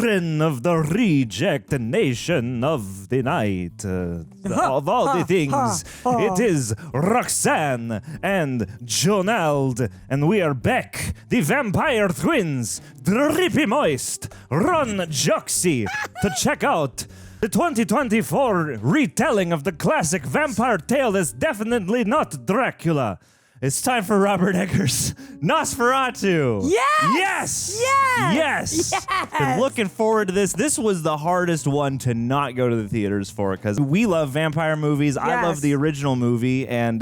Corrin of the reject nation of the night. Of all the things, it is Roxanne and Jonald, and we are back, the vampire twins, drippy moist, Ron Joxy, to check out the 2024 retelling of the classic vampire tale that's definitely not Dracula. It's time for Robert Eggers' Nosferatu. Yes! Yes! Been looking forward to this. This was the hardest one to not go to the theaters for because we love vampire movies. I love the original movie, and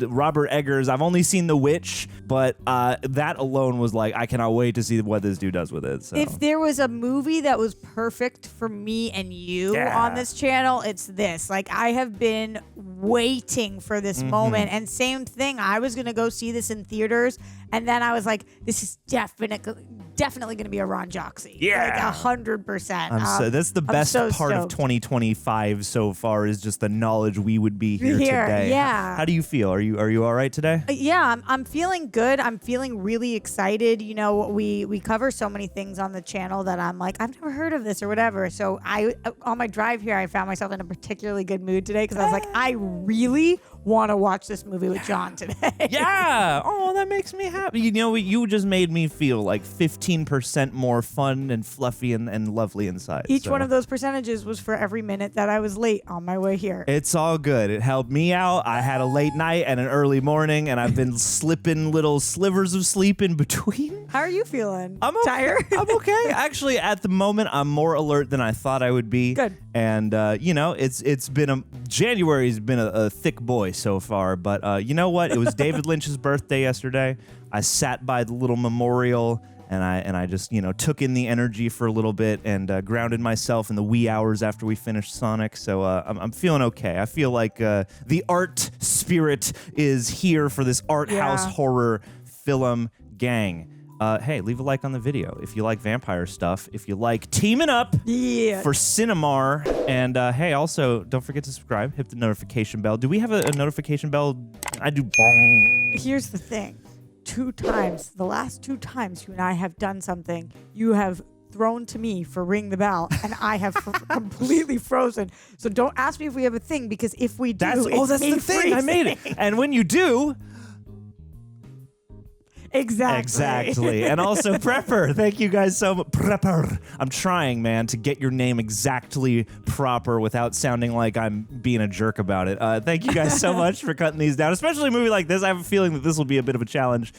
Robert Eggers. I've only seen The Witch, but that alone was like, I cannot wait to see what this dude does with it. So. If there was a movie that was perfect for me and you on this channel, it's this. Like, I have been waiting for this moment, and same thing. I was gonna go see this in theaters, and then I was like, "This is definitely gonna be a Ron Joxy, like 100%." That's the best part of 2025 so far is just the knowledge we would be here today. Yeah. How do you feel? Are you all right today? Yeah, I'm feeling good. I'm feeling really excited. You know, we cover so many things on the channel that I'm like, I've never heard of this or whatever. So on my drive here, I found myself in a particularly good mood today because I was like, I really want to watch this movie with John today. Yeah. Oh, that makes me happy. You know, you just made me feel like 15% more fun and fluffy and lovely inside. Each one of those percentages was for every minute that I was late on my way here. It's all good. It helped me out. I had a late night and an early morning, and I've been slipping little slivers of sleep in between. How are you feeling? I'm okay. Tired? I'm okay. Actually, at the moment, I'm more alert than I thought I would be. Good. And you know, it's been January's been a thick boy so far. But you know what? It was David Lynch's birthday yesterday. I sat by the little memorial. And I just, you know, took in the energy for a little bit and grounded myself in the wee hours after we finished Sonic. So I'm feeling okay. I feel like the art spirit is here for this art house horror film gang. Hey, leave a like on the video if you like vampire stuff. If you like teaming up for Cinemar. And hey, also, don't forget to subscribe. Hit the notification bell. Do we have a notification bell? I do. Bong. Here's the thing. The last two times you and I have done something, you have thrown to me for ring the bell, and I have completely frozen. So don't ask me if we have a thing, because if we do, that's the thing. I made it. And when you do... Exactly. And also Prepper. Thank you guys so much. Prepper. I'm trying, man, to get your name exactly proper without sounding like I'm being a jerk about it. Thank you guys so much for cutting these down, especially a movie like this. I have a feeling that this will be a bit of a challenge.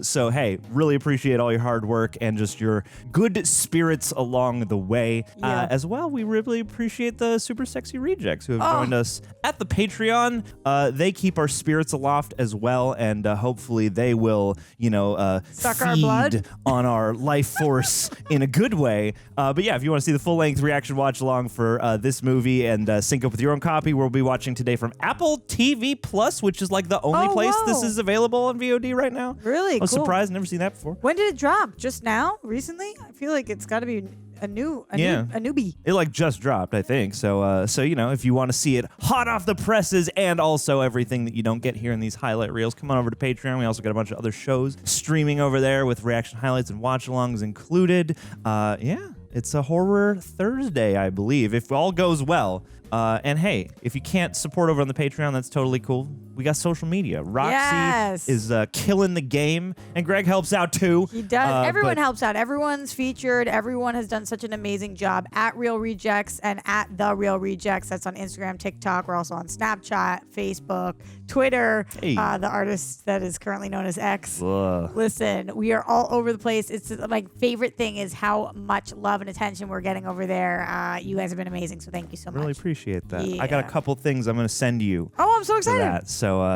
So, hey, really appreciate all your hard work and just your good spirits along the way. As well, we really appreciate the super sexy rejects who have joined us at the Patreon. They keep our spirits aloft as well, and hopefully they will, you know, suck feed our blood on our life force in a good way. But yeah, if you want to see the full-length reaction watch along for this movie and sync up with your own copy, we'll be watching today from Apple TV Plus, which is like the only place this is available on VOD right now. Really? I was surprised, never seen that before. When did it drop? Just now? Recently? I feel like it's got to be a newbie. It like just dropped, I think. So you know, if you want to see it hot off the presses and also everything that you don't get here in these highlight reels, come on over to Patreon. We also got a bunch of other shows streaming over there with reaction highlights and watch-alongs included. It's a horror Thursday, I believe, if all goes well. And hey, if you can't support over on the Patreon, that's totally cool. We got social media. Roxy is killing the game, and Greg helps out too. He does. Everyone helps out. Everyone's featured. Everyone has done such an amazing job at Real Rejects and at The Real Rejects. That's on Instagram, TikTok. We're also on Snapchat, Facebook, Twitter. Hey. The artist that is currently known as X. Listen, we are all over the place. It's my favorite thing is how much love and attention we're getting over there. You guys have been amazing, so thank you so much. Really appreciate that. I got a couple things I'm going to send you. Oh, I'm so excited.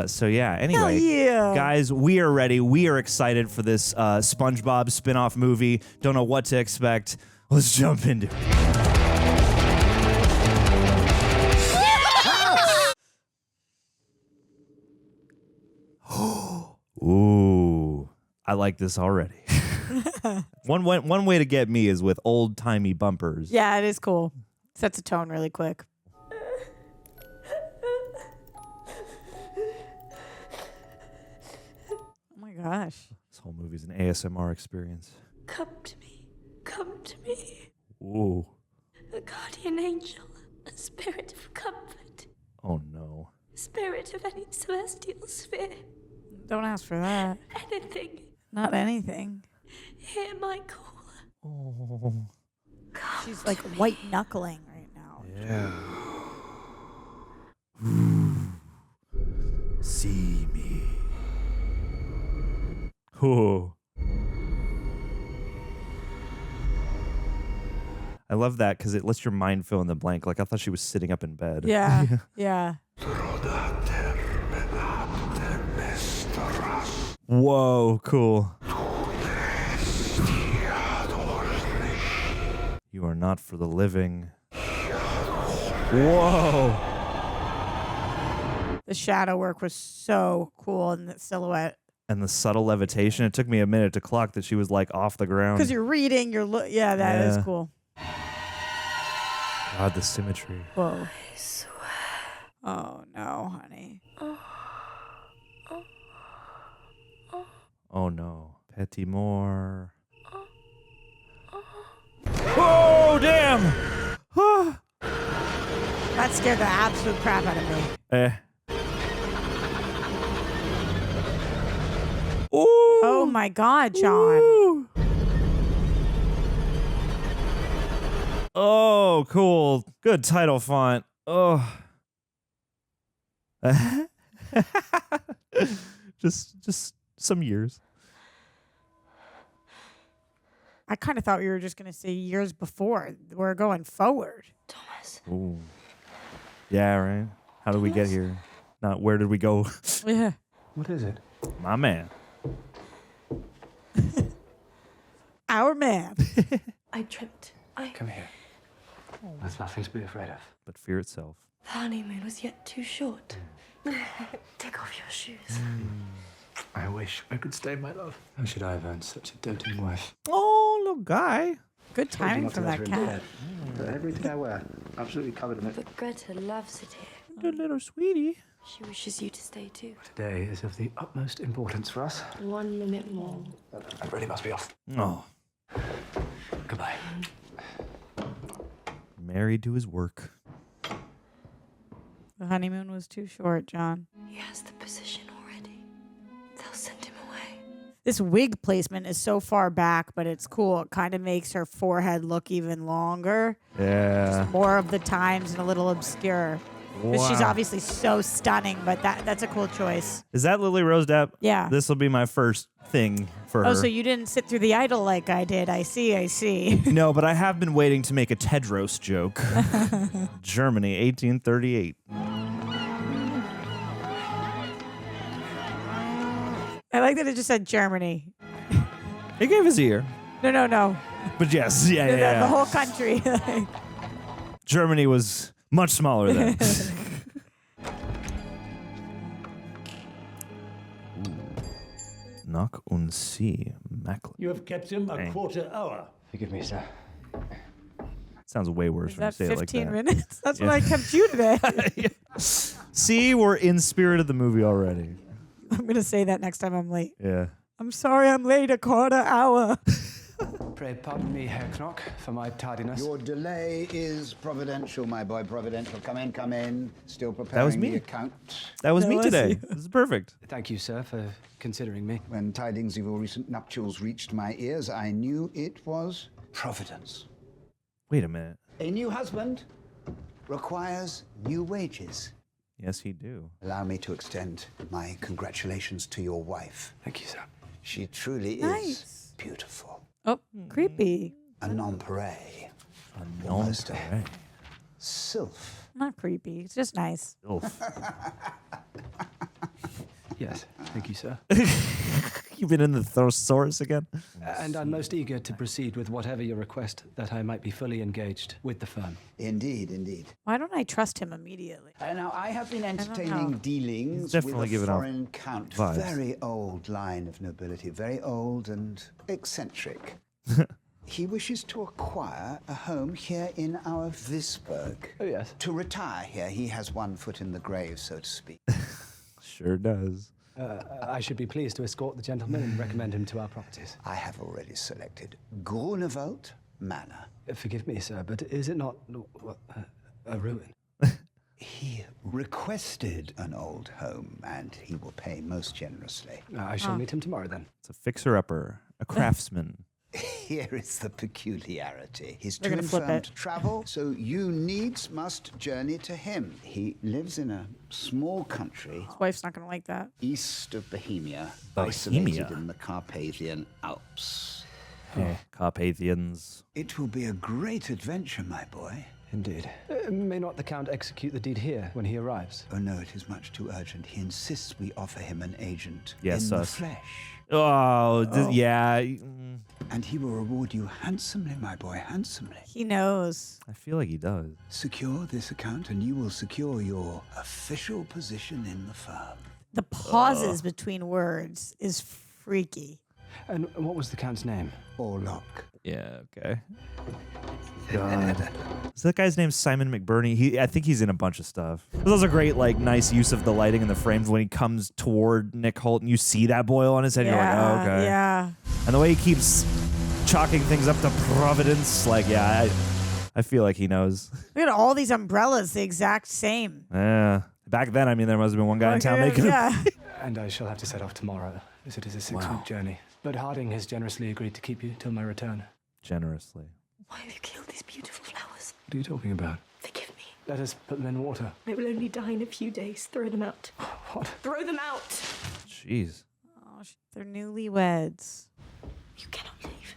So yeah. Anyway, guys, we are ready. We are excited for this SpongeBob spin-off movie. Don't know what to expect. Let's jump into it. Ooh, I like this already. One way to get me is with old-timey bumpers. Yeah, it is cool. Sets a tone really quick. Gosh. This whole movie's an ASMR experience. Come to me. Come to me. Ooh. A guardian angel, a spirit of comfort, Oh no. spirit of any celestial sphere. Don't ask for that. Anything. Not anything. Hear my call. Oh. Come She's like to me. white knuckling right now. Yeah. See me. Oh. I love that because it lets your mind fill in the blank. Like I thought she was sitting up in bed. Yeah. Yeah. Whoa, cool. You are not for the living. Whoa. The shadow work was so cool in the silhouette. And the subtle levitation. It took me a minute to clock that she was like off the ground. Because you're reading, yeah, that is Yeah. cool. God, the symmetry. Whoa. Oh no, honey. Oh no. Petty more. Oh, damn. That scared the absolute crap out of me. Ooh. Oh my God, John. Ooh. Oh, cool. Good title font. Oh. just some years. I kind of thought we were just going to say years before. We're going forward. Thomas. Ooh. Yeah, right. How did we get here? Not where did we go? Yeah. What is it? My man. Our man. I dreamt. Come here. There's nothing to be afraid of. But fear itself. The honeymoon was yet too short. Take off your shoes. I wish I could stay, my love. How should I have earned such a doting wife? Oh, little guy. Good timing from that cat. Everything I wear, absolutely covered in it. But Greta loves it here. The little sweetie. She wishes you to stay too. Today is of the utmost importance for us. 1 minute more. I really must be off. Oh. Goodbye. Married to his work. The honeymoon was too short, John. He has the position already. They'll send him away. This wig placement is so far back, but it's cool. It kind of makes her forehead look even longer. Yeah. More of the times and a little obscure. But she's Wow. obviously so stunning, but that's a cool choice. Is that Lily-Rose Depp? Yeah. This will be my first thing for her. Oh, so you didn't sit through the Idol like I did. I see. No, but I have been waiting to make a Tedros joke. Germany, 1838. I like that it just said Germany. He gave his ear. No. But yes, yeah. The whole country. Germany was much smaller then. Knock und see Macklin. You have kept him a Dang. quarter hour. Forgive me, sir. Sounds way worse Is when you that say it like 15 that. minutes? That's Yeah. what I kept you today. See, we're in spirit of the movie already. I'm going to say that next time I'm late. Yeah. I'm sorry I'm late a quarter hour. Pray pardon me, Herr Knock, for my tardiness. Your delay is providential, my boy. Providential. Come in. Still preparing was me. the account. That was That me was today. you. This is perfect. Thank you, sir, for considering me. When tidings of your recent nuptials reached my ears, I knew it was Providence. Wait a minute. A new husband requires new wages. Yes, he do. Allow me to extend my congratulations to your wife. Thank you, sir. She truly Nice. is beautiful. Oh, creepy. A nonpareil. A Almost a nonpareil. sylph. Not creepy. It's just nice. Oof. Yes, thank you, sir. You've been in the thesaurus again? And I'm most eager to proceed with whatever your request, that I might be fully engaged with the firm. Indeed. Why don't I trust him immediately? Now, I have been know. entertaining dealings He's definitely with a giving off foreign count. vibes. Very old line of nobility, very old and eccentric. He wishes to acquire a home here in our Visburg. Oh, yes. To retire here, he has one foot in the grave, so to speak. Sure does. I should be pleased to escort the gentleman and recommend him to our properties. I have already selected Grunewald, manor. Forgive me, sir, but is it not a ruin? He requested an old home, and he will pay most generously. I shall meet him tomorrow, then. It's a fixer-upper, a craftsman. Here is the peculiarity. He's They're too gonna flip infirm it. to travel, so you needs must journey to him. He lives in a small country His wife's not going to like that. east of Bohemia, Bohemia? isolated in the Carpathian Alps. Carpathians. It will be a great adventure, my boy. Indeed. May not the Count execute the deed here when he arrives? Oh no, it is much too urgent. He insists we offer him an agent Yes, in the us. flesh. Yeah. And he will reward you handsomely, my boy, handsomely. He knows. I feel like he does. Secure this account and you will secure your official position in the firm. The pauses between words is freaky. And what was the Count's name? Orlok. Yeah, okay. God. So that guy's name's Simon McBurney. I think he's in a bunch of stuff. There's also great, like, nice use of the lighting and the frames when he comes toward Nick Hoult and you see that boil on his head. You're like, oh, okay. Yeah. And the way he keeps chalking things up to Providence, like, yeah, I feel like he knows. Look at all these umbrellas, the exact same. Yeah. Back then, I mean, there must have been one guy in town making them. Yeah. And I shall have to set off tomorrow, as it is a 6-week journey. But Harding has generously agreed to keep you till my return. Generously. Why have you killed these beautiful flowers? What are you talking about? Forgive me. Let us put them in water. They will only die in a few days. Throw them out. What? Throw them out! Jeez. Oh, they're newlyweds. You cannot leave.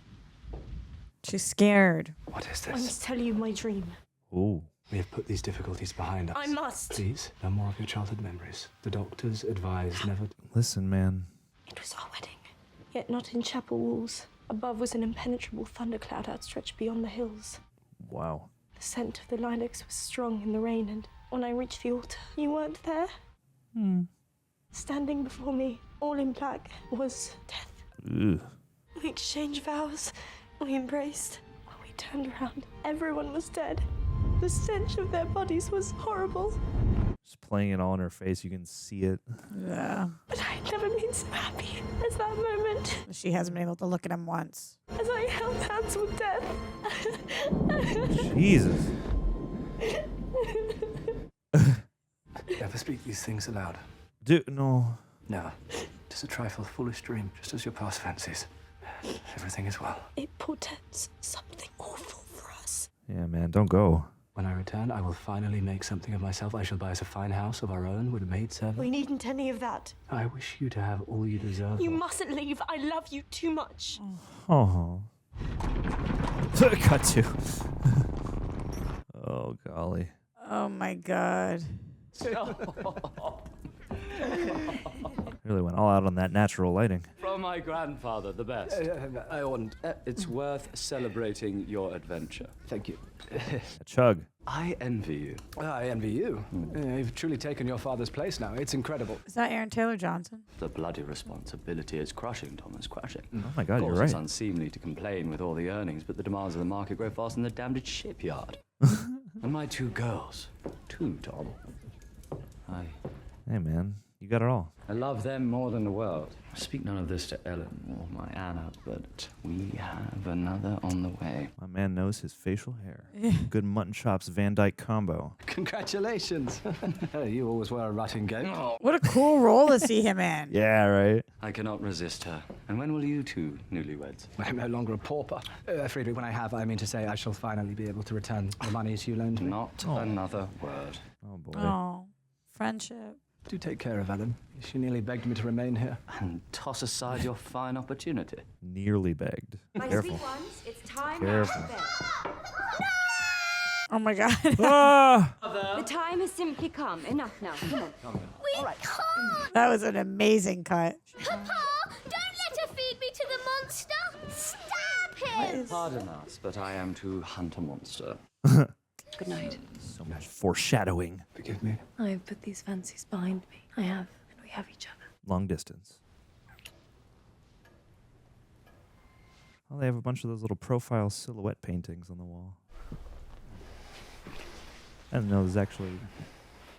She's scared. What is I this? must tell you my dream. Ooh. We have put these difficulties behind us. I must. Please, no more of your childhood memories. The doctors advise never to... Listen, man. It was our wedding. Yet not in chapel walls. Above was an impenetrable thundercloud outstretched beyond the hills. Wow. The scent of the lilacs was strong in the rain, and when I reached the altar, you weren't there. Standing before me, all in black, was death. Ugh. We exchanged vows. We embraced. When we turned around, everyone was dead. The stench of their bodies was horrible. Just playing it all in her face. You can see it. Yeah. But I'd never been so happy as that moment. She hasn't been able to look at him once. As I held hands with death. Jesus. Never speak these things aloud. Dude, no. No. Tis a trifle foolish dream, just as your past fancies. Everything is well. It portends something awful for us. Yeah, man, don't go. When I return, I will finally make something of myself. I shall buy us a fine house of our own with a maidservant. We needed any of that. I wish you to have all you deserve. You mustn't leave. I love you too much. Oh. Cut to. Oh, golly. Oh my God. Really went all out on that natural lighting. From my grandfather, the best. I oughtn't. It's worth celebrating your adventure. Thank you. A chug. I envy you. I envy you. You've truly taken your father's place now. It's incredible. Is that Aaron Taylor Johnson? The bloody responsibility is crushing, Thomas, crushing. Oh my God, Of you're course, right. it's unseemly to complain with all the earnings, but the demands of the market grow faster than the damned shipyard. And my 2 girls. 2, Tom. Hey, man, you got it all. I love them more than the world. I speak none of this to Ellen or my Anna, but we have another on the way. My man knows his facial hair. Good mutton chops Van Dyke combo. Congratulations. You always were a rutting goat. What a cool role to see him in. Yeah, right. I cannot resist her. And when will you 2 newlyweds? I'm no longer a pauper. Friedrich, when I mean to say I shall finally be able to return the monies you loaned me. Not another word. Oh, boy. Oh, friendship. Do take care of Ellen. She nearly begged me to remain here. And toss aside your fine opportunity. Nearly begged. My Careful. sweet ones, it's time Careful. for bed. Oh my God. Ah! The time has simply come. Enough now. Come on. We can't! That was an amazing cut. Papa, don't let her feed me to the monster! Stab him! Pardon us, but I am to hunt a monster. Good night. So much foreshadowing. Forgive me. I have put these fancies behind me. I have, and we have each other. Long distance. Oh, they have a bunch of those little profile silhouette paintings on the wall. I didn't know those actually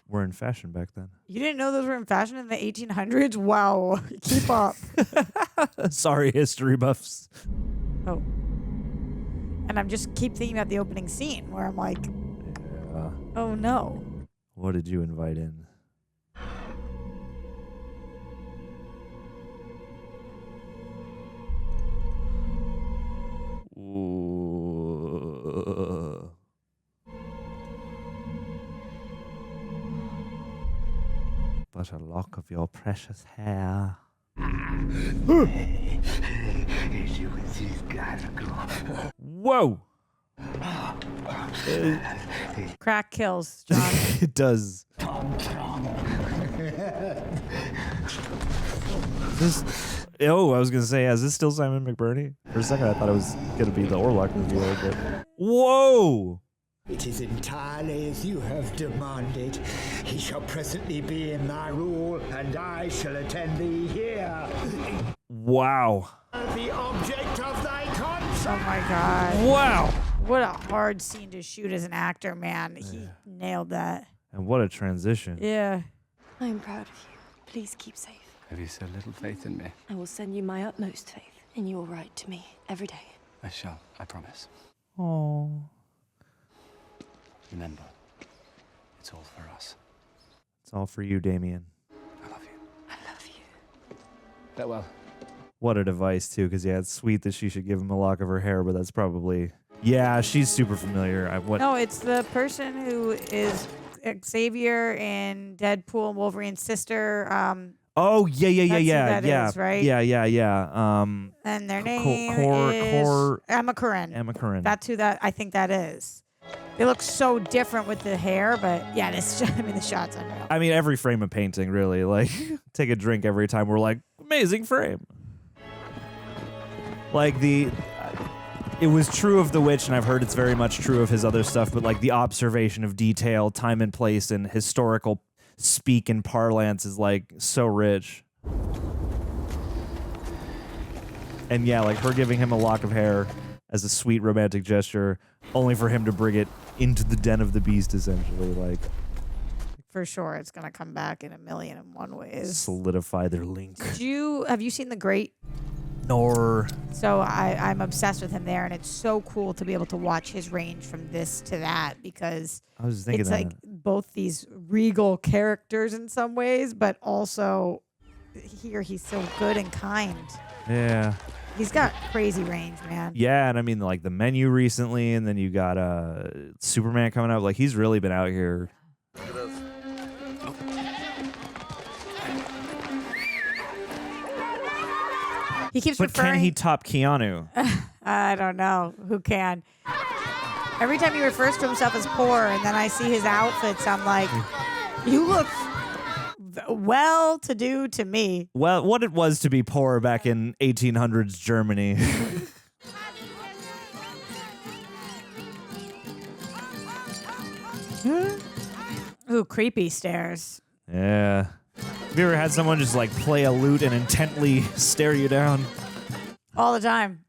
were in fashion back then. You didn't know those were in fashion in the 1800s? Wow. Keep up. Sorry, history buffs. Oh. And I'm just keep thinking about the opening scene where I'm like, oh no. What did you invite in? Ooh. But a lock of your precious hair. Whoa! Crack kills, John. It does. I was gonna say, is this still Simon McBurney? For a second, I thought it was gonna be the Orlok reveal, but whoa! It is entirely as you have demanded. He shall presently be in thy rule, and I shall attend thee here. Wow! The object of thy contract. Oh my god! Wow! What a hard scene to shoot as an actor, man. He nailed that. And what a transition! Yeah. I am proud of you. Please keep safe. Have you so little faith in me? I will send you my utmost faith, and you will write to me every day. I shall, I promise. Oh. Remember, it's all for us. It's all for you, Damien. I love you. I love you. Farewell. What a device, too, because, yeah, it's sweet that she should give him a lock of her hair, but that's probably... Yeah, she's super familiar. No, it's the person who is Xavier in Deadpool, Wolverine's sister. Oh, yeah, That's who that is, right? Yeah. And their name is Emma Corrin. Emma Corrin. That's who I think that is. They look so different with the hair, but yeah, the shot's unreal. I mean, every frame of painting, really. Like, take a drink every time we're like, amazing frame. Like, it was true of The Witch, and I've heard it's very much true of his other stuff, but like the observation of detail, time and place, and historical speak and parlance is like so rich. And yeah, like her giving him a lock of hair as a sweet romantic gesture, only for him to bring it into the den of the beast, essentially. Like, for sure, it's gonna come back in 1,000,001 ways. Solidify their link. Have you seen The Great? Nor. So I'm obsessed with him there, and it's so cool to be able to watch his range from this to that, because I was thinking it's that. like both these regal characters in some ways, but also here he's so good and kind. Yeah. He's got crazy range, man. Yeah, and I mean, like, The Menu recently, and then you got Superman coming out. Like, he's really been out here. He keeps But referring. can he top Keanu? I don't know. Who can? Every time he refers to himself as poor, and then I see his outfits, I'm like, you look well-to-do to me. Well, what it was to be poor back in 1800s Germany. Ooh, creepy stares. Yeah. Have you ever had someone just like play a lute and intently stare you down? All the time.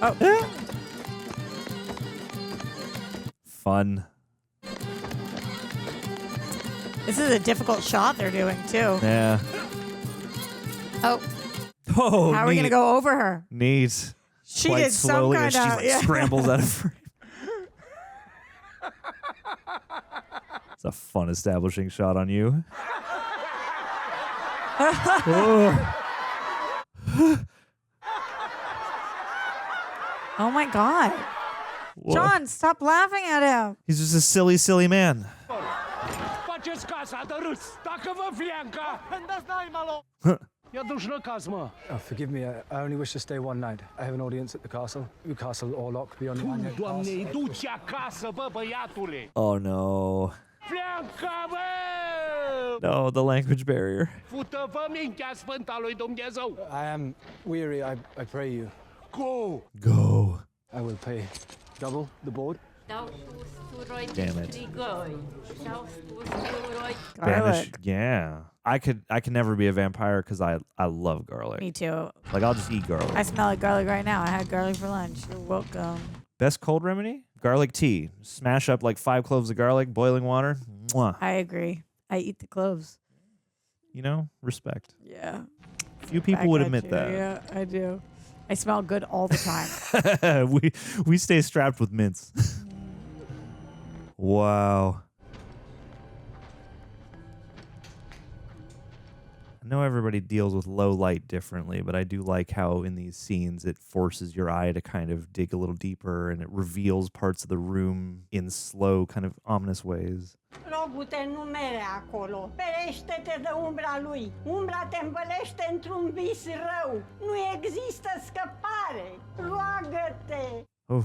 Oh. Fun. This is a difficult shot they're doing, too. Yeah. Oh. Oh, How are we going to go over her? Neat. She Quite did some slowly kind as she of... like scrambles out of frame. It's a fun establishing shot on you. Oh my God. Whoa. John, stop laughing at him. He's just a silly, silly man. Oh, forgive me, I only wish to stay one night. I have an audience at the castle. Castle Orlok beyond the Oh no. No, the language barrier. I am weary, I pray you. Go. I will pay double the board. Damn it. Banish. Garlic. Yeah. I could never be a vampire because I love garlic. Me too. Like, I'll just eat garlic. I smell like garlic right now. I had garlic for lunch. You're welcome. Best cold remedy? Garlic tea. Smash up like 5 cloves of garlic, boiling water. Mwah. I agree. I eat the cloves. You know, respect. Yeah. Few people Back would at admit you. that. Yeah, I do. I smell good all the time. we stay strapped with mints. Wow. I know everybody deals with low light differently, but I do like how in these scenes it forces your eye to kind of dig a little deeper and it reveals parts of the room in slow, kind of ominous ways. Logul-te nu mere acolo. Ferește-te de umbra lui. Umbra te învălește într-un vis rău. Nu există scăpare. Roagă-te. Oh.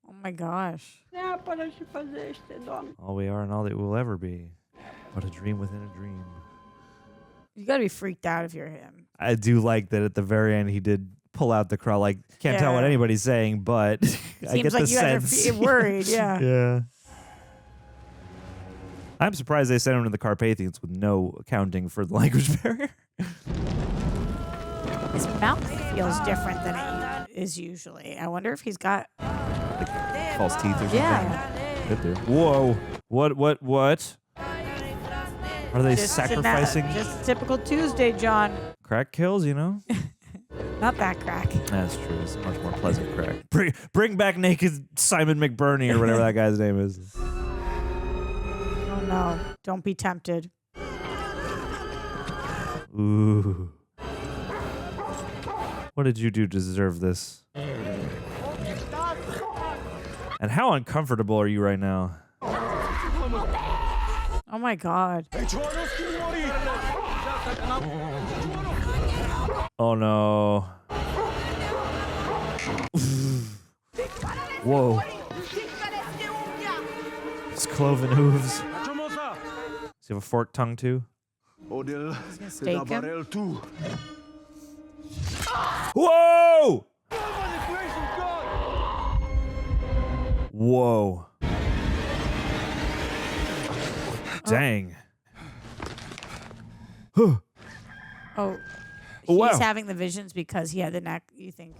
Oh my gosh. Ne apără și păzește, Doamne. All we are and all that we'll ever be. But a dream within a dream. You gotta be freaked out if you're him. I do like that at the very end he did pull out the crow. Like, can't tell what anybody's saying, but I get like the you sense. guys are worried, yeah. Yeah. I'm surprised they sent him to the Carpathians with no accounting for the language barrier. His mouth feels different than it is usually. I wonder if he's got False teeth or something. Yeah. Could do. Whoa. What? Are they sacrificing? Just typical Tuesday, John. Crack kills, you know? Not that crack. That's true. It's a much more pleasant crack. Bring back naked Simon McBurney or whatever that guy's name is. Oh no. Don't be tempted. Ooh. What did you do to deserve this? And how uncomfortable are you right now? Oh my God. Oh no. Whoa. It's cloven hooves. Does he have a forked tongue too? Stake him? Whoa! Whoa. Dang. Oh, Wow. he's having the visions because he had the neck, you think?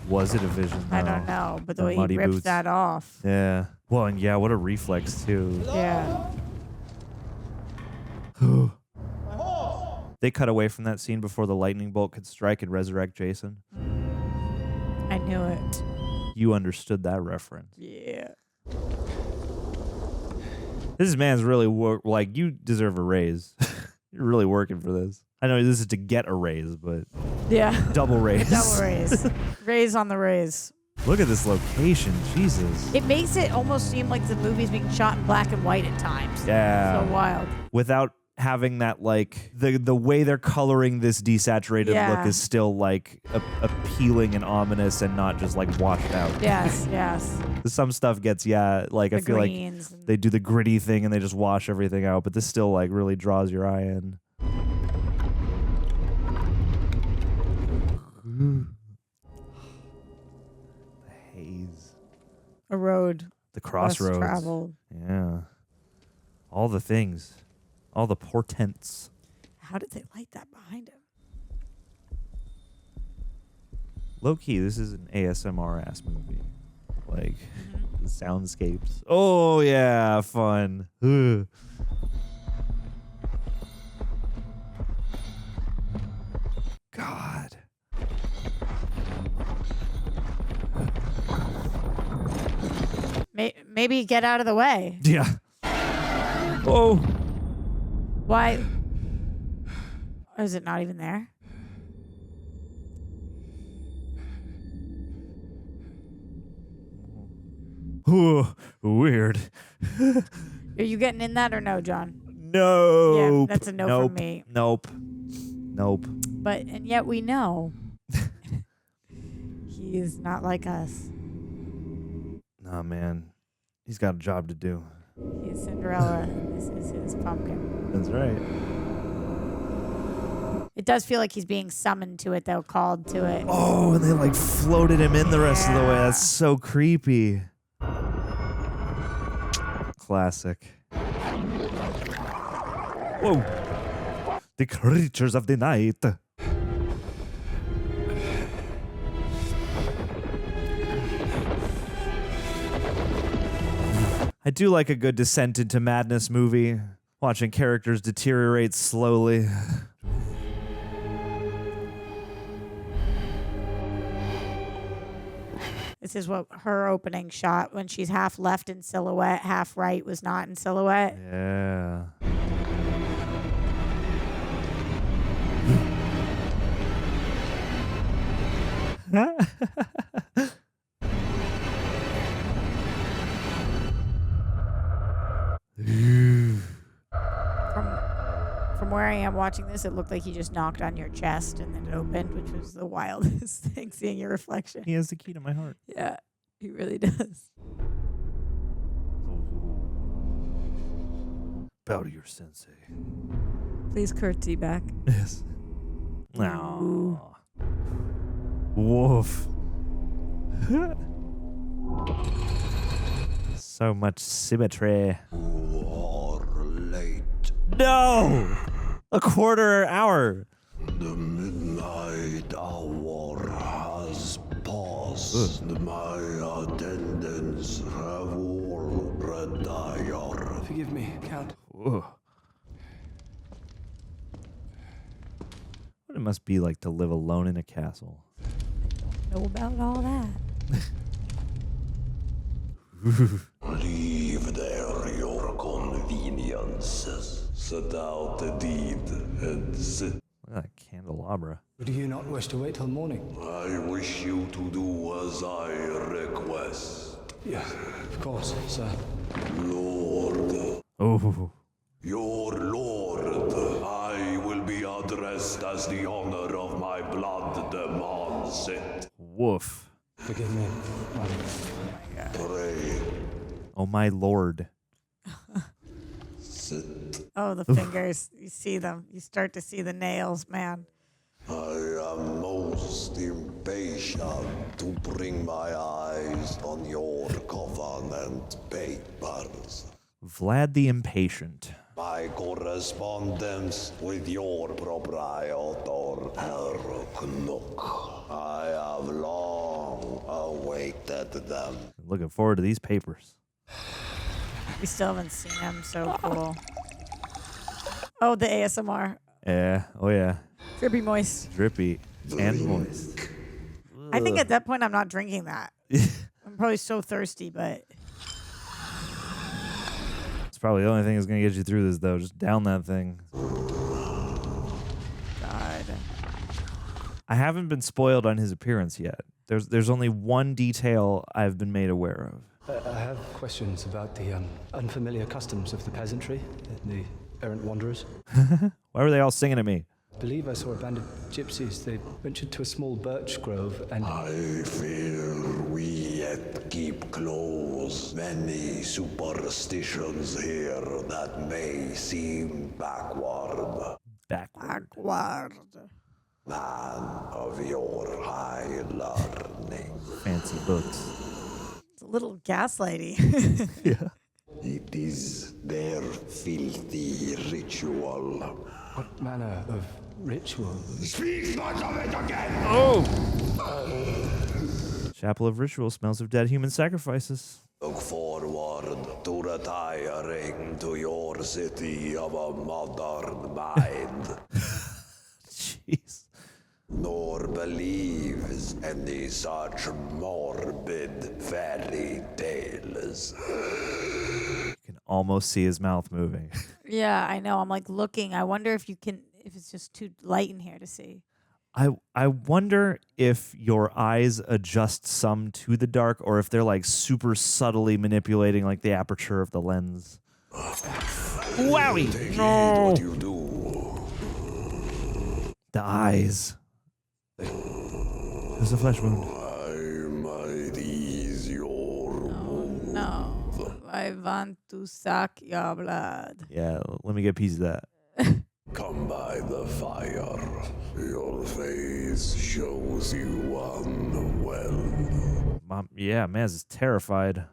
Was it a vision? I though? don't know, but the The way he muddy ripped boots. that off. Yeah. Well, and yeah, what a reflex too. Yeah. They cut away from that scene before the lightning bolt could strike and resurrect Jason. I knew it. You understood that reference. Yeah. This man's really like, you deserve a raise. You're really working for this. I know this is to get a raise, but Yeah. double raise. Double raise. Raise on the raise. Look at this location, Jesus. It makes it almost seem like the movie's being shot in black and white at times. Yeah. So wild. Without having that, like, the way they're coloring this desaturated look is still like appealing and ominous and not just like washed out. Yes, yes. Some stuff gets, like I The feel like greens and- they do the gritty thing and they just wash everything out, but this still like really draws your eye in. The haze. A road. The crossroads. Less traveled. Yeah. All the things. All the portents. How did they light that behind him? Low key, this is an ASMR ass movie. Like, the soundscapes. Oh, yeah, fun. Ugh. God. Maybe get out of the way. Yeah. Oh. Why? Is it not even there? Ooh, weird. Are you getting in that or no, John? Nope. Yeah, that's a no nope. from me. Nope. Nope. And yet we know he is not like us. Nah, man. He's got a job to do. He's Cinderella. And this is his pumpkin. That's right. It does feel like he's being summoned to it, though, called to it. Oh, and they like floated him in the rest of the way. That's so creepy. Classic. Whoa. The creatures of the night. I do like a good descent into madness movie. Watching characters deteriorate slowly. This is what her opening shot when she's half left in silhouette, half right was not in silhouette. Yeah. From where I am watching this, it looked like he just knocked on your chest and then it opened, which was the wildest thing, seeing your reflection. He has the key to my heart. Yeah, he really does. Bow to your sensei. Please curtsy back. Yes. No. Woof. So much symmetry. You are late. No! A quarter hour. The midnight hour has passed. My attendants have all retired. Forgive me, Count. Ugh. What it must be like to live alone in a castle. Know about all that. Leave there your conveniences. Set out the deed and sit. Look at that candelabra. Do you not wish to wait till morning? I wish you to do as I request. Yes, of course, sir. Lord. Oh. Your lord. I will be addressed as the honor of my blood demands it. Woof. Forgive me. Pray. Oh my lord. Sit. Oh, the fingers. You see them. You start to see the nails, man. I am most impatient to bring my eyes on your covenant papers. Vlad the Impatient. My correspondence with your proprietor, Herr Knock. I have long awaited them. Looking forward to these papers. We still haven't seen him. So cool. Oh, the ASMR. Yeah. Oh yeah. Drippy moist. Drippy and moist. I think at that point I'm not drinking that. I'm probably so thirsty, but It's probably the only thing that's gonna get you through this, though. Just down that thing. God. I haven't been spoiled on his appearance yet. There's only one detail I've been made aware of. I have questions about the unfamiliar customs of the peasantry, the errant wanderers. Why were they all singing at me? I believe I saw a band of gypsies. They ventured to a small birch grove and... I fear we yet keep close many superstitions here that may seem backward. Backward. Man of your high learning. Fancy books. It's a little gaslighty. Yeah. It is their filthy ritual. What manner of ritual? Speak not of it again! Oh! Chapel of Ritual smells of dead human sacrifices. Look forward to retiring to your city of a modern mind. Jeez. Nor believes any such morbid fairy tales. You can almost see his mouth moving. Yeah, I know. I'm like looking. I wonder if it's just too light in here to see. I wonder if your eyes adjust some to the dark or if they're like super subtly manipulating like the aperture of the lens. Wowie! No! What you do. The eyes. There's a flesh wound. I might ease your wound. No. I want to suck your blood. Yeah, let me get a piece of that. Come by the fire. Your face shows you unwell. Mom, yeah, Maz is terrified.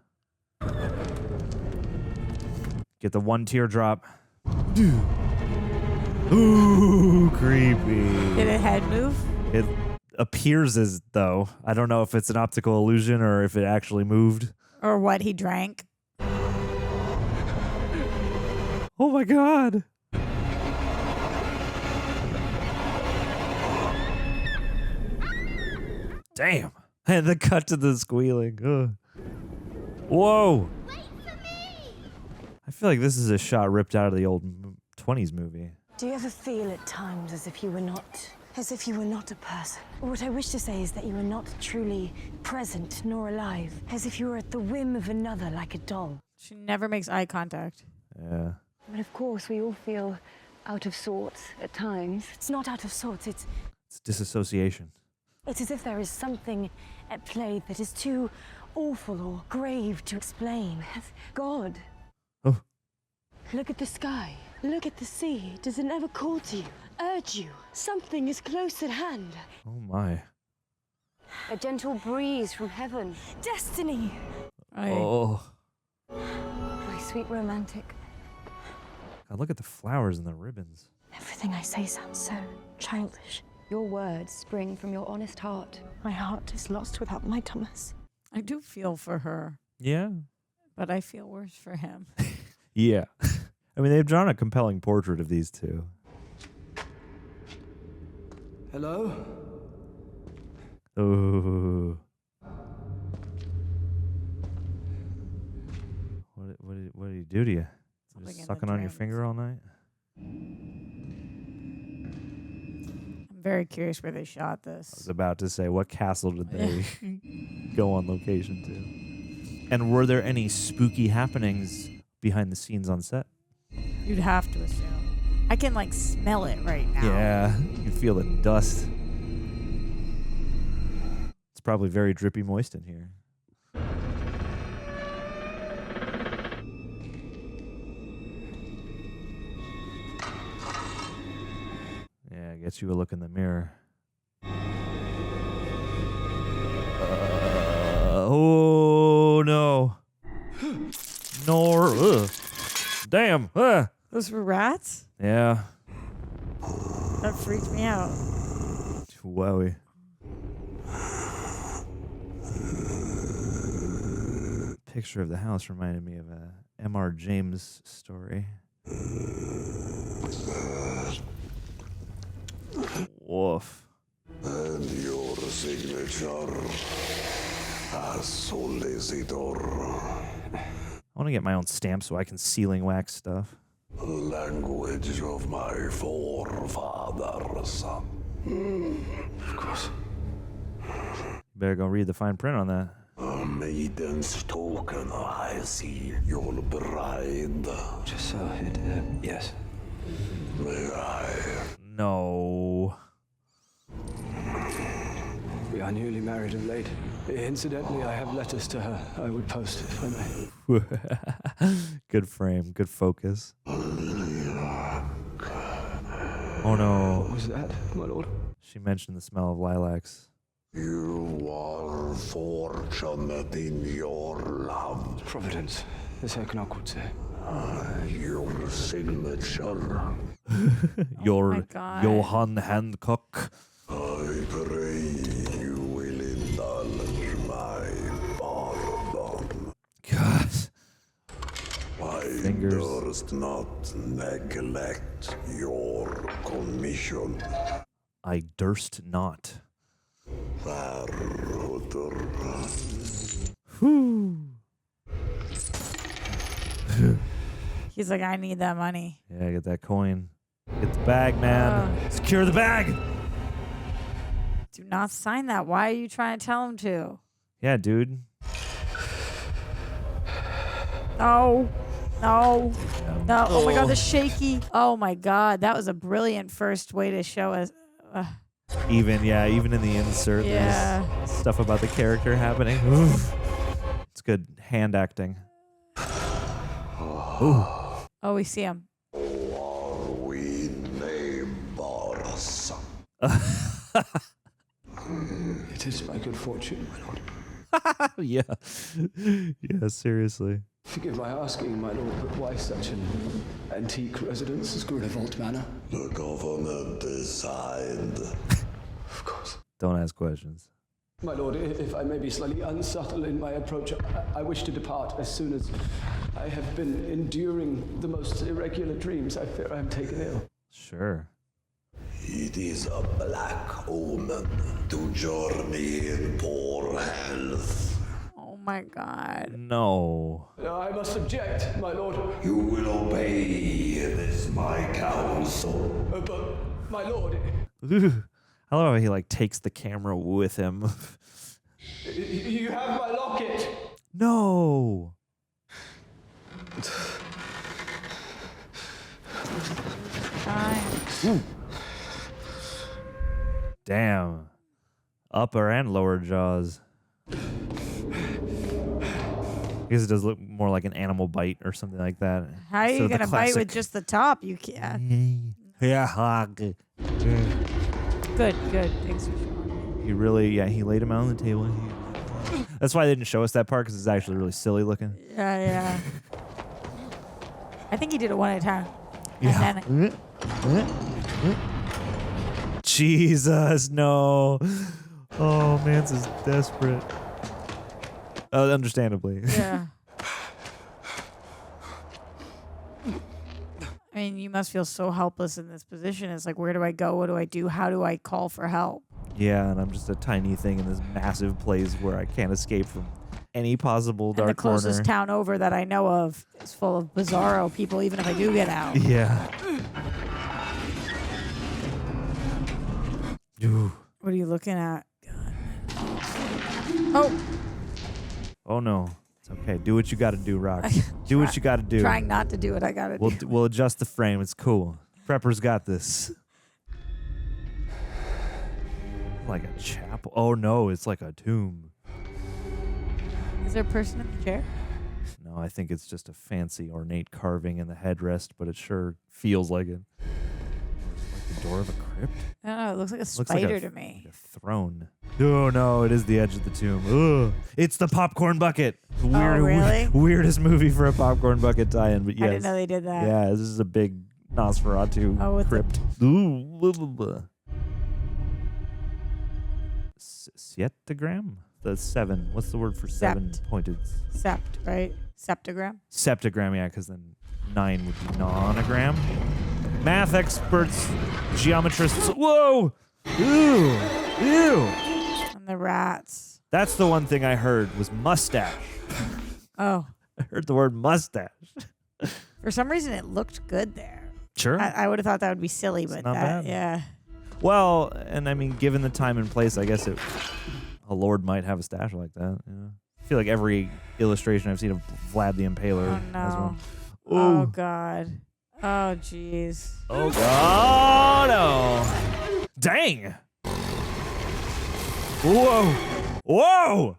Get the one teardrop. Ooh, creepy. Did a head move? It appears as though. I don't know if it's an optical illusion or if it actually moved. Or what he drank. Oh my god. Damn. And the cut to the squealing. Ugh. Whoa. Wait for me! I feel like this is a shot ripped out of the old 20s movie. Do you ever feel at times as if you were not a person? What I wish to say is that you were not truly present nor alive, as if you were at the whim of another like a doll. She never makes eye contact. Yeah. But of course, we all feel out of sorts at times. It's not out of sorts, it's disassociation. It's as if there is something at play that is too awful or grave to explain. God. Oh. Look at the sky. Look at the sea. Does it never call to you? Urge you? Something is close at hand. Oh my. A gentle breeze from heaven. Destiny. Oh. My sweet romantic. God, look at the flowers and the ribbons. Everything I say sounds so childish. Your words spring from your honest heart. My heart is lost without my Thomas. I do feel for her. Yeah. But I feel worse for him. Yeah. I mean, they've drawn a compelling portrait of these two. Hello? Oh. What did he do to you? Just sucking on your finger all night? I'm very curious where they shot this. I was about to say, what castle did they go on location to? And were there any spooky happenings behind the scenes on set? You'd have to assume. I can like smell it right now. Yeah, you can feel the dust. It's probably very drippy moist in here. Yeah, gets you a look in the mirror. Oh no. Ugh. Damn. Those were rats? Yeah. That freaked me out. Wowie. Picture of the house reminded me of a M.R. James story. Woof. And your signature as solicitor. I want to get my own stamp so I can sealing wax stuff. Language of my forefathers. Of course. Better go read the fine print on that. A maiden's token, I see. Your bride. Just so yes. May I? No. We are newly married of late. Incidentally, I have letters to her. I would post if I may. Good frame, good focus. Oh no. What was that, my lord? She mentioned the smell of lilacs. You are fortunate in your love. Providence, as Eknock would say. Your signature. Your God. Johann Hancock. I pray you will indulge my pardon. God. I Fingers. durst not neglect your commission. I durst not. Whew. He's like, I need that money. Yeah, get that coin. Get the bag, man. Secure the bag. Do not sign that. Why are you trying to tell him to? Yeah, dude. No. No. No. Oh my God, the shaky. Oh my God, that was a brilliant first way to show us. Even in the insert, Yeah. there's stuff about the character happening. It's good hand acting. Ooh. Oh, we see him. Are we neighbors? It is my good fortune, my lord. Yeah. Yeah, seriously. Forgive my asking, my lord, but why such an antique residence as Grunewald Manor? The government designed. Of course. Don't ask questions. My lord, if I may be slightly unsubtle in my approach, I wish to depart as soon as I have been enduring the most irregular dreams. I fear I am taken ill. Sure. It is a black omen to journey in poor my God. No. I must object, my lord. You will obey this, my counsel. But, my lord... I love how he like takes the camera with him. You have my locket. No. Damn. Upper and lower jaws. I guess it does look more like an animal bite or something like that. How are you Instead of going to the bite with classic- just the top? You can't. Yeah. Good. Thanks for showing. He really, he laid him out on the table. That's why they didn't show us that part, because it's actually really silly looking. Yeah. I think he did it one at a time. Yeah. And then Jesus, no. Oh, Mance is desperate. Understandably. yeah. I mean, you must feel so helpless in this position. It's like, where do I go? What do I do? How do I call for help? Yeah, and I'm just a tiny thing in this massive place where I can't escape from any possible dark And the closest corner. town over that I know of is full of bizarro people, even if I do get out. Yeah. Ooh. What are you looking at? God. Oh no. It's okay. Do what you got to do, Rox. Do what you got to do. Trying not to do what I gotta do. We'll adjust the frame. It's cool. Prepper's got this. Like a chapel. Oh no, it's like a tomb. Is there a person in the chair? No, I think it's just a fancy ornate carving in the headrest, but it sure feels like it. Like the door of a crypt? I don't know. It looks like a Looks spider like to me. Like a throne. Oh no, it is the edge of the tomb. Ugh. It's the popcorn bucket. Weird, really? Weirdest movie for a popcorn bucket tie-in, but yes. I didn't know they did that. Yeah, this is a big Nosferatu with crypt. Ooh, blah, blah, blah. Septagram? The 7. What's the word for 7 pointed? Sept, right? Septagram? Septagram, yeah, because then 9 would be nonogram. Math experts, geometrists. Whoa! Ew! Ew! And the rats. That's the one thing I heard was mustache. Oh. I heard the word mustache. For some reason, it looked good there. Sure. I would have thought that would be silly, but not that, bad. yeah. Well, and I mean, given the time and place, I guess a lord might have a stash like that. You know? I feel like every illustration I've seen of Vlad the Impaler Oh, has no. one. Oh, Ooh. God. Oh, jeez. Oh, God. Oh, no. Dang. Whoa. Whoa.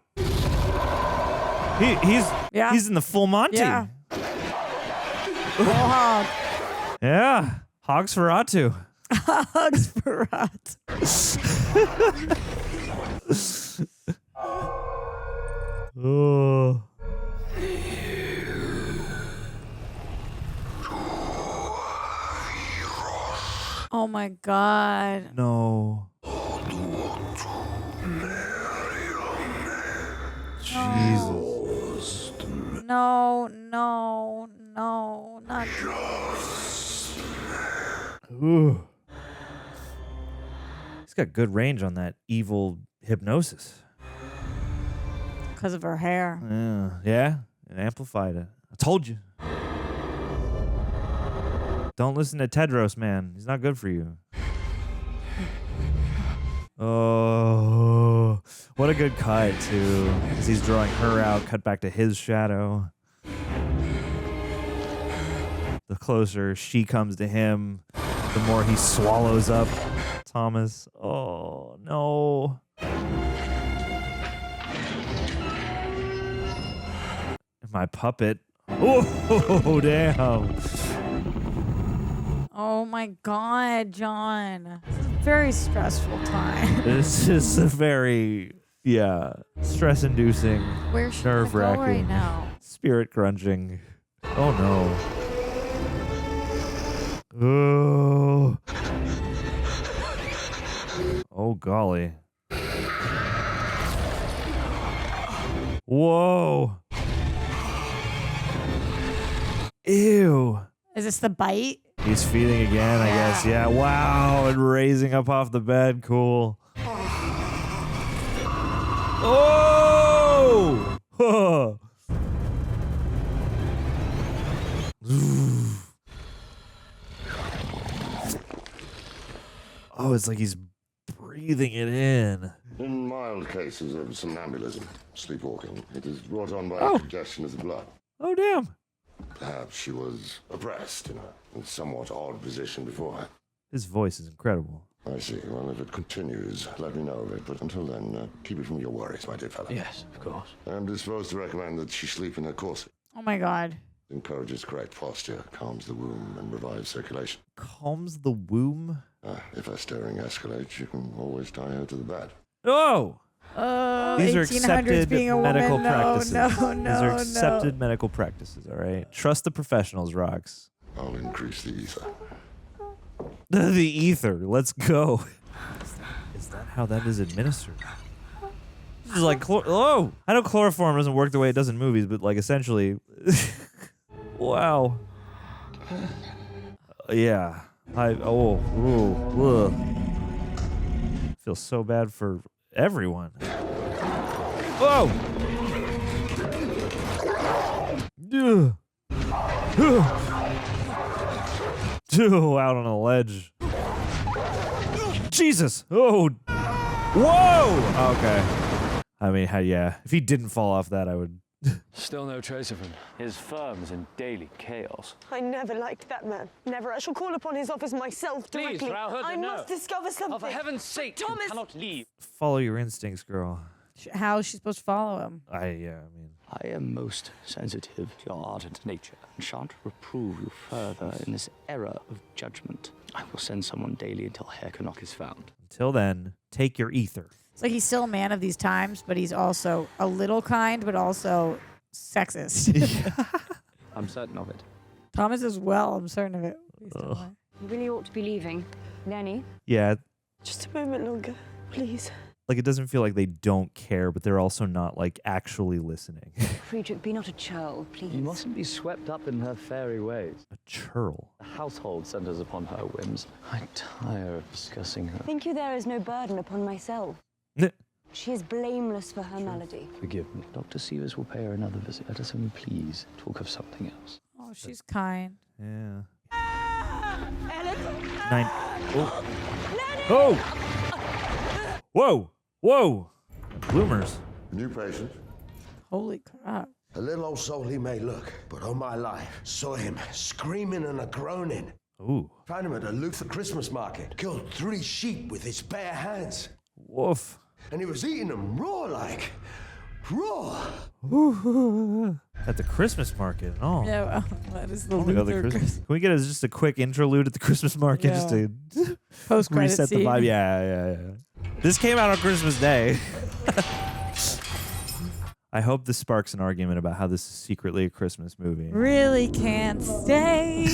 He's in the full Monty. Yeah. Full hog. Yeah. Hogsferatu. Hogsferatu. Oh. Oh, my God. No. Jesus. No, not Ooh. He's got good range on that evil hypnosis. because of her hair. Yeah, it amplified it. I told you. Don't listen to Tedros, man. He's not good for you. Oh, what a good cut, too. As he's drawing her out, cut back to his shadow. The closer she comes to him, the more he swallows up Thomas. Oh, no. My puppet. Oh, damn. Oh my God, John. This is a very stressful time. This is a very, stress-inducing, Where should I go nerve-wracking, right now? spirit-crunching. Oh, no. Oh. Oh, golly. Whoa. Ew. Is this the bite? He's feeding again, I guess. Yeah, wow. And raising up off the bed. Cool. Oh! Oh! it's like he's breathing it in. In mild cases of somnambulism, sleepwalking, it is brought on by congestion of the blood. Oh, damn. Perhaps she was oppressed in a somewhat odd position beforehand. His voice is incredible. I see. Well, if it continues, let me know of it. But until then, keep it from your worries, my dear fellow. Yes, of course. I'm disposed to recommend that she sleep in her corset. Oh my God. It encourages correct posture, calms the womb, and revives circulation. Calms the womb? If her stirring escalates, you can always tie her to the bed. Oh! These are 1800s accepted being a medical woman. practices. No, These are accepted medical practices, all right? Trust the professionals, Rox. I'll increase the ether. The ether. Let's go. Is that how that is administered? This is like, oh! I know chloroform doesn't work the way it does in movies, but like essentially... Wow. Yeah. I feel so bad for everyone. Whoa! Out on a ledge. Jesus! Oh! Whoa! Okay. I mean, yeah. If he didn't fall off that, I would... Still no trace of him. His firm's in daily chaos. I never liked that man. Never. I shall call upon his office myself directly. Please, Frau Hütte, I must discover something. Oh, for heaven's sake, Thomas! you cannot leave. Follow your instincts, girl. How is she supposed to follow him? I mean... I am most sensitive to your ardent nature and shan't reprove you further in this error of judgment. I will send someone daily until Herkenok is found. Until then, take your ether. It's like he's still a man of these times, but he's also a little kind, but also sexist. I'm certain of it. Thomas as well, I'm certain of it. You really ought to be leaving. Lenny? Yeah. Just a moment longer, please. Like, it doesn't feel like they don't care, but they're also not, like, actually listening. Friedrich, be not a churl, please. You mustn't be swept up in her fairy ways. A churl? The household centers upon her whims. I tire of discussing her. Think you there is no burden upon myself? She is blameless for her malady. Forgive me. Dr. Severs will pay her another visit. Let us only please talk of something else. Oh, she's kind. Yeah. Ellen? 9. Oh. Oh! Whoa! Whoa! Bloomers. New patient. Holy crap. A little old soul he may look, but all my life saw him screaming and a-groaning. Ooh. Found him at a Luther Christmas market. Killed 3 sheep with his bare hands. Woof. And he was eating them raw-like. Raw! At the Christmas market and all. Yeah, well, that is the Luther Christmas. Can we get just a quick interlude at the Christmas market just to post-credit reset the scene. vibe? Yeah. This came out on Christmas Day. I hope this sparks an argument about how this is secretly a Christmas movie. Really can't stay.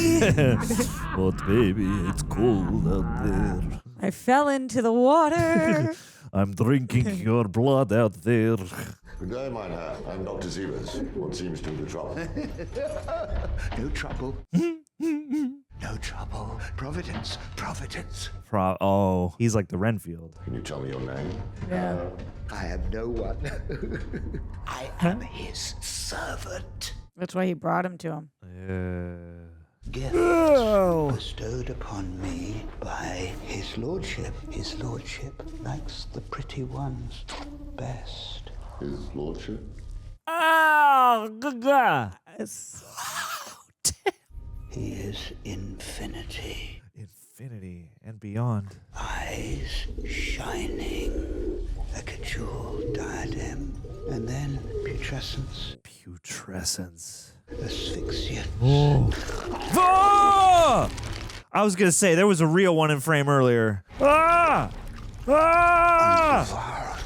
But baby, it's cold out there. I fell into the water. I'm drinking your blood out there. Good day, mein Herr. I'm Dr. Severs. What seems to be the trouble? No trouble. No trouble. Providence. Providence. Oh, he's like the Renfield. Can you tell me your name? Yeah. I am no one. I am his servant. That's why he brought him to him. Gifts bestowed upon me by his lordship. His lordship likes the pretty ones best. His lordship? Oh, God. He is infinity. Infinity and beyond. Eyes shining like a jewel diadem. And then putrescence. Putrescence. Asphyxiate. Oh. I was going to say, there was a real one in frame earlier. Ah! Ah!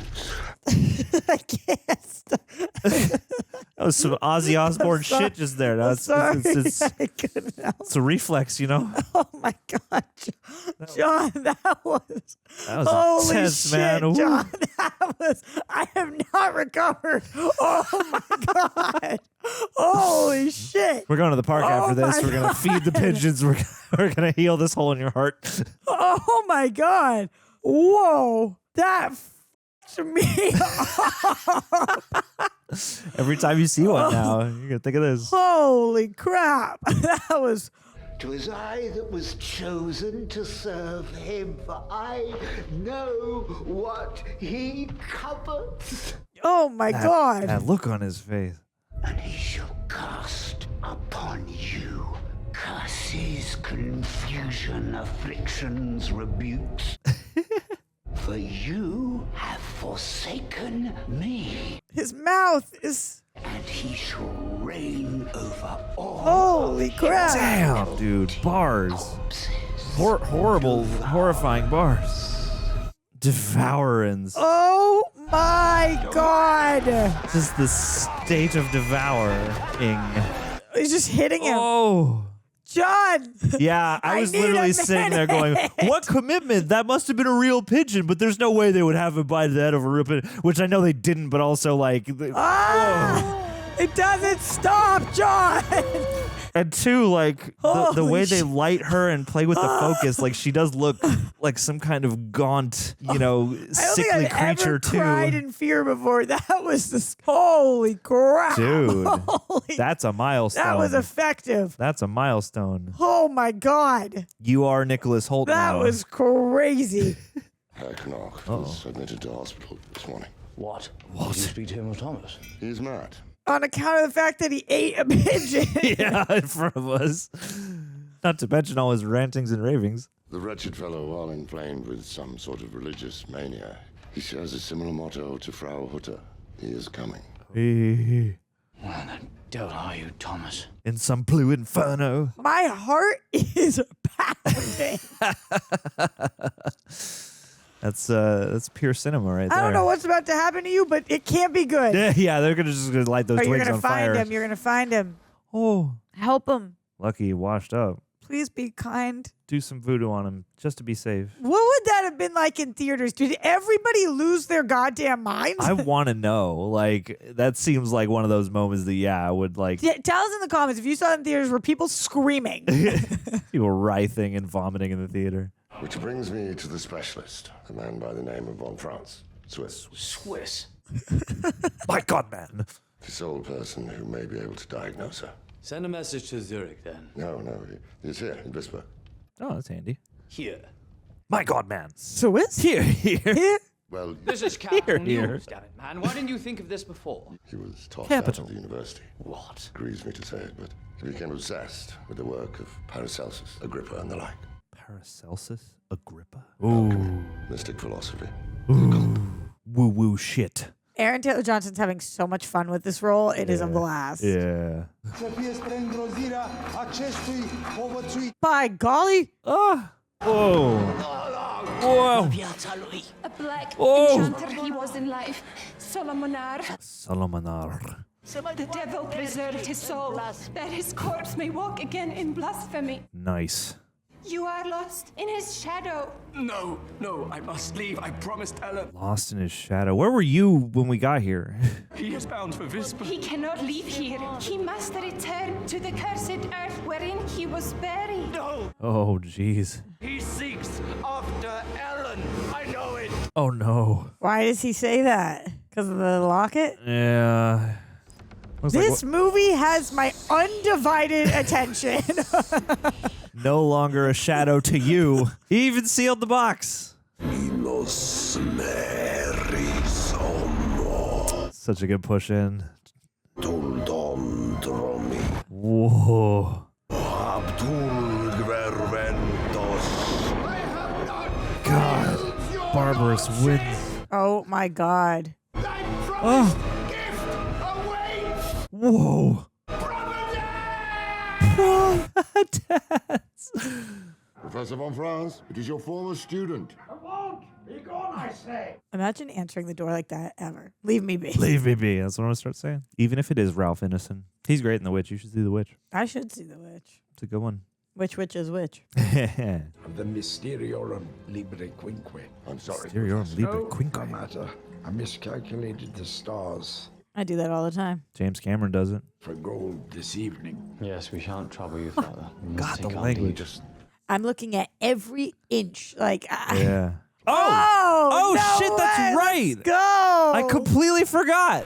I can't stop. That was some Ozzy Osbourne shit just there. It's I couldn't help. it's a reflex, you know? Oh my God, John, that was holy intense, shit, man. Ooh. John, that was. I have not recovered. Oh my God, holy shit. We're going to the park after this. We're going to feed the pigeons. We're going to heal this hole in your heart. Oh my God, whoa, that f***ed me up. Every time you see one now, you're going to think of this. Holy crap, that was. 'Twas I that was chosen to serve him, for I know what he covets. Oh my God. That look on his face. And he shall cast upon you curses, confusion, afflictions, rebukes. For you have forsaken me. His mouth is... And he shall reign over all. Holy crap. Damn, dude. Bars. Horrible, horrifying bars. Devourance. Oh my God. Just the state of devouring. He's just hitting him. Oh. John. Yeah, I was literally sitting there going, what commitment? That must have been a real pigeon, but there's no way they would have him bite the head of a real pigeon, which I know they didn't, but also like... It doesn't stop, John. And two, like, the way they light her and play with the focus, like, she does look like some kind of gaunt, you know, sickly creature, too. I cried in fear before. That was just, holy crap. Dude, that's a milestone. That was effective. That's a milestone. Oh, my God. You are Nicholas Hoult That now. was crazy. Herr Knock was admitted to hospital this morning. What? What? Did you speak to him or Thomas? He's mad. On account of the fact that he ate a pigeon. Yeah, in front of us. Not to mention all his rantings and ravings. The wretched fellow, while inflamed with some sort of religious mania, he shares a similar motto to Frau Hutter. He is coming. Where the devil are you, Thomas? In some blue inferno. My heart is pounding. That's pure cinema right there. I don't know what's about to happen to you, but it can't be good. Yeah, they're just gonna light those twigs on fire. You're gonna find him. Oh, help him. Lucky he washed up. Please be kind. Do some voodoo on him just to be safe. What would that have been like in theaters? Did everybody lose their goddamn minds? I want to know. Like, that seems like one of those moments that, I would like. Yeah, tell us in the comments if you saw it in theaters, were people screaming? People writhing and vomiting in the theater. Which brings me to the specialist, a man by the name of Von Franz, Swiss. Swiss? My God, man. The sole person who may be able to diagnose her. Send a message to Zurich, then. No, he's here in Visper. Oh, that's handy. Here. My God, man. Swiss? Here. Well, This is capital Here. news, damn it, man. Why didn't you think of this before? he was tossed Capital. out of the university. What? Grieves me to say it, but he became obsessed with the work of Paracelsus, Agrippa, and the like. Paracelsus? Agrippa? Ooh. Mystic philosophy. Woo-woo shit. Aaron Taylor Johnson's having so much fun with this role. It is a blast. Yeah. By golly. Oh. Whoa. Whoa. A black Oh. enchanter he was in life. Solomonar. Solomonar. The devil preserved his soul, that his corpse may walk again in blasphemy. Nice. You are lost in his shadow. No, I must leave. I promised Ellen. Lost in his shadow. Where were you when we got here? He is bound for Visper. He cannot leave here. He must return to the cursed earth wherein he was buried. No, Oh, jeez. he seeks after Ellen. I know it. Oh, no. Why does he say that? Because of the locket? Yeah. Looks This like movie has my undivided attention. no longer a shadow to you. He even sealed the box. Such a good push in. Whoa. God. Barbarous wins. Oh my God. Oh. Whoa. Professor Von Franz, it is your former student. I won't! Be gone, I say! Imagine answering the door like that ever. Leave me be. Leave me be. That's what I'm going to start saying. Even if it is Ralph Ineson. He's great in The Witch. You should see The Witch. I should see The Witch. It's a good one. Which witch is which? The Mysteriorum Libre Quinque. I'm sorry. Mysteriorum Libre No Quinque. matter. I miscalculated the stars. I do that all the time. James Cameron does it. For gold this evening. Yes, we shan't trouble you further. We must God, the take our language. leave. I'm looking at every inch. Like, Yeah. Oh, no shit, that's way. right. Let's go. I completely forgot.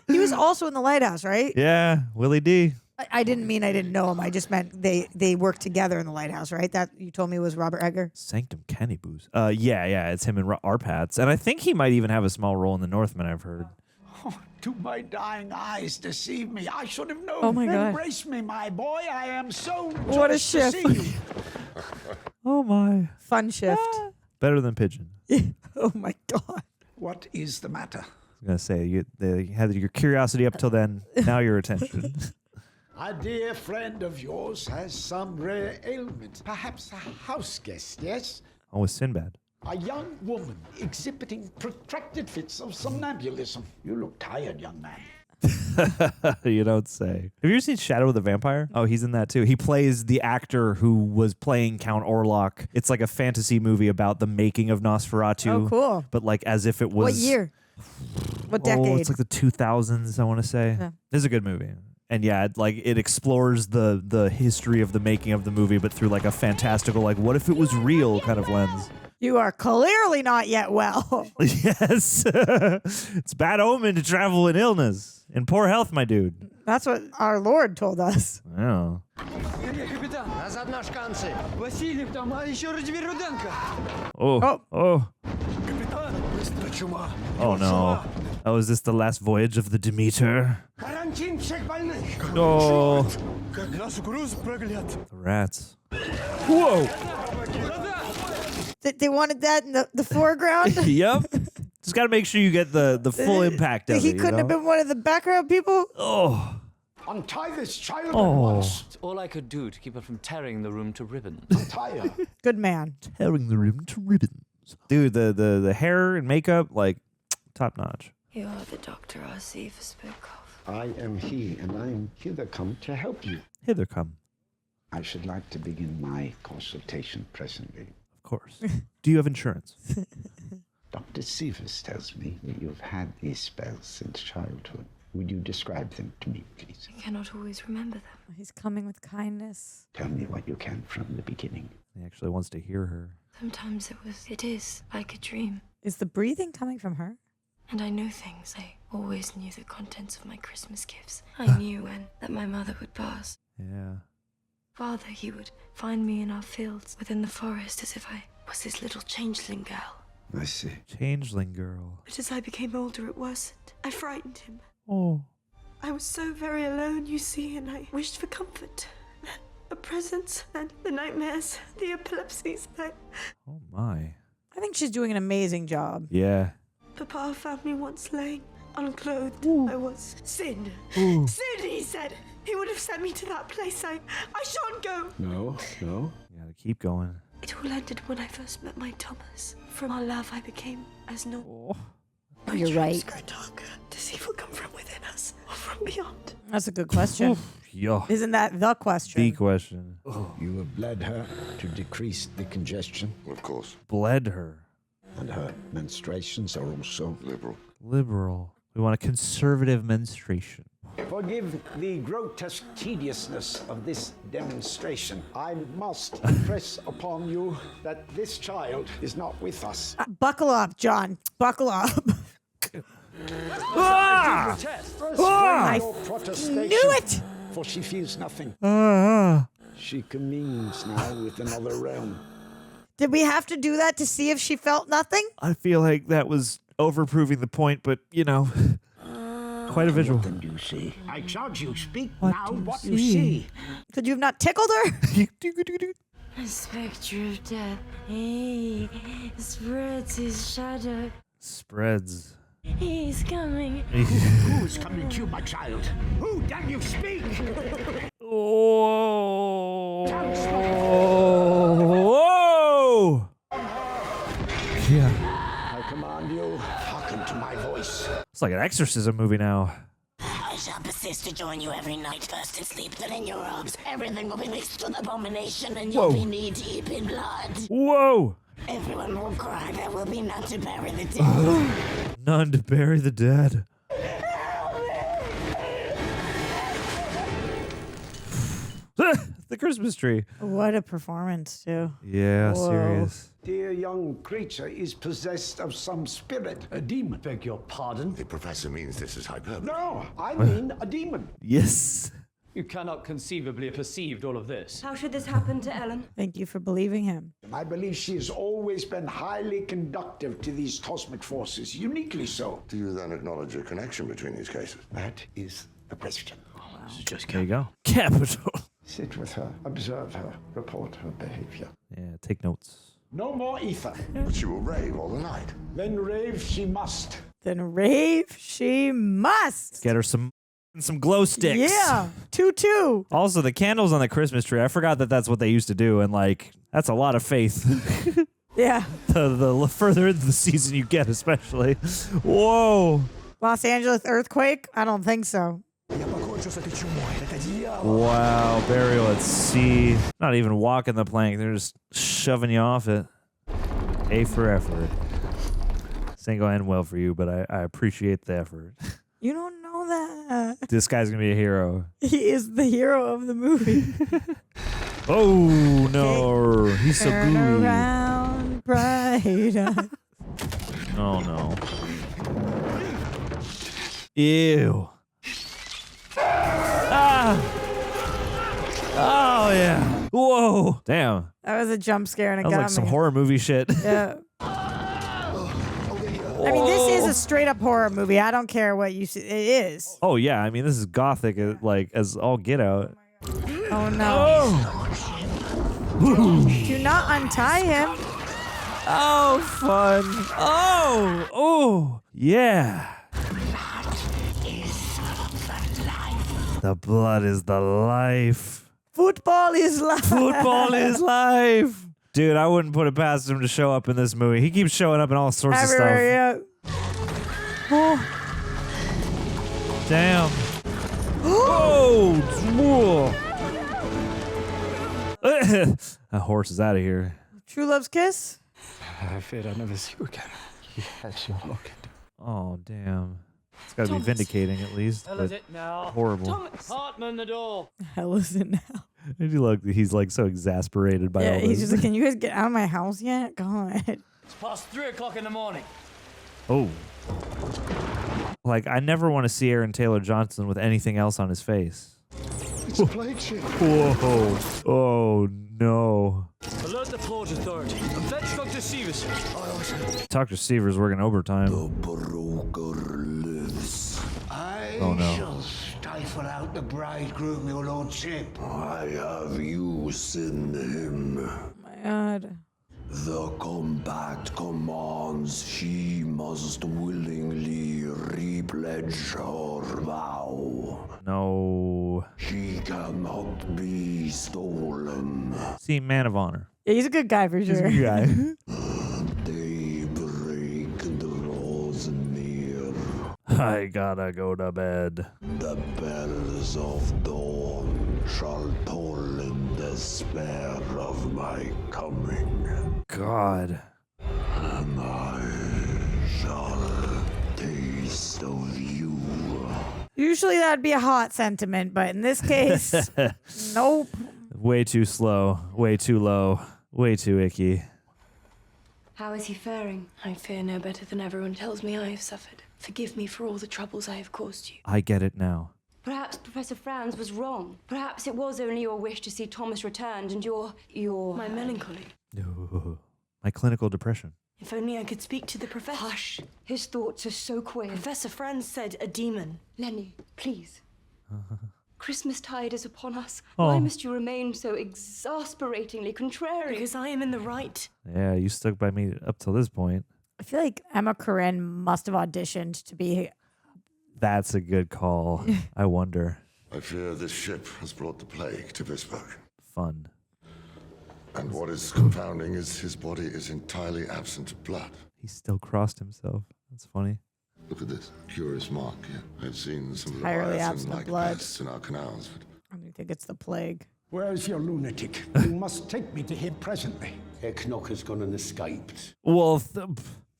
He was also in the Lighthouse, right? Yeah, Willie D. I didn't mean I didn't know him. I just meant they work together in the Lighthouse, right? That you told me was Robert Egger. Sanctum Cannibus. Yeah, it's him and Arpats, and I think he might even have a small role in the Northman. I've heard. Oh, do my dying eyes deceive me? I should have known. Oh my God! Embrace me, my boy. I am so what a shift! To see you. Oh my! Fun shift. Better than Pigeon. Oh my God! What is the matter? I was gonna say you had your curiosity up till then. Now your attention. A dear friend of yours has some rare ailment. Perhaps a house guest, yes? Oh, with Sinbad. A young woman exhibiting protracted fits of somnambulism. You look tired, young man. You don't say. Have you ever seen Shadow of the Vampire? Oh, he's in that too. He plays the actor who was playing Count Orlok. It's like a fantasy movie about the making of Nosferatu. Oh, cool. But like as if it was... What year? What decade? Oh, it's like the 2000s, I want to say. Yeah. It's a good movie. And yeah, it explores the history of the making of the movie, but through like a fantastical, like, what if it was real kind of lens. You are clearly not yet well. Yes. It's bad omen to travel in illness. In poor health, my dude. That's what our Lord told us. Yeah. Oh. Oh no. Oh, is this the last voyage of the Demeter? Oh. The rats. Whoa. They wanted that in the foreground? Yep. Just got to make sure you get the full impact of it. He couldn't have been one of the background people? Oh. Untie this child at Oh. once. It's all I could do to keep her from tearing the room to ribbons. Untie her. Good man. Tearing the room to ribbons. Dude, the hair and makeup, like, top notch. You are the doctor our Siva spoke of. I am he, and I am hither come to help you. Hither come. I should like to begin my consultation presently. Of course. Do you have insurance? Dr. Sivas tells me that you've had these spells since childhood. Would you describe them to me, please? I cannot always remember them. He's coming with kindness. Tell me what you can from the beginning. He actually wants to hear her. Sometimes it is like a dream. Is the breathing coming from her? And I know things. I always knew the contents of my Christmas gifts. I knew that my mother would pass. Yeah. Father, he would find me in our fields within the forest as if I was this little changeling girl. I see. Changeling girl. But as I became older, it worsened. I frightened him. Oh. I was so very alone, you see, and I wished for comfort. A presence, and the nightmares, the epilepsies. Oh my. I think she's doing an amazing job. Yeah. Papa found me once laying unclothed. I was sin. Ooh. Sin, he said. He would have sent me to that place. I shan't go. No. You gotta keep going. It all ended when I first met my Thomas. From our love, I became as no. My You're right. grow darker. Does evil come from within us or from beyond? That's a good question. Yeah. Isn't that the question? The question. You have bled her to decrease the congestion. Of course. Bled her. And her menstruations are also Liberal. We want a conservative menstruation. Forgive the grotesque tediousness of this demonstration. I must press upon you that this child is not with us. Buckle up, John. Buckle up. Ah! I your protestation, knew it! For she feels nothing. Ah! She communes now with another realm. Did we have to do that to see if she felt nothing? I feel like that was overproving the point, but, you know, quite a visual. What can you see? I charge you, speak What now do you what you see? see. Could you have not tickled her? A spectre of death. He spreads his shadow. Spreads. He's coming. Who is coming to you, my child? Who dare you speak? Oh. Whoa! Yeah. I command you, hearken to my voice. It's like an exorcism movie now. I shall persist to join you every night, first in sleep, then in your arms. Everything will be mixed with abomination, and you'll be knee-deep in blood. Whoa! Everyone will cry, there will be none to bury the dead. None to bury the dead. The Christmas tree. What a performance, too. Yeah, Whoa. serious. Dear young creature is possessed of some spirit, a demon. Beg your pardon? The professor means this is hyperbole. No, I mean a demon. Yes. You cannot conceivably have perceived all of this. How should this happen to Ellen? Thank you for believing him. I believe she has always been highly conductive to these cosmic forces, uniquely so. Do you then acknowledge a connection between these cases? That is the question. There you go. Capital. Sit with her, observe her, report her behavior. Yeah, take notes. No more ether. But she will rave all the night. Then rave she must. Then rave she must. Get her some glow sticks. Yeah, 2-2. Also, the candles on the Christmas tree. I forgot that that's what they used to do, and like that's a lot of faith. Yeah. The further into the season you get, especially. Whoa. Los Angeles earthquake? I don't think so. Wow, burial at sea. Not even walking the plank. They're just shoving you off it. A for effort. This ain't gonna end well for you, but I appreciate the effort. You don't know that. This guy's gonna be a hero. He is the hero of the movie. Oh no, he's so Turn gooey. around, bright eyes. Oh no. Ew. Ah. Oh yeah. Whoa. Damn. That was a jump scare and it That was got like some me. horror movie shit. Yeah. I mean, this is a straight up horror movie. I don't care what you see. It is. Oh yeah, I mean this is gothic, like as all get out. Oh no. Do not untie him. Oh, fun. Oh, yeah. The blood is the life. Football is life. Football is life. Dude, I wouldn't put it past him to show up in this movie. He keeps showing up in all sorts Everywhere, of stuff. yeah. Oh. Damn. Whoa. That horse is out of here. True Love's Kiss? I feared I'd never see you again. Yes, you're locked. Oh, damn. It's got to be vindicating at least. Hell is it now? Horrible. Thomas. Hartman, the door. Hell is it now? He's like so exasperated by all this. He's just like, can you guys get out of my house yet? God. It's past 3 o'clock in the morning. Oh. Like, I never want to see Aaron Taylor Johnson with anything else on his face. It's a plague ship. Whoa. Oh, no. Alert the Port Authority. And fetch Dr. Severs. Dr. Seaver's working overtime. The broker lives. I Oh, no. shall stifle out the bridegroom, your lordship. I have used him. Oh my God. The compact commands she must willingly repledge her vow. No. She cannot be stolen. See, man of honor. Yeah, he's a good guy for He's sure. a good guy. Daybreak draws near. I gotta go to bed. The bells of dawn shall toll in despair of my coming. God. And I shall taste of you. Usually that'd be a hot sentiment, but in this case, nope. Way too slow. Way too low. Way too icky. How is he faring? I fear no better than everyone tells me I have suffered. Forgive me for all the troubles I have caused you. I get it now. Perhaps Professor Franz was wrong. Perhaps it was only your wish to see Thomas returned and your... My melancholy. My clinical depression. If only I could speak to the professor. Hush. His thoughts are so queer. Professor Franz said a demon. Lenny, please. Christmastide is upon us. Oh. Why must you remain so exasperatingly contrary? Because I am in the right. Yeah, you stuck by me up till this point. I feel like Emma Corrin must have auditioned to be. That's a good call. I wonder. I fear this ship has brought the plague to Bismarck. Fun. And what is confounding is his body is entirely absent of blood. He still crossed himself. That's funny. Look at this curious mark here. I've seen some Entirely absent of like blood. pests in our canals. I think it's the plague. Where is your lunatic? You must take me to him presently. Herr Knock has gone and escaped. Well,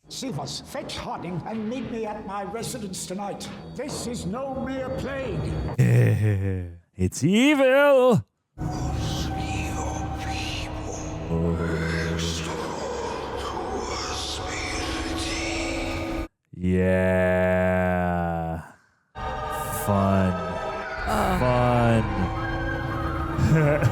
Sivas, fetch Harding and meet me at my residence tonight. This is no mere plague. it's evil. Yeah. Fun. Fun.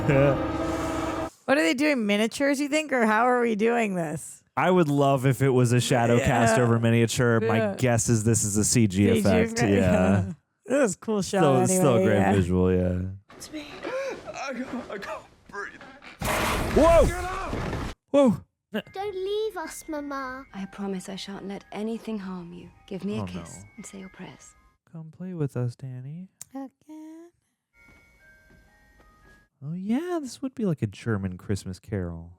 What are they doing? Miniatures, you think? Or how are we doing this? I would love if it was a shadow cast over miniature. My guess is this is a CG effect. Yeah. It was a cool shot. Still a great visual, yeah. It's me. I can't breathe. Whoa! Whoa! Don't leave us, Mama. I promise I shan't let anything harm you. Give me Oh, a kiss no. and say your prayers. Come play with us, Danny. Again. Oh, yeah, this would be like a German Christmas carol.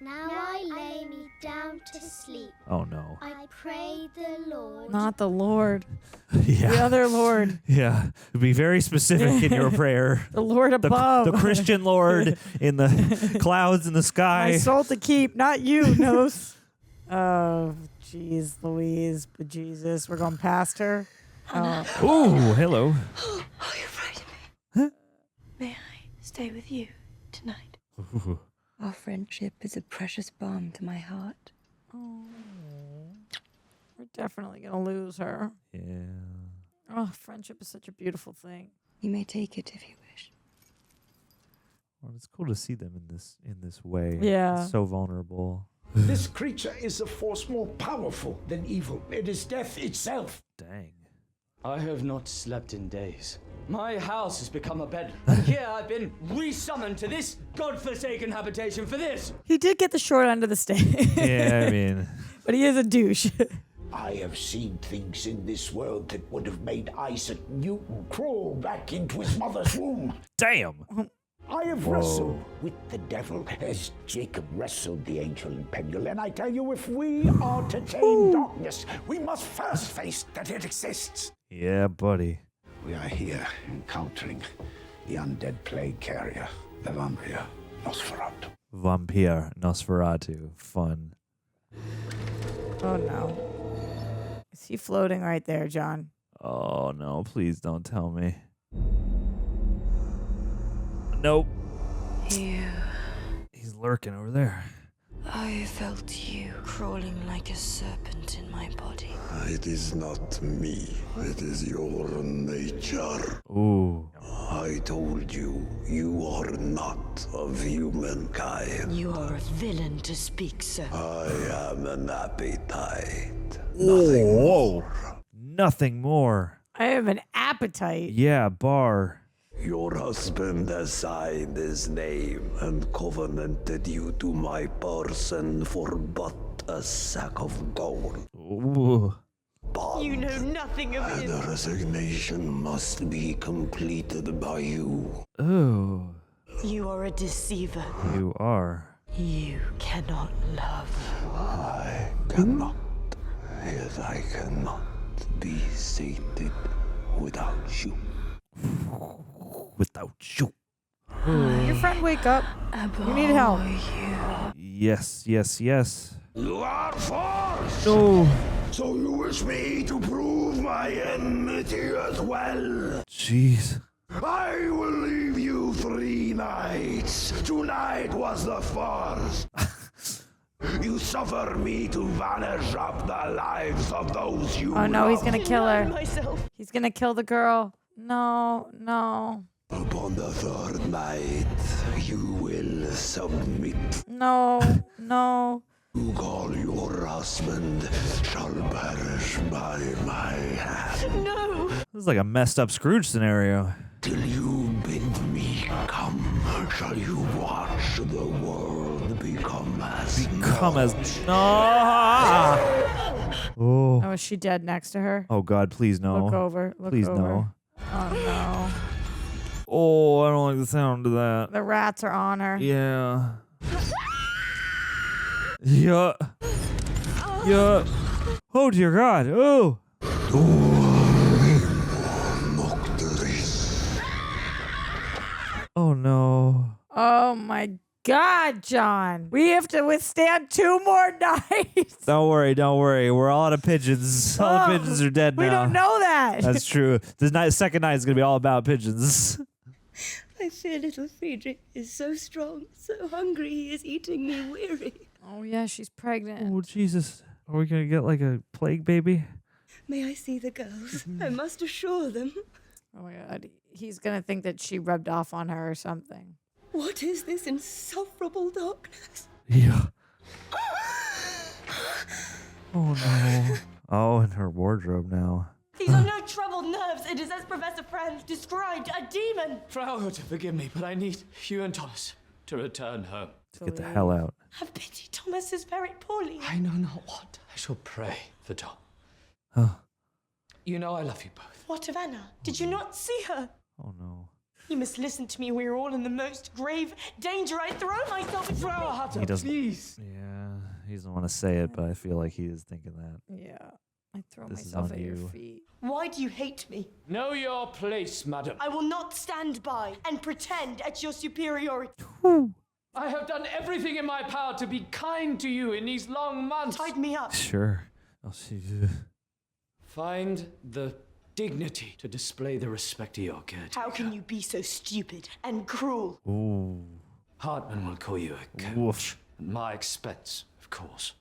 Now I lay me down to sleep. Oh, no. I pray the Lord. Not the Lord. Yeah. The other Lord. Yeah. Be very specific in your prayer. The Lord above. The Christian Lord in the clouds in the sky. My soul to keep, not you, Nos. Oh, jeez, Louise, but Jesus, we're going past her. Ooh, hello. Oh, you're frightened me. May I stay with you tonight? Ooh. Our friendship is a precious balm to my heart. Oh, we're definitely going to lose her. Yeah. Oh, friendship is such a beautiful thing. You may take it if you wish. Well, it's cool to see them in this way. Yeah. It's so vulnerable. This creature is a force more powerful than evil. It is death itself. Dang. I have not slept in days. My house has become a bed. And here I've been resummoned to this godforsaken habitation for this. He did get the short end of the stick. Yeah, I mean. But he is a douche. I have seen things in this world that would have made Isaac Newton crawl back into his mother's womb. Damn. I have Whoa. wrestled with the devil as Jacob wrestled the angel in Peniel, and I tell you, if we are to tame darkness, we must first face that it exists. Yeah, buddy. We are here encountering the undead plague carrier, the vampire Nosferatu. Vampire Nosferatu. Fun. Oh, no. Is he floating right there, John? Oh, no. Please don't tell me. Nope. You. He's lurking over there. I felt you crawling like a serpent in my body. It is not me. It is your nature. Ooh. I told you, you are not of humankind. You are a villain to speak, sir. I am an appetite. Whoa. Nothing more. I have an appetite. Yeah, bar. Your husband has signed his name and covenanted you to my person for but a sack of gold. Ooh. You know nothing of And him. the resignation must be completed by you. Ooh. You are a deceiver. You are. You cannot love. I cannot. Yet I cannot be sated without you. Without you. Your friend, wake up. You need help. Yes, yes, yes. You are forced! No. So you wish me to prove my enmity as well? Jeez. I will leave you 3 nights. Tonight was the first. You suffer me to vanish up the lives of those you Oh, no, he's going to love. kill her. Myself. He's going to kill the girl. No, no. Upon the 3rd night, you will submit. No, no. You call your husband shall perish by my hand. No! This is like a messed up Scrooge scenario. Till you bid me come, shall you watch the world become as No. Oh. Oh, is she dead next to her? Oh God, please no. Look over. Look Please over. no. Oh, no. Oh, I don't like the sound of that. The rats are on her. Yeah. Yeah. Yeah. Oh dear God. Oh. Oh no. Oh, my God, John. We have to withstand 2 more nights. Don't worry, don't worry. We're all out of pigeons. All the pigeons are dead now. We don't know that. That's true. Second night is gonna be all about pigeons. I fear little Friedrich is so strong, so hungry, he is eating me weary. Oh, yeah, she's pregnant. Oh Jesus. Are we gonna get like a plague baby? May I see the girls? I must assure them. Oh, my God. He's going to think that she rubbed off on her or something. What is this insufferable darkness? Yeah. Oh no. Oh, and her wardrobe now. These are no troubled nerves. It is as Professor Franz described, a demon. Frau Hutter, forgive me, but I need you and Thomas to return home. To get the hell out. Have pity, Thomas is very poorly. I know not what. I shall pray for Tom. Huh. You know I love you both. What of Anna? Did you not see her? Oh no. You must listen to me. We are all in the most grave danger. I throw myself into Frau Hutter, He doesn't. please. Yeah, he doesn't want to say it, but I feel like he is thinking that. Yeah. I throw This is myself on at your you. feet. Why do you hate me? Know your place, madam. I will not stand by and pretend at your superiority. I have done everything in my power to be kind to you in these long months. Tied me up. Sure. I'll see you. Find the dignity to display the respect of your caretaker. How can you be so stupid and cruel? Ooh. Hartman will call you a coach. Woof. At my expense, of course.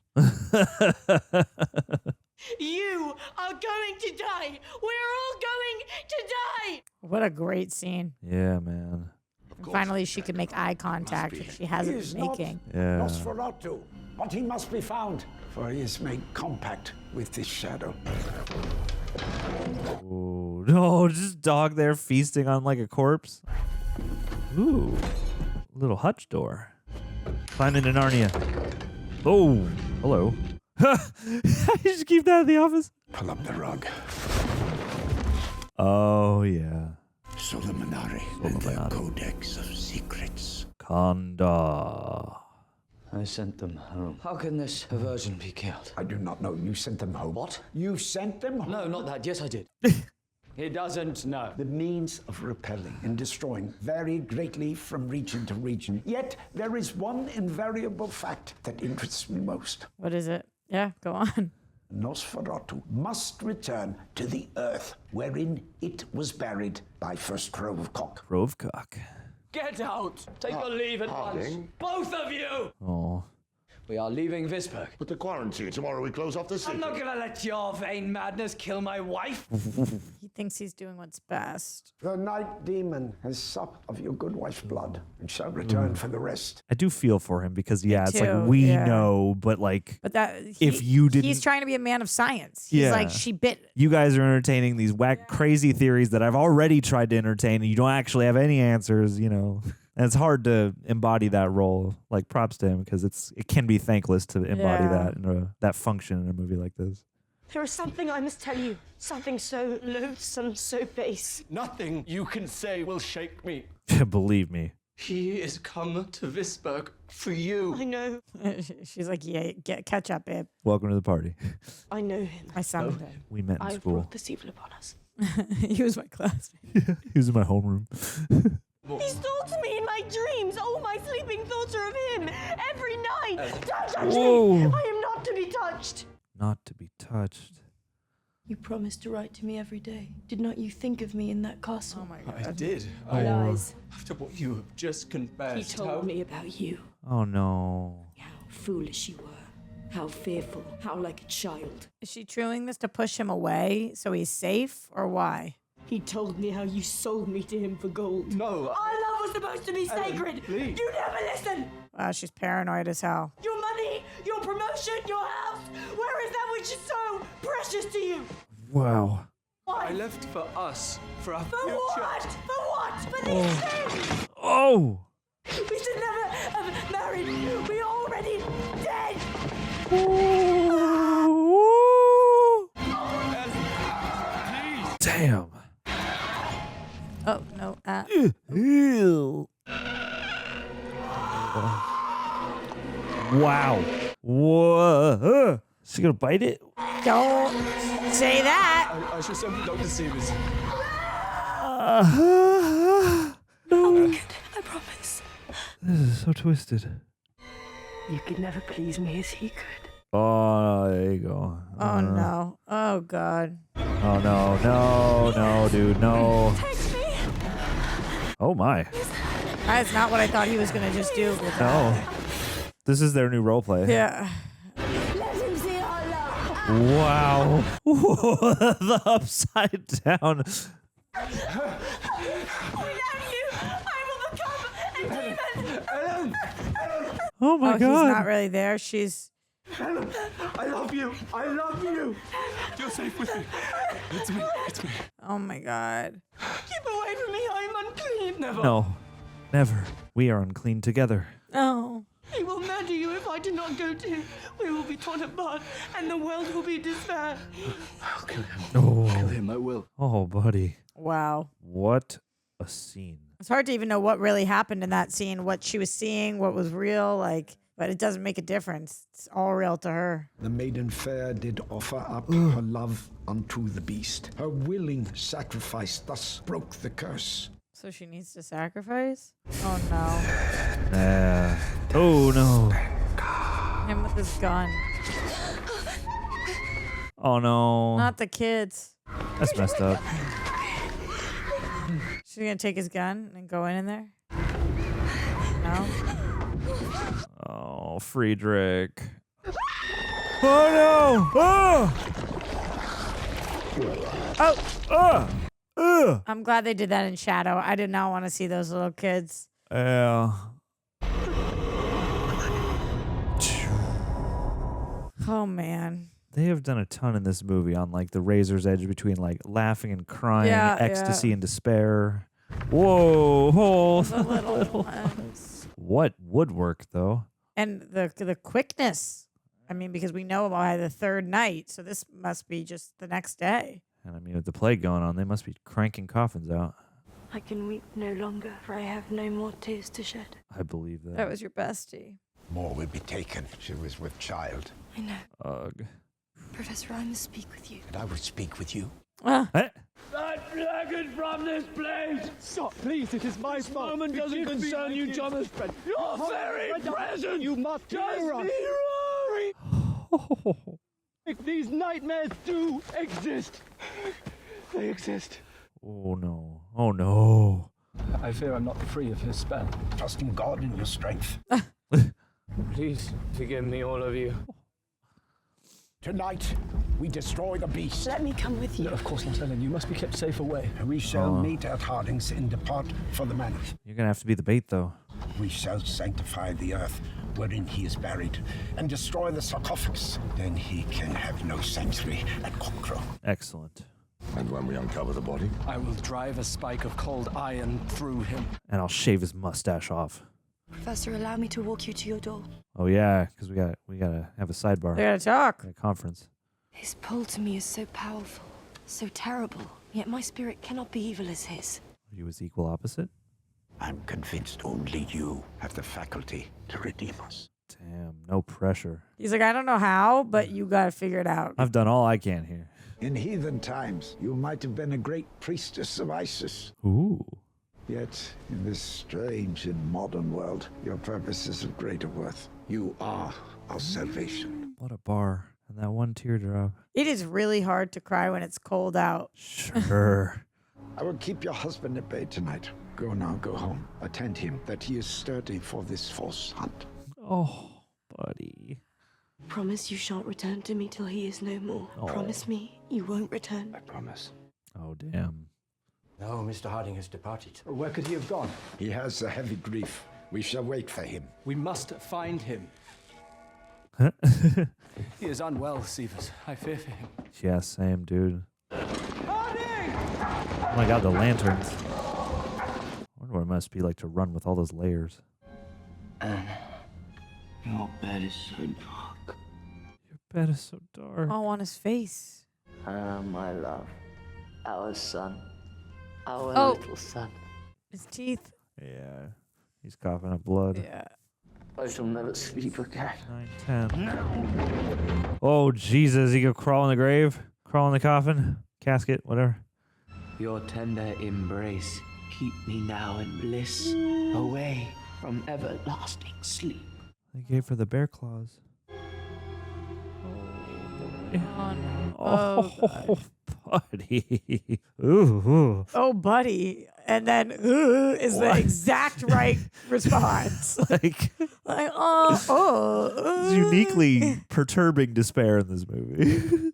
You are going to die. We're all going to die. What a great scene. Yeah, man. Finally, she could make eye contact, which she hasn't He is been making. Yeah. Nosferatu, but he must be found, for he has made compact with this shadow. Ooh. No, just dog there feasting on like a corpse. Ooh. Little hutch door. Climbing into Narnia. Oh, hello. You just keep that in the office? Pull up the rug. Oh, yeah. Solomonari and their codex of secrets. Kanda. I sent them home. How can this virgin be killed? I do not know. You sent them home. What? You sent them home? No, not that. Yes, I did. He doesn't know. The means of repelling and destroying vary greatly from region to region. Yet there is one invariable fact that interests me most. What is it? Yeah, go on. Nosferatu must return to the earth wherein it was buried by first Crovecock. Crovecock. Get out! Take your leave at once. Both of you! Oh. We are leaving Visberg. But the quarantine, tomorrow we close off the city. I'm not gonna let your vain madness kill my wife. He thinks he's doing what's best. The night demon has supped of your good wife's blood and shall return for the rest. I do feel for him because, yeah, it's too, like we yeah. know, but like, But that if you didn't. he's trying to be a man of science. He's Yeah. like, she bit. You guys are entertaining these whack, crazy theories that I've already tried to entertain, and you don't actually have any answers, you know. And it's hard to embody that role. Like, props to him because it can be thankless to embody that in that function in a movie like this. There is something I must tell you. Something so loathsome, so base. Nothing you can say will shake me. Believe me. He is come to Visberg for you. I know. She's like, yeah, catch up, babe. Welcome to the party. I know him. I summoned him. We met in I school. brought this evil upon us. He was my classmate. He was in my homeroom. He stalks me in my dreams. All my sleeping thoughts are of him. Every night. Don't touch Whoa. me. I am not to be touched. Not to be touched. You promised to write to me every day. Did not you think of me in that castle? Oh my God. I did. Lies. After what you have just confessed. He told me about you. Oh, no. How foolish you were. How fearful. How like a child. Is she doing this to push him away so he's safe, or why? He told me how you sold me to him for gold. No. Our love was supposed to be sacred. Please. You never listen. Wow, she's paranoid as hell. Your money, your promotion, your house. Where is that which is so precious to you? Wow. Why? I left for us, for our For future. what? For what? For these things. Oh! We should never have married. We're already dead. Damn. Oh, no. Ew. Wow. Whoa. Is she gonna bite it? Don't say that. I shall send for Dr. Sievers. No. I promise. This is so twisted. You could never please me as he could. Oh, there you go. Oh, no. Oh, God. Oh, no, dude, no. Oh, my. That's not what I thought he was going to just do. With No. This is their new roleplay. Yeah. Let him see our love. Wow. The upside down. Without you, I will become a demon. Oh my God. He's not really there. She's. Helen, I love you. I love you. You're safe with me. It's me. It's me. Oh my God. Keep away from me. I'm unclean. Never. No, never. We are unclean together. Oh. He will murder you if I do not go to him. We will be torn apart, and the world will be despair. I'll kill him. No. Kill him, I will. Oh, buddy. Wow. What a scene. It's hard to even know what really happened in that scene, what she was seeing, what was real, but it doesn't make a difference. It's all real to her. The maiden fair did offer up her love unto the beast. Her willing sacrifice thus broke the curse. So she needs to sacrifice? Oh no. Oh no. Him with his gun. Oh no. Not the kids. That's messed up. She's gonna take his gun and go in there? No? Oh, Friedrich. Oh no! Oh! I'm glad they did that in shadow. I did not want to see those little kids. Yeah. Oh man. They have done a ton in this movie on like the razor's edge between like laughing and crying, ecstasy and despair. Whoa! The little ones. What woodwork though? And the quickness. I mean, because we know by the third night, so this must be just the next day. And I mean, with the plague going on, they must be cranking coffins out. I can weep no longer, for I have no more tears to shed. I believe that. That was your bestie. More will be taken. She was with child. I know. Ugh. Professor, I must speak with you. And I will speak with you. That dragon from this place! Stop, please, it is my this fault. moment doesn't concern you, Thomas. Your very presence! You must just hear us. Rory! If these nightmares do exist, they exist. Oh no. Oh no. I fear I'm not free of his spell. Trust in God and your strength. Please forgive me, all of you. Tonight, we destroy the beast. Let me come with you. No, of course not, Ellen. You must be kept safe away. We shall meet at Harding's and depart for the manor. You're gonna have to be the bait though. We shall sanctify the earth wherein he is buried and destroy the sarcophagus. Then he can have no sanctuary at Cockcrow. Excellent. And when we uncover the body? I will drive a spike of cold iron through him. And I'll shave his mustache off. Professor, allow me to walk you to your door. Oh yeah, because we gotta have a sidebar. They gotta talk. At a conference. His pull to me is so powerful, so terrible, yet my spirit cannot be evil as his. Are you his equal opposite? I'm convinced only you have the faculty to redeem us. Damn, no pressure. He's like, I don't know how, but you gotta figure it out. I've done all I can here. In heathen times, you might have been a great priestess of Isis. Ooh. Yet, in this strange and modern world, your purpose is of greater worth. You are our salvation. What a bar. And that one teardrop. It is really hard to cry when it's cold out. Sure. I will keep your husband at bay tonight. Go now, go home. Attend him, that he is sturdy for this false hunt. Oh, buddy. Promise you shan't return to me till he is no more. Oh. Promise me you won't return. I promise. Oh, damn. No, Mr. Harding has departed. Where could he have gone? He has a heavy grief. We shall wait for him. We must find him. He is unwell, Seevers. I fear for him. Yeah, same, dude. Harding! Oh my god, the lanterns. I wonder what it must be like to run with all those layers. Anna, your bed is so dark. Your bed is so dark. Oh, on his face. Anna, my love. Our son. Our little son. His teeth. Yeah. He's coughing up blood. Yeah. I shall never sleep again. 9, 10. Oh, Jesus. He go crawl in the grave? Crawl in the coffin? Casket? Whatever. Your tender embrace keep me now in bliss, away from everlasting sleep. They gave her the bear claws. Oh, buddy. Ooh. Oh, buddy. And then, is the exact right response. Like oh. It's uniquely perturbing despair in this movie.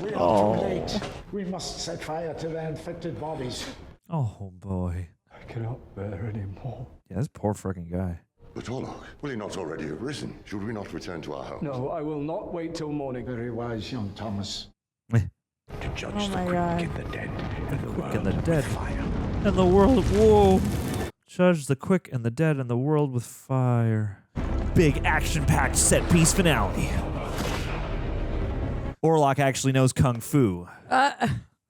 We are too late. We must set fire to their infected bodies. Oh, boy. I cannot bear any more. Yeah, this poor fucking guy. But Orlok, will he not already have risen? Should we not return to our homes? No, I will not wait till morning. Very wise, young Thomas. To judge Oh the my quick God. and the dead. And the Quick world and the with dead. fire. And the world, whoa. Judge the quick and the dead and the world with fire. Big action-packed set-piece finale. Orlok actually knows Kung Fu. I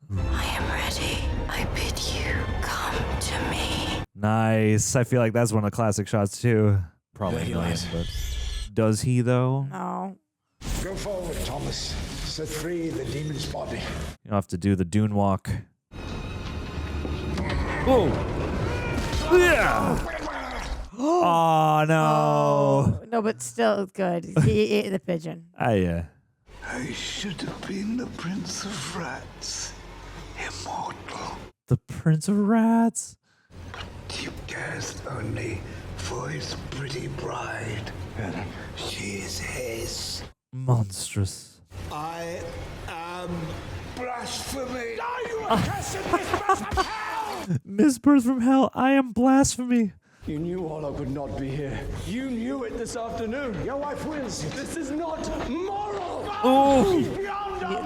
am ready. I bid you come to me. Nice. I feel like that's one of the classic shots, too. Probably There he million, lies. but does he, though? No. Go forward, Thomas. Set free the demon's body. You don't have to do the dune walk. Whoa! Yeah! Oh, no. No, but still good. He ate the pigeon. I should have been the Prince of Rats. Immortal. The Prince of Rats? You cast only for his pretty bride. She is his. Monstrous. I am blasphemy. Are you accursed misbirth from hell? Misbirth from hell. I am blasphemy. You knew Orlok would not be here. You knew it this afternoon. Your wife wins. This is not moral. Oh.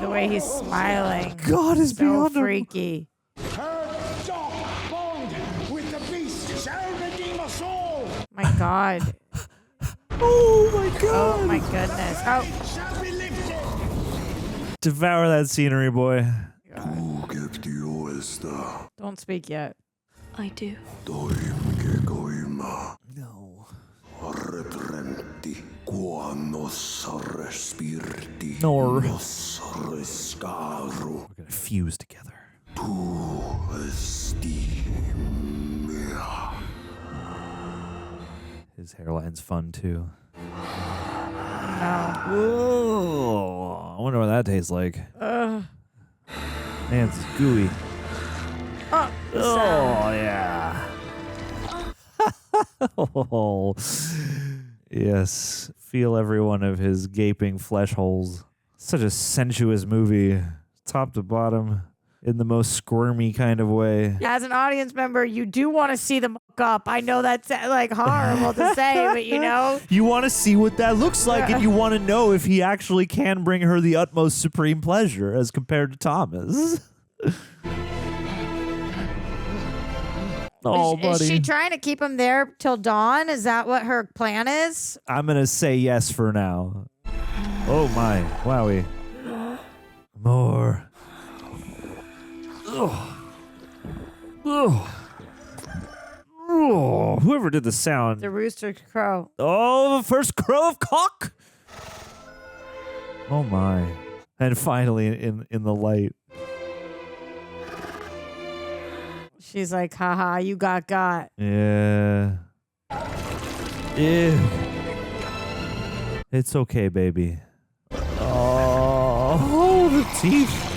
The way he's smiling. God is so beyond him. freaky. Her dog bond with the beast shall redeem us all. My God. Oh my God. Oh my goodness. Oh. Shall be lifted. Devour that scenery, boy. Don't speak yet. I do. No. Nor. We're gonna fuse together. His hairline's fun too. No. Whoa. I wonder what that tastes like. Man, it's gooey. Oh, yeah. Oh, yes. Feel every one of his gaping flesh holes. Such a sensuous movie, top to bottom, in the most squirmy kind of way. As an audience member, you do want to see them up. I know that's like horrible to say, but you know. You want to see what that looks like, and you want to know if he actually can bring her the utmost supreme pleasure as compared to Thomas. Oh, buddy. Is she trying to keep him there till dawn? Is that what her plan is? I'm going to say yes for now. Oh, my. Wowie. More. Oh. Oh. Oh. Whoever did the sound. The rooster crow. Oh, first crow of cock. Oh, my. And finally, in the light. She's like, haha, you got. Yeah. Ew. It's okay, baby. Oh, the teeth.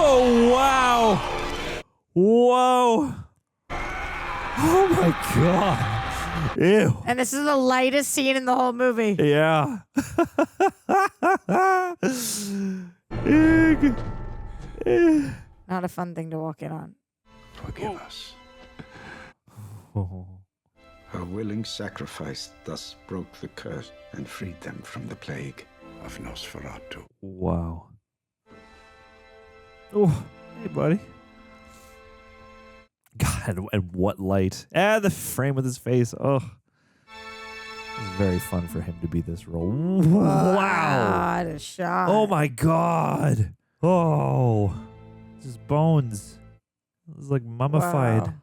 Oh, wow. Whoa. Oh, my God. Ew. And this is the lightest scene in the whole movie. Yeah. Ew. Not a fun thing to walk in on. Forgive us. Oh. Her willing sacrifice thus broke the curse and freed them from the plague of Nosferatu. Wow. Oh, hey, buddy. God, and what light. The frame with his face. Oh. It's very fun for him to be this role. Wow. What a shot. Oh, my God. Oh. His bones. It's like mummified. Wow.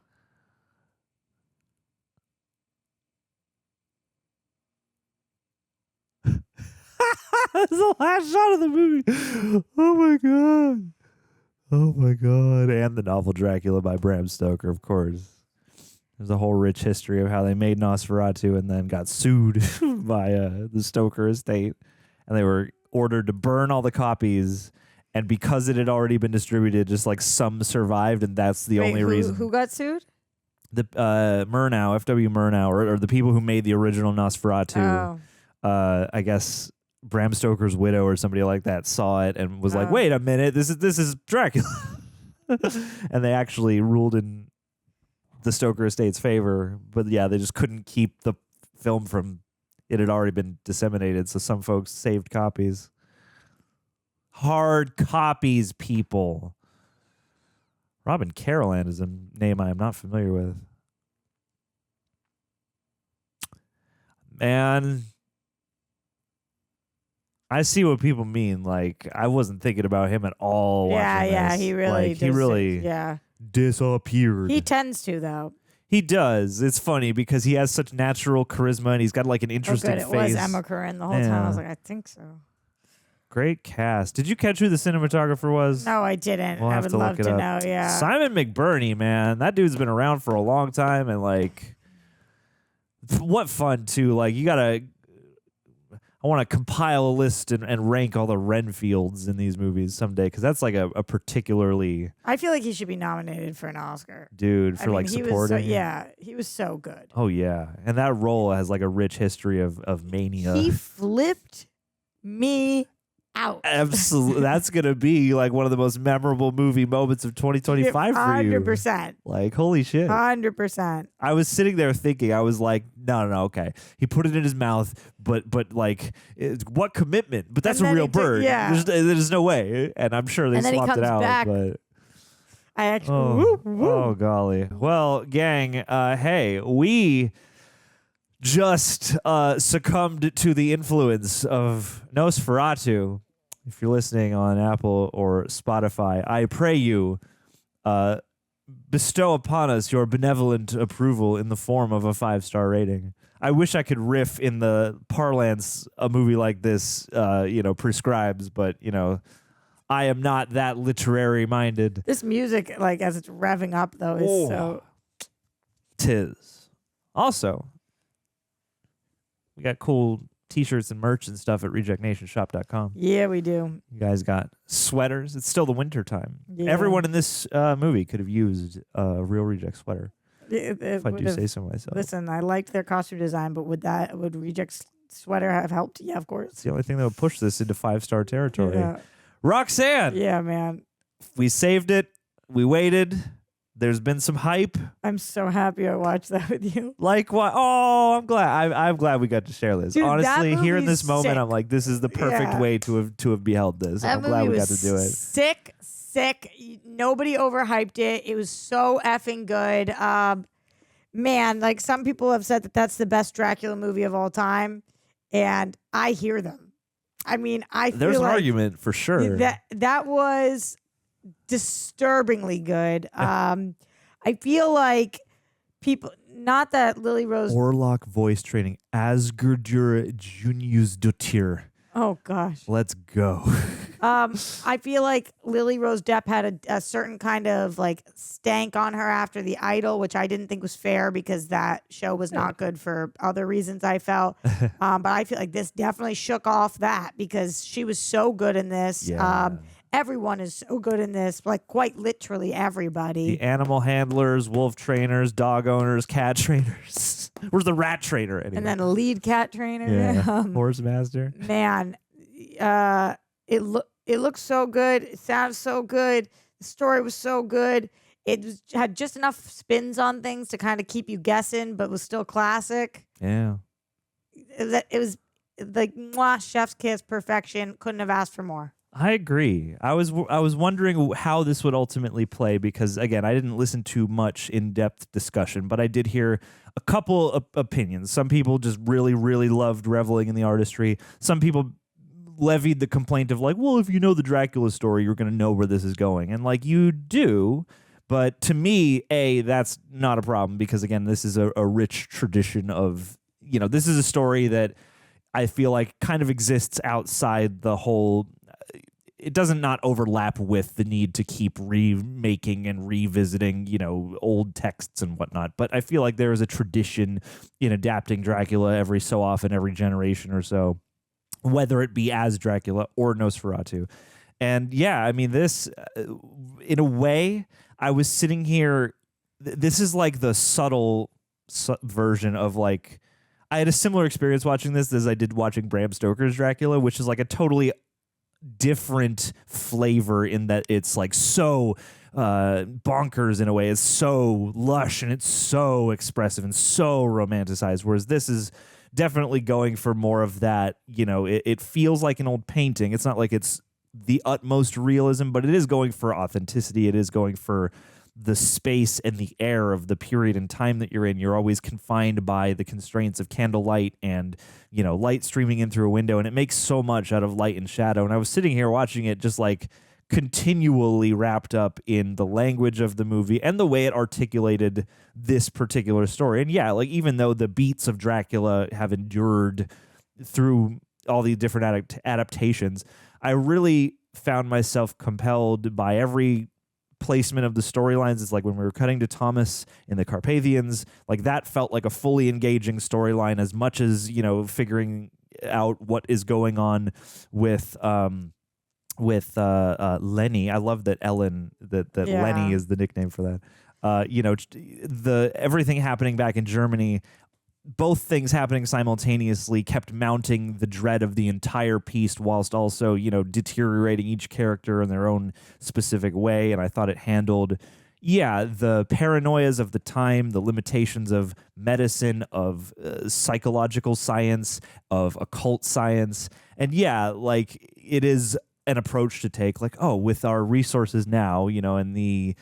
That's the last shot of the movie. Oh, my God. Oh, my God. And the novel Dracula by Bram Stoker, of course. There's a whole rich history of how they made Nosferatu and then got sued by the Stoker estate. And they were ordered to burn all the copies. And because it had already been distributed, just like some survived. And that's the only reason. Who got sued? The Murnau, F.W. Murnau, or the people who made the original Nosferatu. Oh. I guess Bram Stoker's widow or somebody like that saw it and was like, wait a minute, this is Dracula. And they actually ruled in the Stoker estate's favor. But yeah, they just couldn't keep the film from, it had already been disseminated. So some folks saved copies. Hard copies, people. Robin Carolan is a name I am not familiar with. Man, I see what people mean. Like, I wasn't thinking about him at all. Yeah, this. he really like, he really disappeared. He tends to, though. He does. It's funny because he has such natural charisma and he's got like an interesting good. face. It was Emma Corrin the whole time. I was like, I think so. Great cast. Did you catch who the cinematographer was? No, I didn't. We'll I have would to love look it to up. know. Yeah. Simon McBurney, man. That dude's been around for a long time and like, what fun too. Like, you gotta, I want to compile a list and rank all the Renfields in these movies someday because that's like a particularly. I feel like he should be nominated for an Oscar. Dude, for like supporting. He was so good. Oh yeah, and that role has like a rich history of mania. He flipped me out. Absolutely, that's gonna be like one of the most memorable movie moments of 2025 for you. 100%. Like, holy shit. 100%. I was sitting there thinking, I was like, no, okay. He put it in his mouth, but like, what commitment? But that's a real bird. Yeah. There's no way. And I'm sure they swapped it out. Back. But I actually. Oh, golly. Well, gang, hey, we just succumbed to the influence of Nosferatu. If you're listening on Apple or Spotify, I pray you bestow upon us your benevolent approval in the form of a 5-star rating. I wish I could riff in the parlance a movie like this, prescribes, but, I am not that literary minded. This music, like, as it's revving up, though, is so. 'Tis. Also, we got cool t-shirts and merch and stuff at rejectnationshop.com. Yeah, we do. You guys got sweaters. It's still the winter time. Yeah. Everyone in this movie could have used a Real Reject sweater. If I do say so myself. Listen, I liked their costume design, but would Reject's sweater have helped? Yeah, of course. It's the only thing that would push this into 5-star territory. Yeah. Roxanne. Yeah, man. We saved it. We waited. There's been some hype. I'm so happy I watched that with you. Like what? Oh, I'm glad. I'm glad we got to share this. Dude, honestly, that here in this movie's moment, sick. I'm like, this is the perfect way to have beheld this. That I'm glad movie we got was to do it. Sick. Nobody overhyped it. It was so effing good. Man, like some people have said that that's the best Dracula movie of all time, and I hear them. I mean, There's feel an like argument for sure. That was disturbingly good. I feel like people, not that Lily-Rose. Orlok voice training. Asgurdur Juniusdottir. Oh gosh. Let's go. I feel like Lily-Rose Depp had a certain kind of like stank on her after The Idol, which I didn't think was fair because that show was not good for other reasons I felt. But I feel like this definitely shook off that because she was so good in this. Yeah. Everyone is so good in this, like quite literally everybody. The animal handlers, wolf trainers, dog owners, cat trainers. Where's the rat trainer? Anyway? And then a lead cat trainer. Yeah. Horse master. Man, it looks so good. It sounds so good. The story was so good. It had just enough spins on things to kind of keep you guessing, but was still classic. Yeah. It was like mwah, chef's kiss, perfection. Couldn't have asked for more. I agree. I was wondering how this would ultimately play because, again, I didn't listen to much in-depth discussion, but I did hear a couple of opinions. Some people just really, really loved reveling in the artistry. Some people levied the complaint of like, well, if you know the Dracula story, you're going to know where this is going. And like you do, but to me, that's not a problem because, again, this is a rich tradition of, this is a story that I feel like kind of exists outside the whole... It doesn't not overlap with the need to keep remaking and revisiting, old texts and whatnot. But I feel like there is a tradition in adapting Dracula every so often, every generation or so, whether it be as Dracula or Nosferatu. And yeah, I mean, this, in a way, I was sitting here, this is like the subtle version of like, I had a similar experience watching this as I did watching Bram Stoker's Dracula, which is like a totally different flavor in that it's like so bonkers in a way. It's so lush and it's so expressive and so romanticized, whereas this is definitely going for more of that, it feels like an old painting. It's not like it's the utmost realism, but it is going for authenticity. It is going for the space and the air of the period and time that you're in. You're always confined by the constraints of candlelight and, light streaming in through a window, and it makes so much out of light and shadow. And I was sitting here watching it just like continually wrapped up in the language of the movie and the way it articulated this particular story. And yeah, like even though the beats of Dracula have endured through all the different adaptations, I really found myself compelled by every placement of the storylines. It's like when we were cutting to Thomas in the Carpathians, like that felt like a fully engaging storyline as much as, figuring out what is going on with Lenny. I love that Ellen, that Lenny is the nickname for that. The everything happening back in Germany, both things happening simultaneously kept mounting the dread of the entire piece whilst also, deteriorating each character in their own specific way. And I thought it handled, the paranoias of the time, the limitations of medicine, of psychological science, of occult science. And like it is an approach to take, like, with our resources now, and the,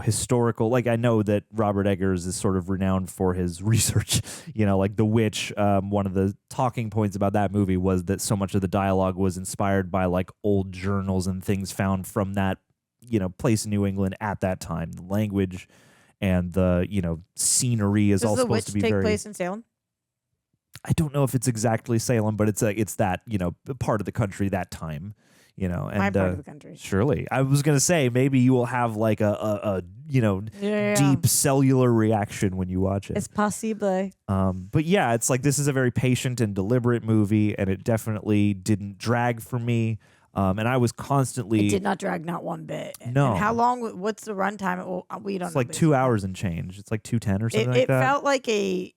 historical, like I know that Robert Eggers is sort of renowned for his research, like The Witch. One of the talking points about that movie was that so much of the dialogue was inspired by like old journals and things found from that, place in New England at that time. The language and the, scenery is all supposed to be very... Does The Witch take place in Salem? I don't know if it's exactly Salem, but it's that, part of the country that time. And my part of the country. Surely, I was gonna say maybe you will have like a deep cellular reaction when you watch it. It's possible. But yeah, it's like this is a very patient and deliberate movie, and it definitely didn't drag for me. And I was constantly. It did not drag, not one bit. No. And how long? What's the runtime? Well, we don't. It's like 2 hours and change. It's like 2:10 or something like that. It felt like a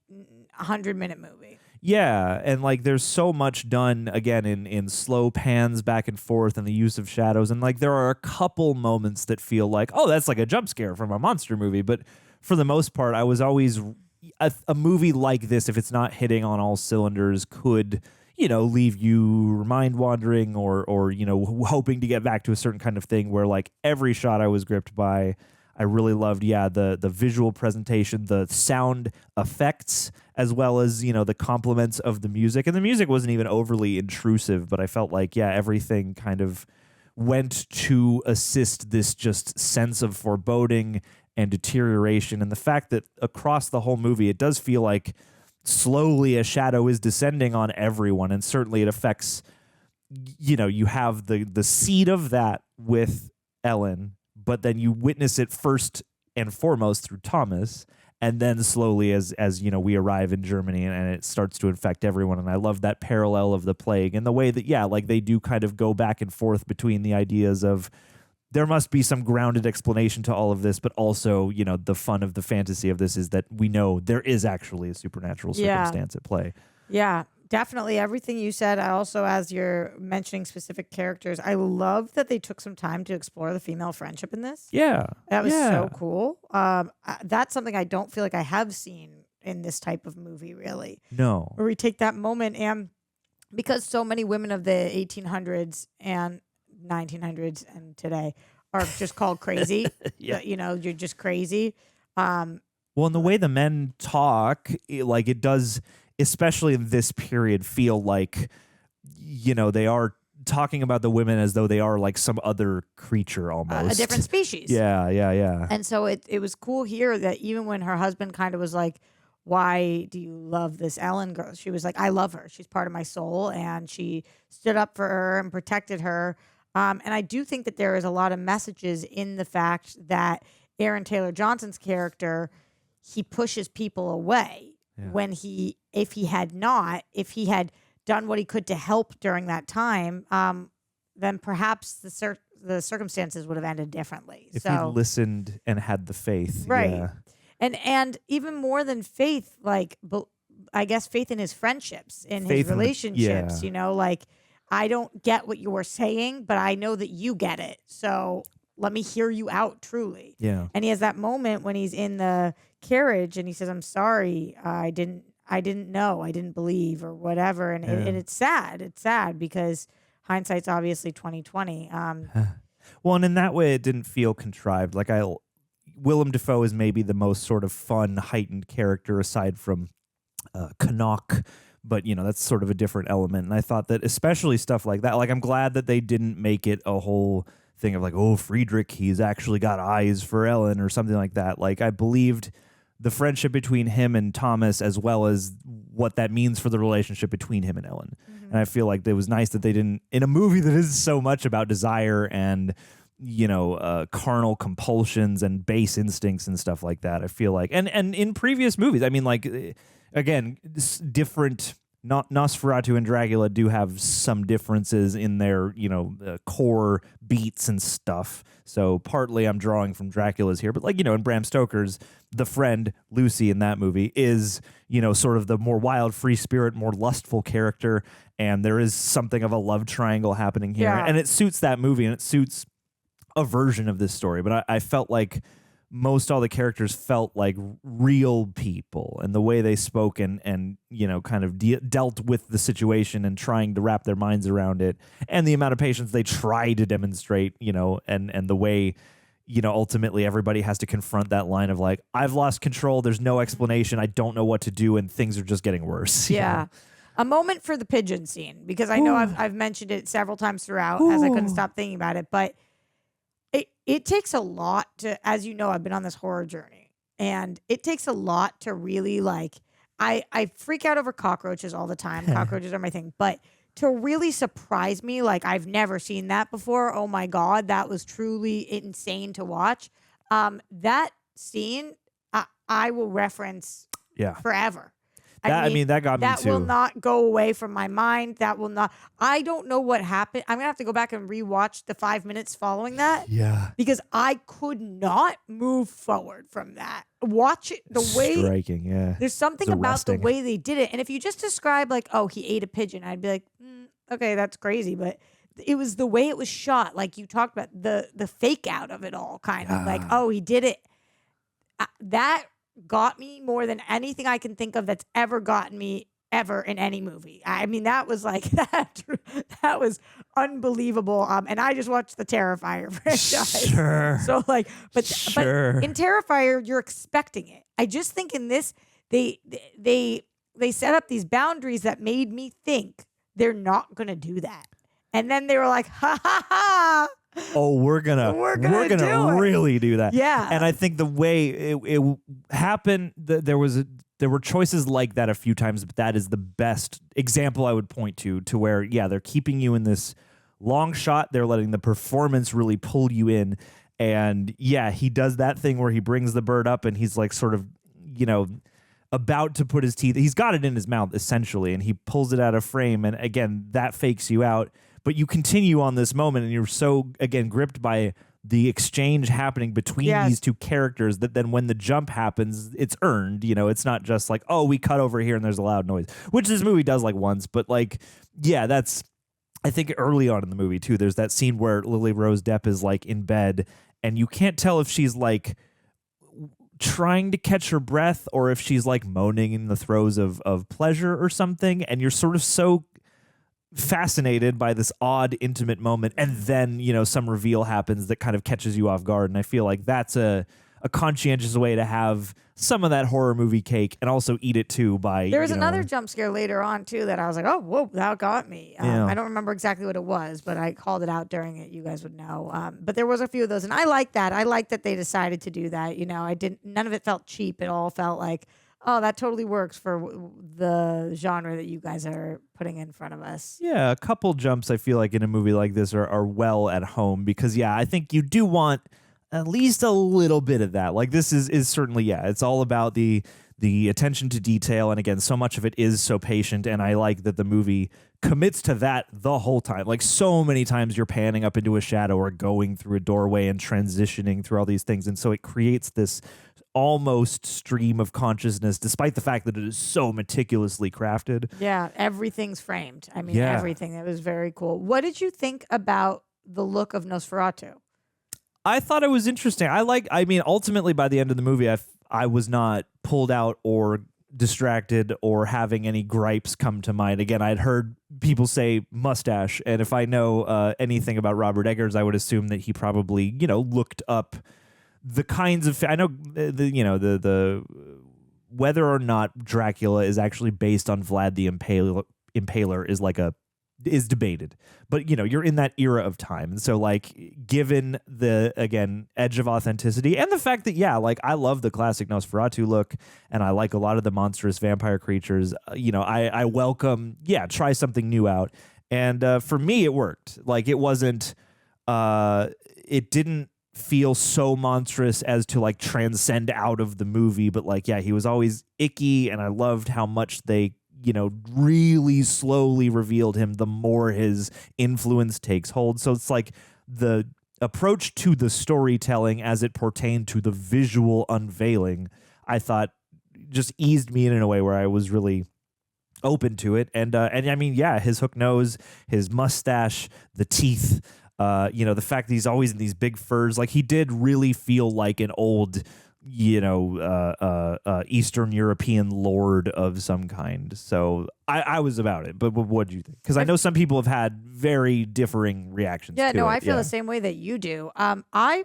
100-minute movie. Yeah, and like there's so much done again in slow pans back and forth and the use of shadows, and like there are a couple moments that feel like, that's like a jump scare from a monster movie, but for the most part I was always a movie like this, if it's not hitting on all cylinders, could leave you mind wandering or hoping to get back to a certain kind of thing where like every shot I was gripped by. I really loved, the visual presentation, the sound effects, as well as, the compliments of the music. And the music wasn't even overly intrusive, but I felt like, everything kind of went to assist this just sense of foreboding and deterioration. And the fact that across the whole movie, it does feel like slowly a shadow is descending on everyone. And certainly it affects, you have the seed of that with Ellen, but then you witness it first and foremost through Thomas, and then slowly as we arrive in Germany and it starts to infect everyone. And I love that parallel of the plague and the way that, like they do kind of go back and forth between the ideas of there must be some grounded explanation to all of this, but also, the fun of the fantasy of this is that we know there is actually a supernatural circumstance at play. Yeah. Definitely everything you said. I also, as you're mentioning specific characters, I love that they took some time to explore the female friendship in this. Yeah. That was so cool. That's something I don't feel like I have seen in this type of movie, really. No. Where we take that moment, and because so many women of the 1800s and 1900s and today are just called crazy. You're just crazy. Well, and the way the men talk, like it does... especially in this period, feel like, they are talking about the women as though they are like some other creature almost. A different species. Yeah. And so it was cool here that even when her husband kind of was like, why do you love this Ellen girl? She was like, I love her. She's part of my soul. And she stood up for her and protected her. And I do think that there is a lot of messages in the fact that Aaron Taylor Johnson's character, he pushes people away. When if he had done what he could to help during that time, then perhaps the circumstances would have ended differently. If he listened and had the faith. Right. Yeah. And even more than faith, like I guess, faith in his friendships, in Faith his in the- relationships. yeah. You know, like, I don't get what you're saying, but I know that you get it. So let me hear you out truly. Yeah. And he has that moment when he's in the carriage and he says, "I'm sorry, I didn't know, I didn't believe," or whatever. And, and it's sad. It's sad because hindsight's obviously 2020. Well, and in that way, it didn't feel contrived. Like Willem Dafoe is maybe the most sort of fun, heightened character aside from Canuck, but that's sort of a different element. And I thought that especially stuff like that, like I'm glad that they didn't make it a whole thing of like, oh, Friedrich, he's actually got eyes for Ellen or something like that. Like I believed the friendship between him and Thomas, as well as what that means for the relationship between him and Ellen. And I feel like it was nice that they didn't, in a movie that is so much about desire and carnal compulsions and base instincts and stuff like that. I feel like, and in previous movies, I mean, like, again, different. Nosferatu and Dracula do have some differences in their, core beats and stuff. So partly I'm drawing from Dracula's here, but like, in Bram Stoker's, the friend Lucy in that movie is, sort of the more wild, free spirit, more lustful character. And there is something of a love triangle happening here. Yeah. And it suits that movie and it suits a version of this story. But I felt like most all the characters felt like real people, and the way they spoke and kind of dealt with the situation and trying to wrap their minds around it, and the amount of patience they try to demonstrate, and the way, ultimately everybody has to confront that line of like, I've lost control, there's no explanation, I don't know what to do, and things are just getting worse. Yeah. A moment for the pigeon scene, because I know I've mentioned it several times throughout as I couldn't stop thinking about it, but it takes a lot to, as you know, I've been on this horror journey, and it takes a lot to really like, I freak out over cockroaches all the time. Cockroaches are my thing, but to really surprise me, like I've never seen that before. Oh my God, that was truly insane to watch. That scene, I will reference forever. That got me that too. will not go away from my mind. That will not. I don't know what happened. I'm gonna have to go back and rewatch the 5 minutes following that. Yeah. Because I could not move forward from that. Watch it the way. Striking, yeah. There's something It's about arresting. the way they did it. And if you just describe like, oh, he ate a pigeon, I'd be like, okay, that's crazy. But it was the way it was shot. Like you talked about the fake out of it all, kind of like, oh, he did it. That got me more than anything I can think of that's ever gotten me ever in any movie. I mean, that was like that was unbelievable. And I just watched the Terrifier franchise. Sure. So like, but Sure. in Terrifier, you're expecting it. I just think in this, they set up these boundaries that made me think they're not gonna do that. And then they were like, ha ha ha. Oh, we're gonna do really do that. Yeah. And I think the way it happened, there were choices like that a few times, but that is the best example I would point to where, they're keeping you in this long shot. They're letting the performance really pull you in. And he does that thing where he brings the bird up and he's like sort of, about to put his teeth. He's got it in his mouth essentially, and he pulls it out of frame. And again, that fakes you out. But you continue on this moment, and you're so, again, gripped by the exchange happening between these two characters that then when the jump happens, it's earned. It's not just like, oh, we cut over here and there's a loud noise, which this movie does like once. But like, that's, I think early on in the movie too, there's that scene where Lily-Rose Depp is like in bed, and you can't tell if she's like trying to catch her breath or if she's like moaning in the throes of pleasure or something. And you're sort of so fascinated by this odd, intimate moment, and then some reveal happens that kind of catches you off guard. And I feel like that's a conscientious way to have some of that horror movie cake and also eat it too by There was another jump scare later on too that I was like, oh, whoa, that got me. I don't remember exactly what it was, but I called it out during it. You guys would know. But there was a few of those, and I like that. I like that they decided to do that. None of it felt cheap. It all felt like, oh, that totally works for the genre that you guys are putting in front of us. Yeah, a couple jumps I feel like in a movie like this are well at home because, I think you do want at least a little bit of that. Like this is certainly, it's all about the attention to detail. And again, so much of it is so patient. And I like that the movie commits to that the whole time. Like so many times you're panning up into a shadow or going through a doorway and transitioning through all these things. And so it creates this almost stream of consciousness, despite the fact that it is so meticulously crafted. Yeah, everything's framed. I mean, Yeah. everything. It was very cool. What did you think about the look of Nosferatu? I thought it was interesting. I mean, ultimately by the end of the movie, I was not pulled out or distracted or having any gripes come to mind. Again, I'd heard people say mustache, and if I know anything about Robert Eggers, I would assume that he probably, looked up the kinds of, I know the whether or not Dracula is actually based on Vlad the Impaler is debated, but you're in that era of time, and so given the again edge of authenticity and the fact that I love the classic Nosferatu look, and I like a lot of the monstrous vampire creatures. I welcome try something new out, and for me it worked. It wasn't it didn't feel so monstrous as to transcend out of the movie, but he was always icky, and I loved how much they really slowly revealed him the more his influence takes hold. So it's the approach to the storytelling as it pertained to the visual unveiling, I thought just eased me in a way where I was really open to it. And I mean, his hook nose, his mustache, the teeth, the fact that he's always in these big furs, he did really feel like an old, Eastern European lord of some kind. So I was about it. But what do you think? Because I know some people have had very differing reactions. Yeah, to no, it. I feel the same way that you do. I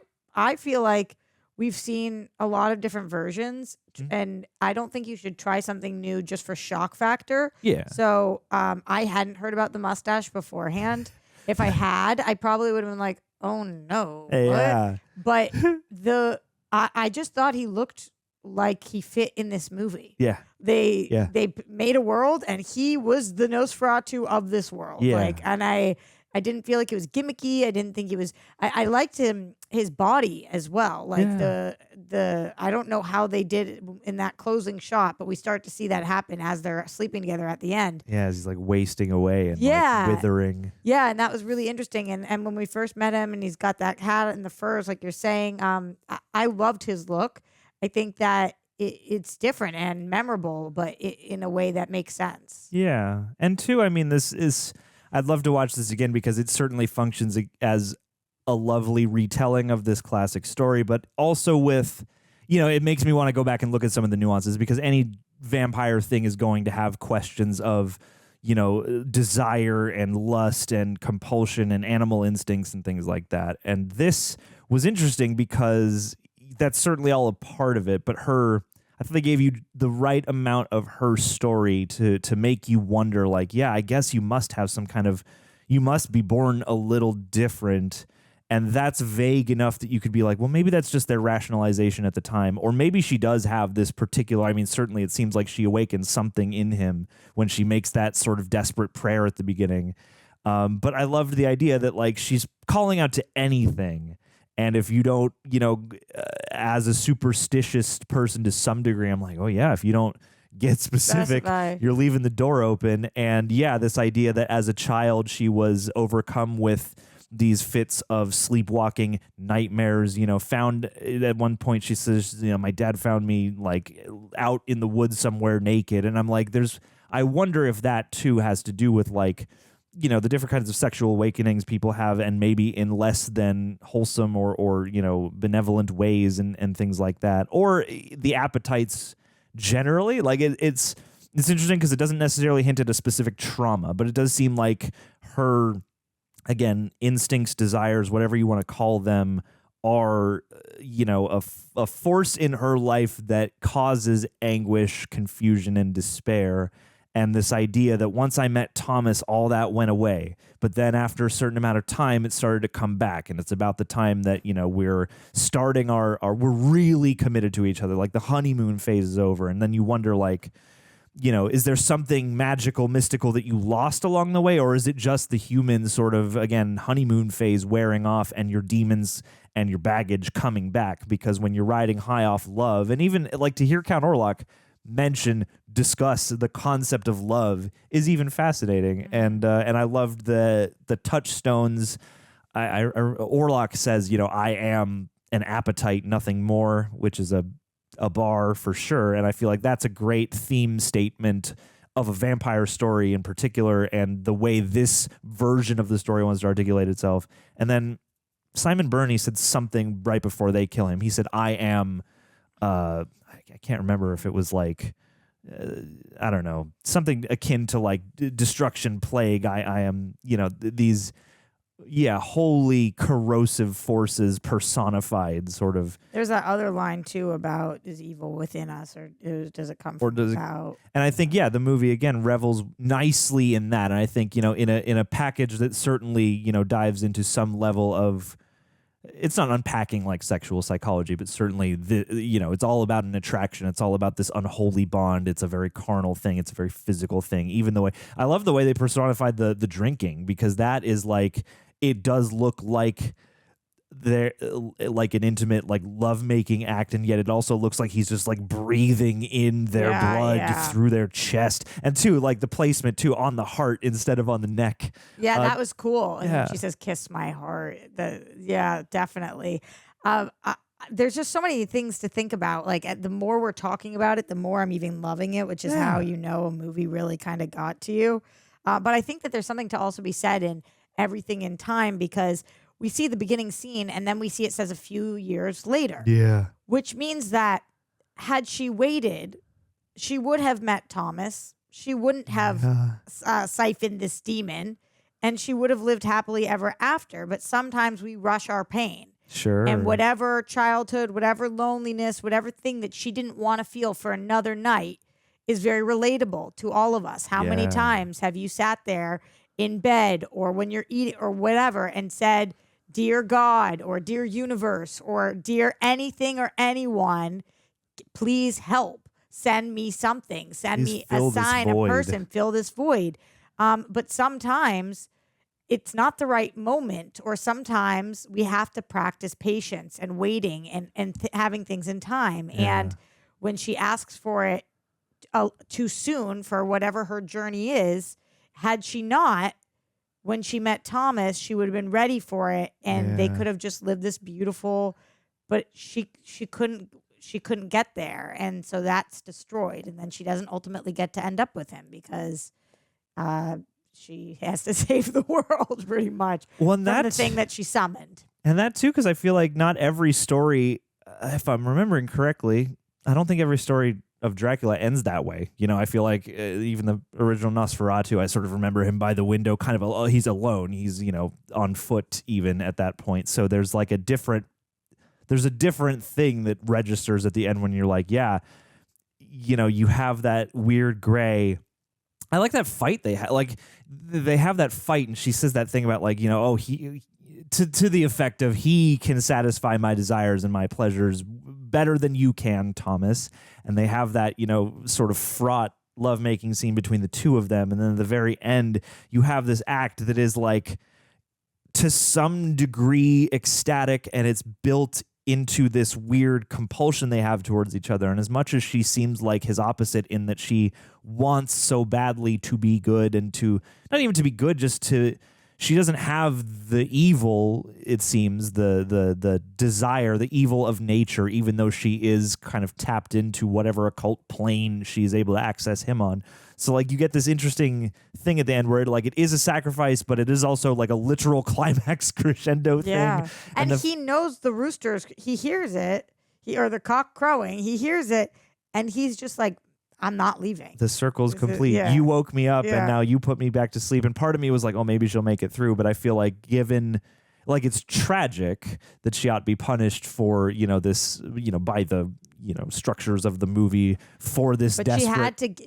feel like we've seen a lot of different versions, and I don't think you should try something new just for shock factor. Yeah. So I hadn't heard about the mustache beforehand. If I had, I probably would have been like, oh no. Yeah. What? But I just thought he looked like he fit in this movie. Yeah. They made a world, and he was the Nosferatu of this world. Yeah. And I didn't feel like it was gimmicky. I didn't think it was. I liked his body as well. The I don't know how they did it in that closing shot, but we start to see that happen as they're sleeping together at the end. Yeah, as he's wasting away and withering. Yeah, and that was really interesting. And when we first met him, and he's got that hat and the furs, like you're saying, I loved his look. I think that it's different and memorable, but in a way that makes sense. Yeah. And two, I mean, I'd love to watch this again because it certainly functions as a lovely retelling of this classic story, but also with, it makes me want to go back and look at some of the nuances, because any vampire thing is going to have questions of, desire and lust and compulsion and animal instincts and things like that. And this was interesting because that's certainly all a part of it, but I thought they gave you the right amount of her story to make you wonder, I guess you must have you must be born a little different. And that's vague enough that you could be like, well, maybe that's just their rationalization at the time. Or maybe she does have this particular, I mean, certainly it seems like she awakens something in him when she makes that sort of desperate prayer at the beginning. But I loved the idea that she's calling out to anything. And if you don't, as a superstitious person to some degree, I'm like, oh yeah, if you don't get specific, you're leaving the door open. And this idea that as a child, she was overcome with these fits of sleepwalking nightmares, found at one point, she says, my dad found me out in the woods somewhere naked. And I'm like, I wonder if that too has to do with the different kinds of sexual awakenings people have, and maybe in less than wholesome or benevolent ways and things like that, or the appetites generally. It's interesting because it doesn't necessarily hint at a specific trauma, but it does seem like her, again, instincts, desires, whatever you want to call them, are, a force in her life that causes anguish, confusion, and despair. And this idea that once I met Thomas, all that went away. But then after a certain amount of time, it started to come back. And it's about the time that, we're starting we're really committed to each other. The honeymoon phase is over. And then you wonder, is there something magical, mystical that you lost along the way? Or is it just the human sort of, again, honeymoon phase wearing off and your demons and your baggage coming back? Because when you're riding high off love, and even to hear Count Orlok discuss the concept of love is even fascinating. And I loved the touchstones. Orlok says, I am an appetite, nothing more, which is a a bar for sure. And I feel like that's a great theme statement of a vampire story in particular, and the way this version of the story wants to articulate itself. And then Simon Burney said something right before they kill him. He said, I am, I can't remember if it was like, I don't know, something akin to like destruction, plague. I am, these, holy corrosive forces personified, sort of. There's that other line too about is evil within us, or does it come from out? And I think, the movie again revels nicely in that. And I think, in a package that certainly, dives into some level of, it's not unpacking like sexual psychology, but certainly it's all about an attraction. It's all about this unholy bond. It's a very carnal thing. It's a very physical thing. Even the way I love the way they personified the drinking, because that is like, it does look like they're like an intimate, like lovemaking act, and yet it also looks like he's just like breathing in their blood through their chest. And too, like the placement too on the heart instead of on the neck. Yeah, that was cool. And then she says, "Kiss my heart." Definitely. There's just so many things to think about. Like the more we're talking about it, the more I'm even loving it, which is how a movie really kind of got to you. But I think that there's something to also be said in Everything in Time, because we see the beginning scene and then we see it says a few years later. Yeah. Which means that had she waited, she would have met Thomas. She wouldn't have siphoned this demon, and she would have lived happily ever after. But sometimes we rush our pain. Sure. And whatever childhood, whatever loneliness, whatever thing that she didn't want to feel for another night is very relatable to all of us. How many times have you sat there in bed or when you're eating or whatever and said, "Dear God," or "Dear Universe," or "Dear anything or anyone, please help. Send me something. Send me a sign, a person. Fill this void." But sometimes it's not the right moment, or sometimes we have to practice patience and waiting and having things in time. Yeah. And when she asks for it too soon for whatever her journey is, had she not, when she met Thomas, she would have been ready for it, and they could have just lived this beautiful, but she couldn't get there, and so that's destroyed, and then she doesn't ultimately get to end up with him because she has to save the world pretty much from the thing that she summoned. And that too, because I feel like not every story, if I'm remembering correctly, I don't think every story of Dracula ends that way. I feel like even the original Nosferatu, I sort of remember him by the window, kind of, he's alone. He's, on foot even at that point. So there's like a different thing that registers at the end when you're like, you have that weird gray. I like that fight they have. Like they have that fight, and she says that thing about like, he to the effect of, he can satisfy my desires and my pleasures better than you can, Thomas. And they have that, sort of fraught lovemaking scene between the two of them. And then at the very end, you have this act that is like, to some degree, ecstatic, and it's built into this weird compulsion they have towards each other. And as much as she seems like his opposite in that she wants so badly to be good, and to not even to be good, just to, she doesn't have the evil, it seems, the desire, the evil of nature, even though she is kind of tapped into whatever occult plane she's able to access him on. So like you get this interesting thing at the end where it is a sacrifice, but it is also like a literal climax crescendo thing. Yeah. And he knows the roosters, he hears it, or the cock crowing, he hears it, and he's just like, I'm not leaving. The circle's complete. You woke me up and now you put me back to sleep. And part of me was like, oh, maybe she'll make it through. But I feel like given, like, it's tragic that she ought to be punished for, this, by the, structures of the movie for this desperate.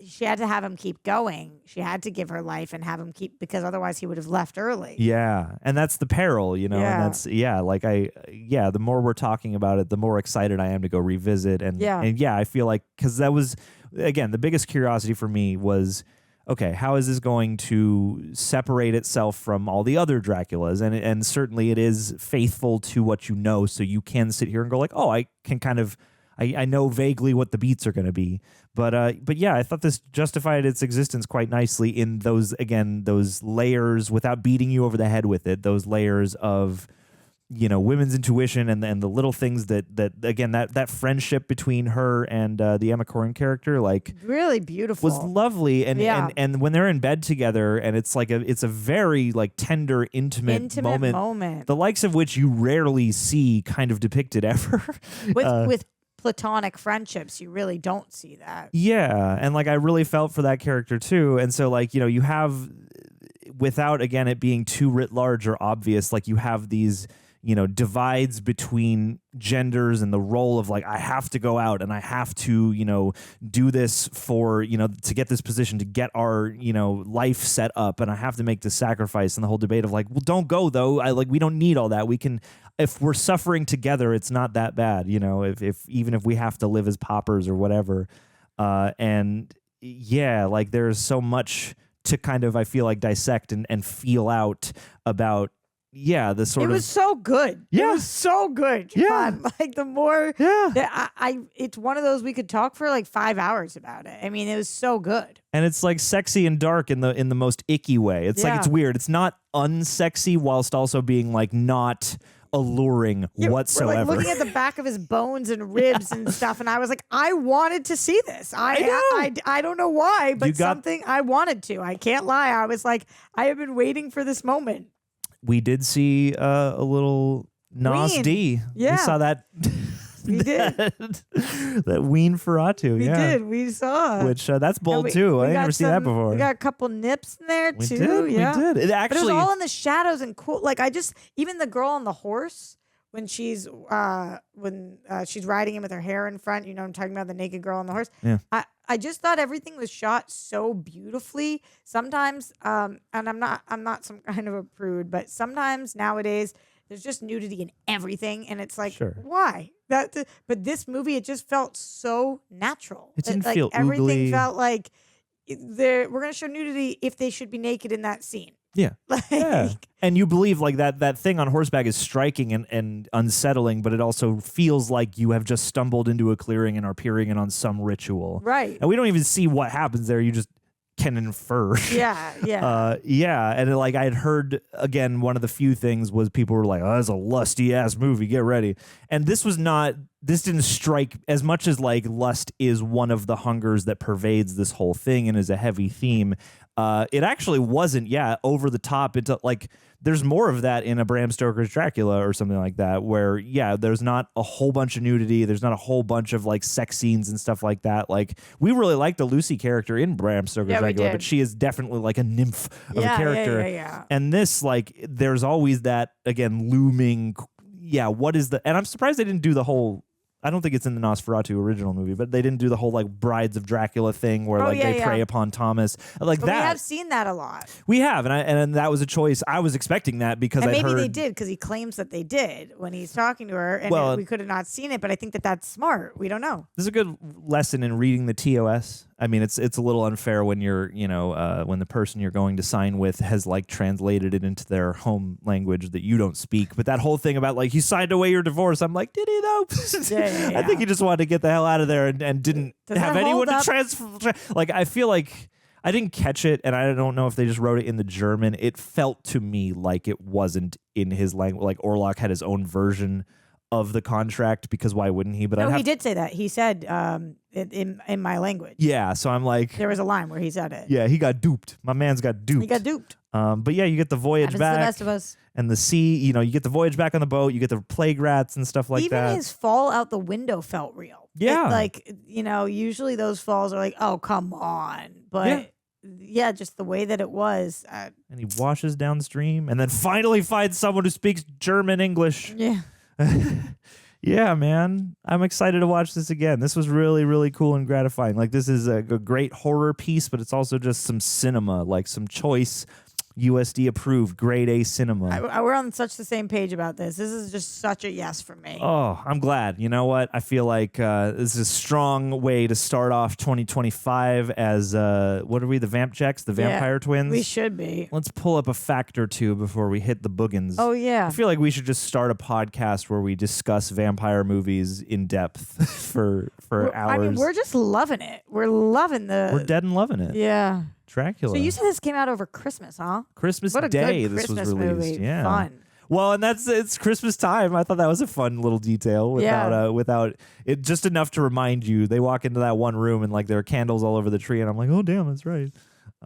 She had to have him keep going. She had to give her life and have him keep, because otherwise he would have left early. Yeah. And that's the peril, and that's, the more we're talking about it, the more excited I am to go revisit. And I feel like, because that was, again, the biggest curiosity for me was, okay, how is this going to separate itself from all the other Draculas? And certainly it is faithful to what you know, so you can sit here and go like, oh, I can kind of, I know vaguely what the beats are going to be. But yeah, I thought this justified its existence quite nicely in those layers, without beating you over the head with it, those layers of women's intuition and the little things that again, that friendship between her and the Emma Corrin character, like really beautiful, was lovely. And when they're in bed together, and it's like it's a very like tender, intimate moment, the likes of which you rarely see kind of depicted ever. With platonic friendships, you really don't see that. Yeah, and like I really felt for that character too. And so like, you have, without again it being too writ large or obvious, like you have these divides between genders and the role of like, I have to go out and I have to, do this for, to get this position, to get our, life set up, and I have to make this sacrifice, and the whole debate of like, well, don't go though. We don't need all that. We can, if we're suffering together, it's not that bad, if even if we have to live as paupers or whatever. And yeah, like there's so much to kind of, I feel like, dissect and feel out about. Yeah, the sort of. It was so good. Yeah. It was so good. Yeah. Like the more. Yeah. That it's one of those we could talk for like 5 hours about it. I mean, it was so good. And it's like sexy and dark in the most icky way. It's like, it's weird. It's not unsexy whilst also being like not alluring whatsoever. We're like looking at the back of his bones and ribs and stuff, and I was like, I wanted to see this. I don't know why, but something I wanted to. I can't lie. I was like, I have been waiting for this moment. We did see a little Nas D. Yeah. We saw that. We did. That Ween Ferratu. We did. We saw. Which that's bold too. I didn't ever see that before. We got a couple nips in there too. Did. Yeah. We did. It actually. But it was all in the shadows and cool. Like even the girl on the horse when she's riding him with her hair in front. You know what I'm talking about, the naked girl on the horse. Yeah. I just thought everything was shot so beautifully. Sometimes, and I'm not some kind of a prude, but sometimes nowadays there's just nudity in everything, and it's like, why? But this movie, it just felt so natural. It didn't like, feel everything oogly. Felt like we're gonna show nudity if they should be naked in that scene. Yeah. Yeah. And you believe like that thing on horseback is striking and unsettling, but it also feels like you have just stumbled into a clearing and are peering in on some ritual. Right. And we don't even see what happens there. You just can infer. Yeah. Yeah. Yeah. And like I had heard, again, one of the few things was people were like, oh, that's a lusty ass movie. Get ready. And this didn't strike as much as like lust is one of the hungers that pervades this whole thing and is a heavy theme. It actually wasn't, over the top. It's like there's more of that in a Bram Stoker's Dracula or something like that, where there's not a whole bunch of nudity, there's not a whole bunch of like sex scenes and stuff like that. Like we really like the Lucy character in Bram Stoker's Dracula, but she is definitely like a nymph of a character. Yeah. And this, like, there's always that again looming. What is and I'm surprised they didn't do the whole. I don't think it's in the Nosferatu original movie, but they didn't do the whole like Brides of Dracula thing where they prey upon Thomas like but that. We have seen that a lot. We have, and that was a choice. I was expecting that because and I maybe heard they did because he claims that they did when he's talking to her, and we could have not seen it. But I think that's smart. We don't know. This is a good lesson in reading the TOS. I mean, it's a little unfair when you're when the person you're going to sign with has like translated it into their home language that you don't speak. But that whole thing about like you signed away your divorce, I'm like, did he though? I think he just wanted to get the hell out of there and didn't have anyone to transfer. Like I feel like I didn't catch it, and I don't know if they just wrote it in the German. It felt to me like it wasn't in his language. Like Orlok had his own version of the contract because why wouldn't he? But he did say that. He said in my language. Yeah, so I'm like, there was a line where he said it. Yeah, he got duped. My man's got duped. He got duped. But yeah, you get the voyage back. The best of us. And the sea, you get the voyage back on the boat. You get the plague rats and stuff like that. Even his fall out the window felt real. Yeah. Usually those falls are like, oh, come on. But yeah, just the way that it was. And he washes downstream and then finally finds someone who speaks German English. Yeah. Yeah, man. I'm excited to watch this again. This was really, really cool and gratifying. Like, this is a great horror piece, but it's also just some cinema, like some choice USD approved grade A cinema. We're on such the same page about this. This is just such a yes for me. Oh, I'm glad. You know what? I feel like this is a strong way to start off 2025 as, what are we, the Vamp Checks, the Vampire Twins? We should be. Let's pull up a fact or two before we hit the boogans. Oh, yeah. I feel like we should just start a podcast where we discuss vampire movies in depth for hours. I mean, we're just loving it. We're loving We're dead and loving it. Yeah. Dracula. So you said this came out over Christmas, huh? Christmas what a Day good this Christmas was released. Movie. Yeah. Fun. Well, and it's Christmas time. I thought that was a fun little detail without it, just enough to remind you. They walk into that one room and like there are candles all over the tree, and I'm like, oh damn, that's right.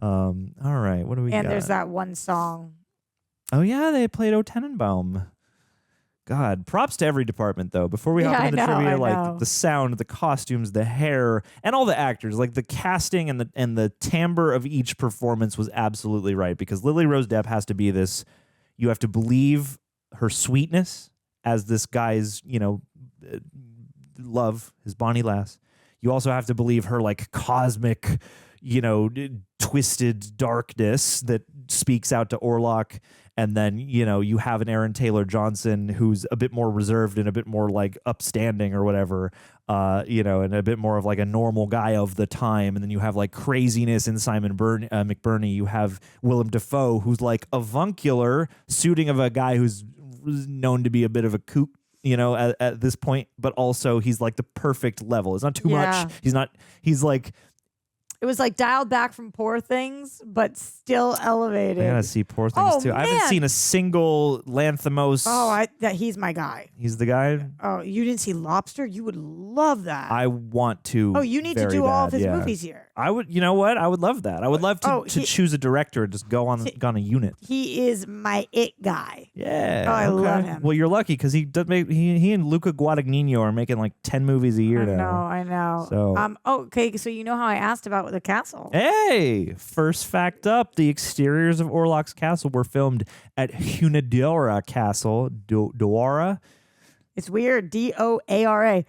All right, what do we got? And there's that one song. Oh yeah, they played O Tenenbaum. God, props to every department though. Before we hop into the trivia, like the sound, the costumes, the hair, and all the actors, like the casting and the timbre of each performance was absolutely right, because Lily-Rose Depp has to be this. You have to believe her sweetness as this guy's, love, his bonny lass. You also have to believe her like cosmic, twisted darkness that speaks out to Orlok. And then, you have an Aaron Taylor Johnson who's a bit more reserved and a bit more like upstanding or whatever, and a bit more of like a normal guy of the time. And then you have like craziness in McBurney. You have Willem Dafoe, who's like avuncular, suiting of a guy who's known to be a bit of a kook, at this point. But also he's like the perfect level. It's not too much. He's like... It was like dialed back from Poor Things, but still elevated. I gotta see Poor Things too. Man. I haven't seen a single Lanthimos. He's my guy. He's the guy. Oh, you didn't see Lobster? You would love that. I want to. Oh, you need to do all of his movies here. I would. You know what? I would love that. I would love to choose a director and just go on a unit. He is my it guy. Yeah. Oh, I love him. Well, you're lucky because he and Luca Guadagnino are making like 10 movies a year now. I know. So okay, so you know how I asked about the castle. Hey, first fact up: the exteriors of Orlok's castle were filmed at Hunadora Castle, Doara. It's weird. Doara.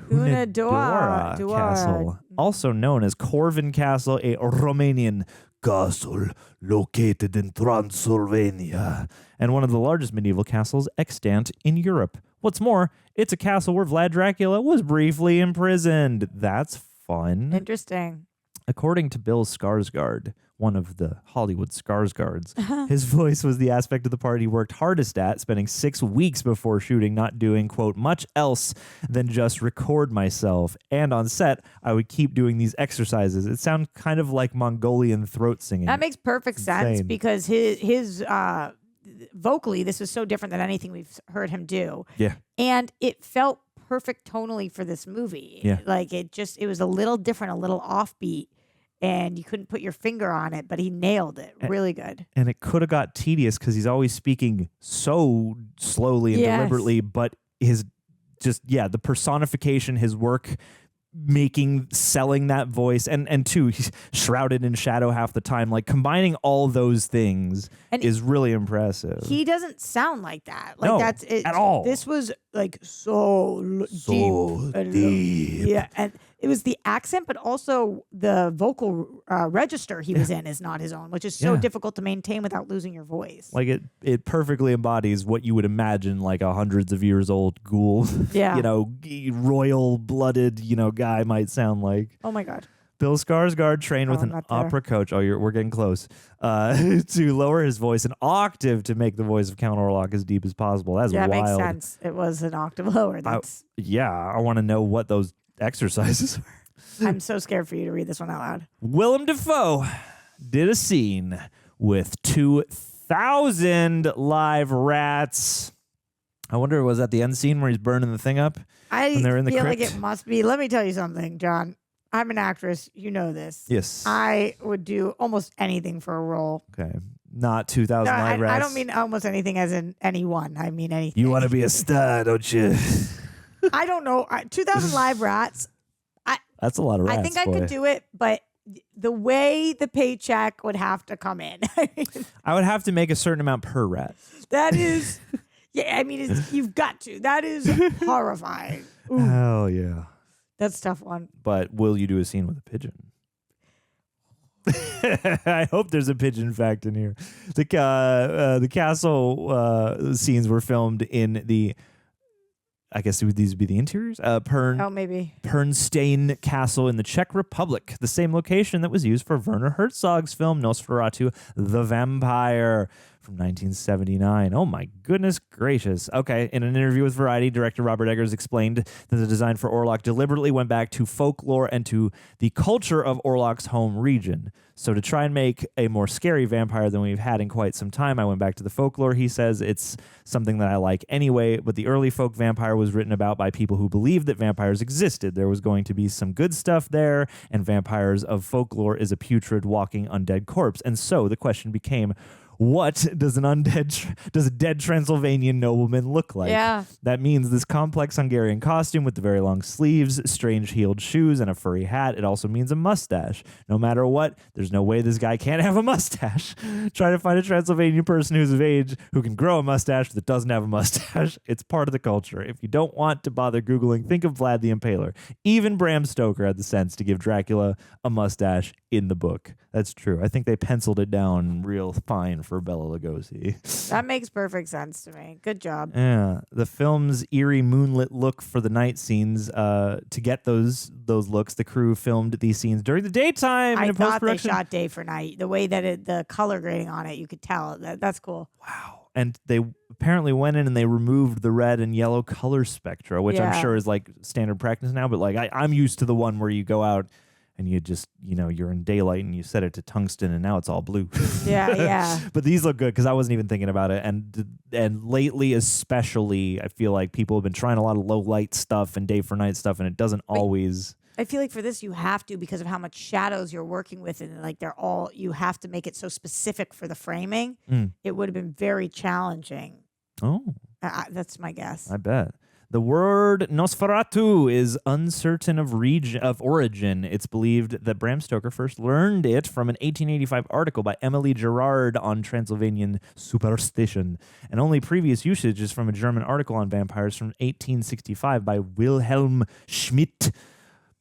Hunadora Castle, also known as Corvin Castle, a Romanian castle located in Transylvania, and one of the largest medieval castles extant in Europe. What's more, it's a castle where Vlad Dracula was briefly imprisoned. That's fun. Interesting. According to Bill Skarsgård, one of the Hollywood Skarsgårds, his voice was the aspect of the part he worked hardest at, spending 6 weeks before shooting, not doing, quote, much else than just record myself. And on set, I would keep doing these exercises. It sounds kind of like Mongolian throat singing. That makes perfect sense because his vocally, this is so different than anything we've heard him do. Yeah. And it felt perfect tonally for this movie. Yeah. Like it was a little different, a little offbeat. And you couldn't put your finger on it, but he nailed it really good. And it could have got tedious because he's always speaking so slowly and deliberately, but the personification, his work selling that voice, and two, he's shrouded in shadow half the time. Like combining all those things is really impressive. He doesn't sound like that. Like no, that's it at all. This was like so deep. Yeah, and it was the accent, but also the vocal register he was in is not his own, which is so difficult to maintain without losing your voice. Like it perfectly embodies what you would imagine like a hundreds of years old ghoul, royal blooded, guy might sound like. Oh my God. Bill Skarsgård trained with an opera coach. Oh, we're getting close. To lower his voice an octave to make the voice of Count Orlok as deep as possible. That's wild. That makes sense. It was an octave lower. I want to know what those exercises are. I'm so scared for you to read this one out loud. Willem Dafoe did a scene with 2,000 live rats. I wonder, was that the end scene where he's burning the thing up? I when they're in the feel crypt? like it must be. Let me tell you something, John. I'm an actress. You know this. Yes. I would do almost anything for a role. Okay. Not 2,000 live rats. I don't mean almost anything as in anyone. I mean anything. You want to be a star, don't you? I don't know. 2,000 live rats. That's a lot of rats. I think I could do it, but the way the paycheck would have to come in. I would have to make a certain amount per rat. That is, you've got to. That is horrifying. Ooh. Hell yeah. That's a tough one. But will you do a scene with a pigeon? I hope there's a pigeon fact in here. The castle scenes were filmed in the, I guess these would be the interiors? Maybe. Pernstein Castle in the Czech Republic, the same location that was used for Werner Herzog's film Nosferatu, the Vampire. from 1979. Oh my goodness gracious. Okay, in an interview with Variety, director Robert Eggers explained that the design for Orlok deliberately went back to folklore and to the culture of Orlok's home region. So to try and make a more scary vampire than we've had in quite some time, I went back to the folklore. He says it's something that I like anyway, but the early folk vampire was written about by people who believed that vampires existed. There was going to be some good stuff there, and vampires of folklore is a putrid walking undead corpse. And so the question became, what does a dead Transylvanian nobleman look like? Yeah. That means this complex Hungarian costume with the very long sleeves, strange heeled shoes, and a furry hat. It also means a mustache. No matter what, there's no way this guy can't have a mustache. Try to find a Transylvanian person who's of age who can grow a mustache that doesn't have a mustache. It's part of the culture. If you don't want to bother Googling, think of Vlad the Impaler. Even Bram Stoker had the sense to give Dracula a mustache in the book. That's true. I think they penciled it down real fine for Bela Lugosi. That makes perfect sense to me. Good job. Yeah. The film's eerie moonlit look for the night scenes, to get those looks, the crew filmed these scenes during the daytime. I in thought they post-production. shot day for night. The way that the color grading on it, you could tell. That's cool. And they apparently went in and they removed the red and yellow color spectra, which I'm sure is like standard practice now. But like I'm used to the one where you go out and you just, you're in daylight and you set it to tungsten and now it's all blue. Yeah. But these look good because I wasn't even thinking about it. And lately especially, I feel like people have been trying a lot of low light stuff and day for night stuff, and it doesn't always... I feel like for this you have to, because of how much shadows you're working with, and like you have to make it so specific for the framing. It would have been very challenging. Oh. That's my guess. I bet. The word Nosferatu is uncertain of origin. It's believed that Bram Stoker first learned it from an 1885 article by Emily Gerard on Transylvanian superstition, and only previous usage is from a German article on vampires from 1865 by Wilhelm Schmidt.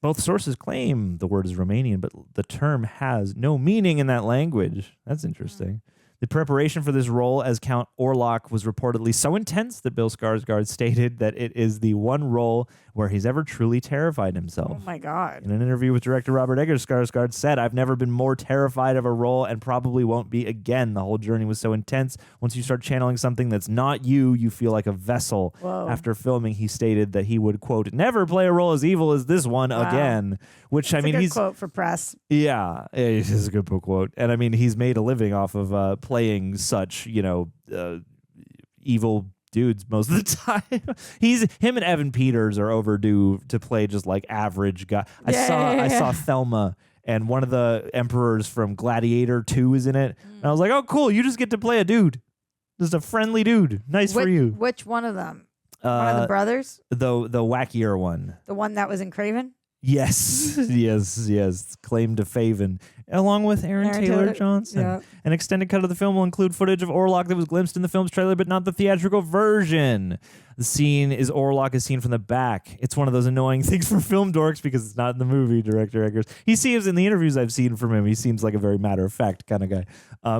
Both sources claim the word is Romanian, but the term has no meaning in that language. That's interesting. The preparation for this role as Count Orlok was reportedly so intense that Bill Skarsgård stated that it is the one role where he's ever truly terrified himself. Oh my God. In an interview with director Robert Eggers, Skarsgård said, "I've never been more terrified of a role and probably won't be again. The whole journey was so intense. Once you start channeling something that's not you, you feel like a vessel." Whoa. After filming, he stated that he would, quote, "never play a role as evil as this one again." Which, That's I mean, a good he's... quote for press. Yeah, it is a good quote. And I mean, he's made a living off of playing such, evil dudes most of the time. Him and Evan Peters are overdue to play just like average guy. I saw Thelma, and one of the emperors from Gladiator 2 is in it. And I was like, oh, cool. You just get to play a dude. Just a friendly dude. Nice for you. Which one of them? One of the brothers? The wackier one. The one that was in Craven? Yes, yes. Claimed to Faven, along with Aaron Taylor Johnson. Yeah. An extended cut of the film will include footage of Orlok that was glimpsed in the film's trailer, but not the theatrical version. The scene is Orlok is seen from the back. It's one of those annoying things for film dorks because it's not in the movie, director Eggers. He seems, in the interviews I've seen from him, he seems like a very matter-of-fact kind of guy.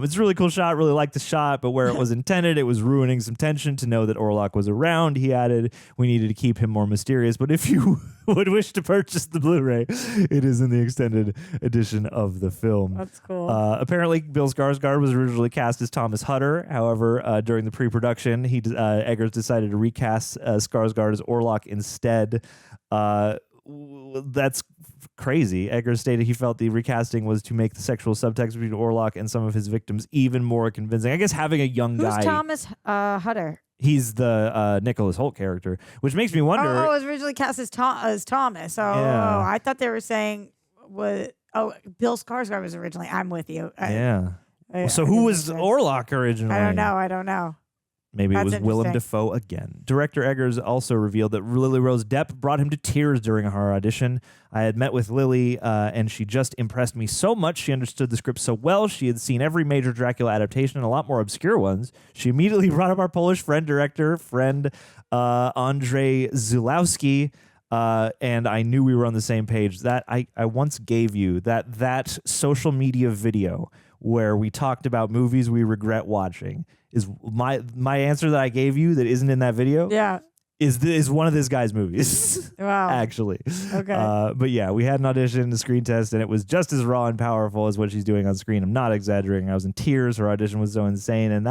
It's a really cool shot, really liked the shot, but where it was intended, it was ruining some tension to know that Orlok was around. He added, we needed to keep him more mysterious, but if you would wish to purchase the Blu-ray, it is in the extended edition of the film. That's cool. Apparently, Bill Skarsgård was originally cast as Thomas Hutter. However, during the pre-production, Eggers decided to recast Skarsgård as Orlok instead. That's crazy. Eggers stated he felt the recasting was to make the sexual subtext between Orlok and some of his victims even more convincing. I guess having a young guy... Who's Thomas Hutter? He's the Nicholas Hoult character, which makes me wonder... Oh, it was originally cast as Thomas. Oh, Yeah. I thought they were saying... Bill Skarsgård was originally... I'm with you. So who was Orlok originally? I don't know. Maybe it That's was Willem interesting. Dafoe again. Director Eggers also revealed that Lily-Rose Depp brought him to tears during her audition. I had met with Lily, and she just impressed me so much. She understood the script so well. She had seen every major Dracula adaptation and a lot more obscure ones. She immediately brought up our Polish director friend Andrzej Zulawski, and I knew we were on the same page. That I once gave you that social media video where we talked about movies we regret watching is my answer that I gave you that isn't in that video. Yeah. is one of this guy's movies. Wow. Actually. Okay. But yeah, we had an audition, a screen test, and it was just as raw and powerful as what she's doing on screen. I'm not exaggerating. I was in tears. Her audition was so insane, and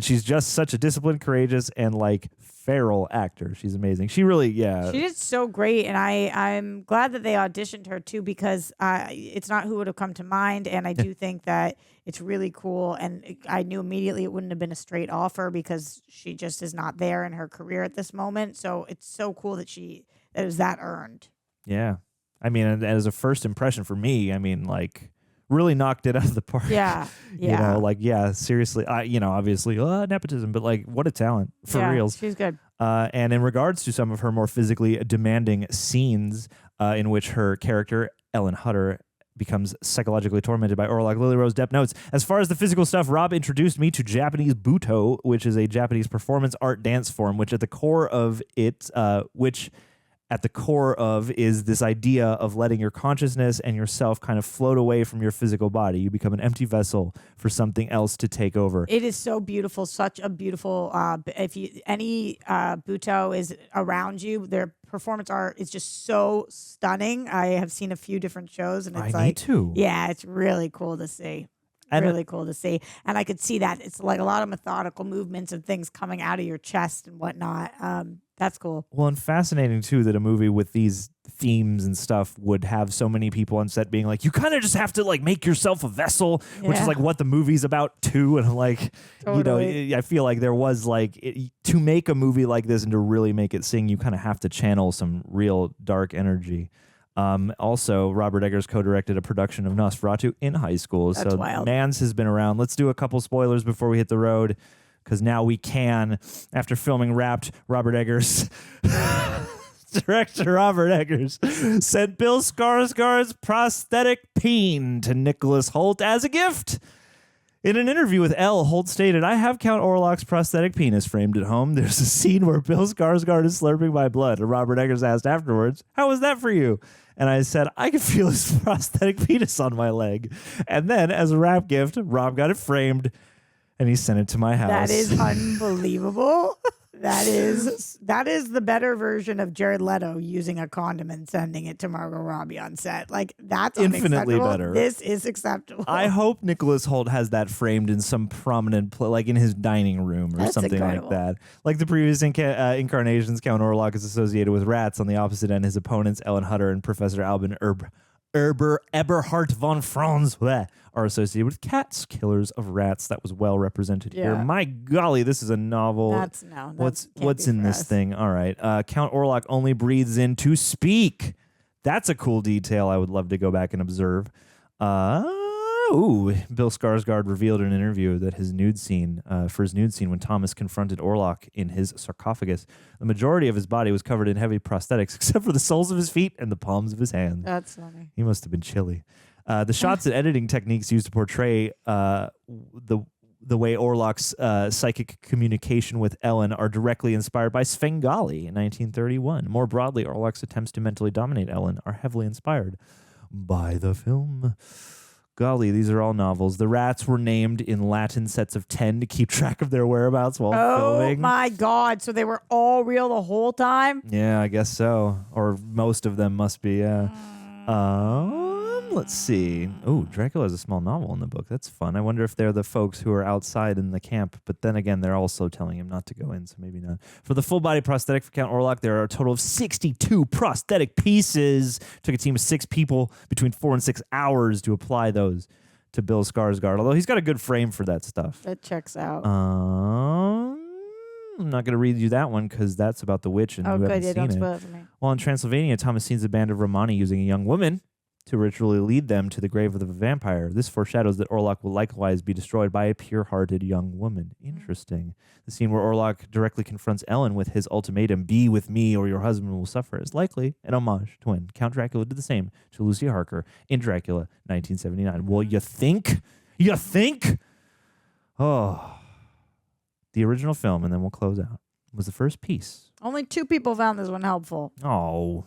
she's just such a disciplined, courageous, and like feral actor. She's amazing. She really, yeah. She did so great, and I'm glad that they auditioned her too, because it's not who would have come to mind, and I do think that it's really cool, and I knew immediately it wouldn't have been a straight offer because she just is not there in her career at this moment. So it's so cool that that it was that earned. Yeah. I mean, and as a first impression for me, I mean, like, really knocked it out of the park. Yeah. You know, like, yeah, seriously. Obviously, nepotism, but like, what a talent for reals. She's good. And in regards to some of her more physically demanding scenes in which her character, Ellen Hutter, becomes psychologically tormented by Orlok, Lily-Rose Depp notes, as far as the physical stuff, Rob introduced me to Japanese Buto, which is a Japanese performance art dance form, which at the core of it, is this idea of letting your consciousness and yourself kind of float away from your physical body. You become an empty vessel for something else to take over. It is so beautiful, such a beautiful. If any Buto is around you, their performance art is just so stunning. I have seen a few different shows, and it's need to. Yeah, it's really cool to see. Really cool to see, and I could see that it's like a lot of methodical movements and things coming out of your chest and whatnot. That's cool. Well, and fascinating too that a movie with these themes and stuff would have so many people on set being like, you kind of just have to like make yourself a vessel, which is like what the movie's about too. And like, Totally. you know, I feel like there was like to make a movie like this and to really make it sing, you kind of have to channel some real dark energy. Also, Robert Eggers co-directed a production of Nosferatu in high school. That's so wild. Mans has been around. Let's do a couple spoilers before we hit the road, because now we can. After filming Wrapped, Robert Eggers, director Robert Eggers, sent Bill Skarsgård's prosthetic peen to Nicholas Hoult as a gift. In an interview with Elle, Hoult stated, I have Count Orlok's prosthetic penis framed at home. There's a scene where Bill Skarsgård is slurping my blood. And Robert Eggers asked afterwards, how was that for you? And I said, I could feel his prosthetic penis on my leg. And then, as a wrap gift, Rob got it framed, and he sent it to my house. That is unbelievable. That is the better version of Jared Leto using a condom and sending it to Margot Robbie on set. Like, that's infinitely unacceptable. better. This is acceptable. I hope Nicholas Hoult has that framed in some prominent like in his dining room or That's something incredible. like that. Like the previous incarnations, Count Orlok is associated with rats. On the opposite end, his opponents, Ellen Hutter and Professor Albin Eberhard von Franz, are associated with cats, killers of rats. That was well represented here. Yeah. My golly, this is a novel. What's in this thing? All right. Count Orlok only breathes in to speak. That's a cool detail I would love to go back and observe. Bill Skarsgård revealed in an interview that his nude scene, when Thomas confronted Orlok in his sarcophagus, the majority of his body was covered in heavy prosthetics, except for the soles of his feet and the palms of his hands. That's funny. He must have been chilly. The shots and editing techniques used to portray the way Orlok's psychic communication with Ellen are directly inspired by Svengali in 1931. More broadly, Orlok's attempts to mentally dominate Ellen are heavily inspired by the film. Golly, these are all novels. The rats were named in Latin sets of 10 to keep track of their whereabouts while filming. Oh my God. So they were all real the whole time? Yeah, I guess so. Or most of them must be, yeah. Let's see. Oh, Dracula has a small novel in the book. That's fun. I wonder if they're the folks who are outside in the camp. But then again, they're also telling him not to go in, so maybe not. For the full-body prosthetic for Count Orlok, there are a total of 62 prosthetic pieces. Took a team of 6 people between 4 and 6 hours to apply those to Bill Skarsgård, although he's got a good frame for that stuff. That checks out. I'm not going to read you that one because that's about the witch and you haven't seen don't it. spoil it for me. While in Transylvania, Thomas sees a band of Romani using a young woman to ritually lead them to the grave of the vampire. This foreshadows that Orlok will likewise be destroyed by a pure-hearted young woman. Interesting. The scene where Orlok directly confronts Ellen with his ultimatum, be with me or your husband will suffer, is likely an homage to when Count Dracula did the same to Lucy Harker in Dracula 1979. Well, you think? You think? Oh. The original film, and then we'll close out, was the first piece. Only 2 people found this one helpful. Oh.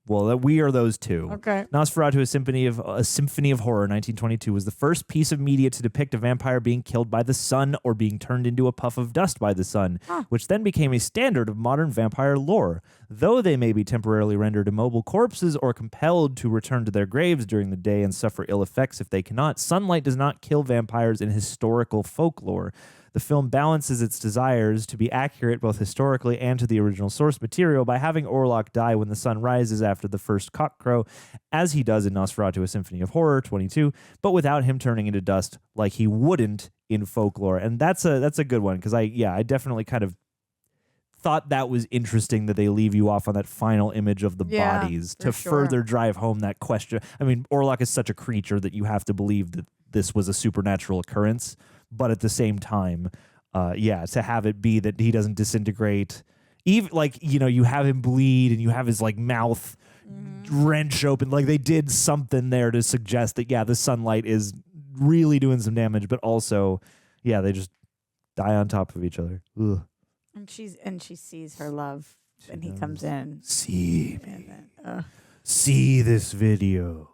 Well, we are those two. Okay. Nosferatu, a symphony of horror, 1922, was the first piece of media to depict a vampire being killed by the sun or being turned into a puff of dust by the sun, which then became a standard of modern vampire lore. Though they may be temporarily rendered immobile corpses or compelled to return to their graves during the day and suffer ill effects if they cannot, sunlight does not kill vampires in historical folklore. The film balances its desires to be accurate both historically and to the original source material by having Orlok die when the sun rises after the first cockcrow, as he does in Nosferatu, a Symphony of Horror, 22, but without him turning into dust like he wouldn't in folklore. And that's a good one, because I definitely kind of thought that was interesting that they leave you off on that final image of the bodies to further drive home that question. I mean, Orlok is such a creature that you have to believe that this was a supernatural occurrence. But at the same time, to have it be that he doesn't disintegrate, even you have him bleed and you have his mouth wrench open, like they did something there to suggest that the sunlight is really doing some damage, but also, they just die on top of each other. Ugh. And she sees her love when he comes in. See me. See this video.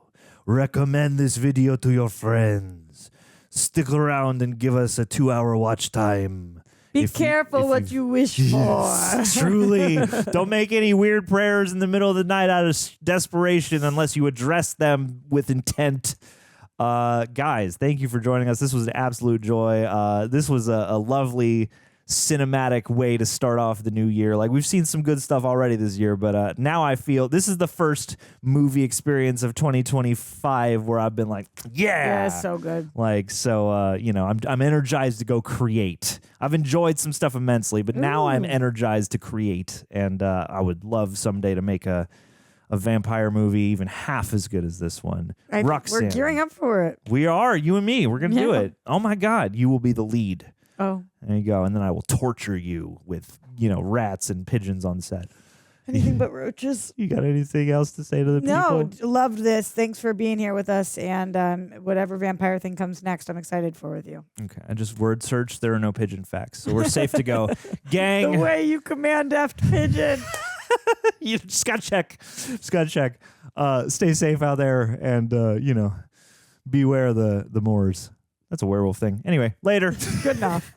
Recommend this video to your friends. Stick around and give us a 2-hour watch time. Be careful what you wish for. Truly. Don't make any weird prayers in the middle of the night out of desperation unless you address them with intent. Guys, thank you for joining us. This was an absolute joy. This was a lovely cinematic way to start off the new year. Like, we've seen some good stuff already this year, but now I feel this is the first movie experience of 2025 where I've been like, yeah, it's so good. I'm energized to go create. I've enjoyed some stuff immensely, but now I'm energized to create, and I would love someday to make a vampire movie even half as good as this one. Roxanne, we're gearing up for it. We are, you and me. We're gonna do it. Oh my God, you will be the lead. Oh. There you go. And then I will torture you with, rats and pigeons on set. Anything but roaches. You got anything else to say to the people? No, loved this. Thanks for being here with us. And whatever vampire thing comes next, I'm excited for with you. Okay. I just word searched. There are no pigeon facts. So we're safe to go. Gang. The way you command F pigeon. You just got to check. Stay safe out there and, beware the Moors. That's a werewolf thing. Anyway, later. Good enough.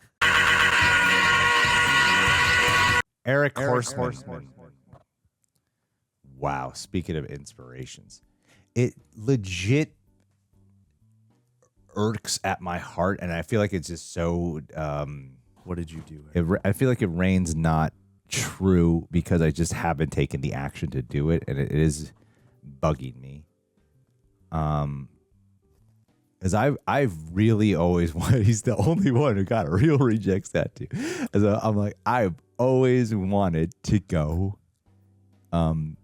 Eric Horseman. Wow. Speaking of inspirations, it legit irks at my heart, and I feel like it's just so. What did you do? I feel like it reigns not true because I just haven't taken the action to do it, and it is bugging me. Because I've really always wanted. He's the only one who got a real rejects tattoo. So I'm like, I've always wanted to go, and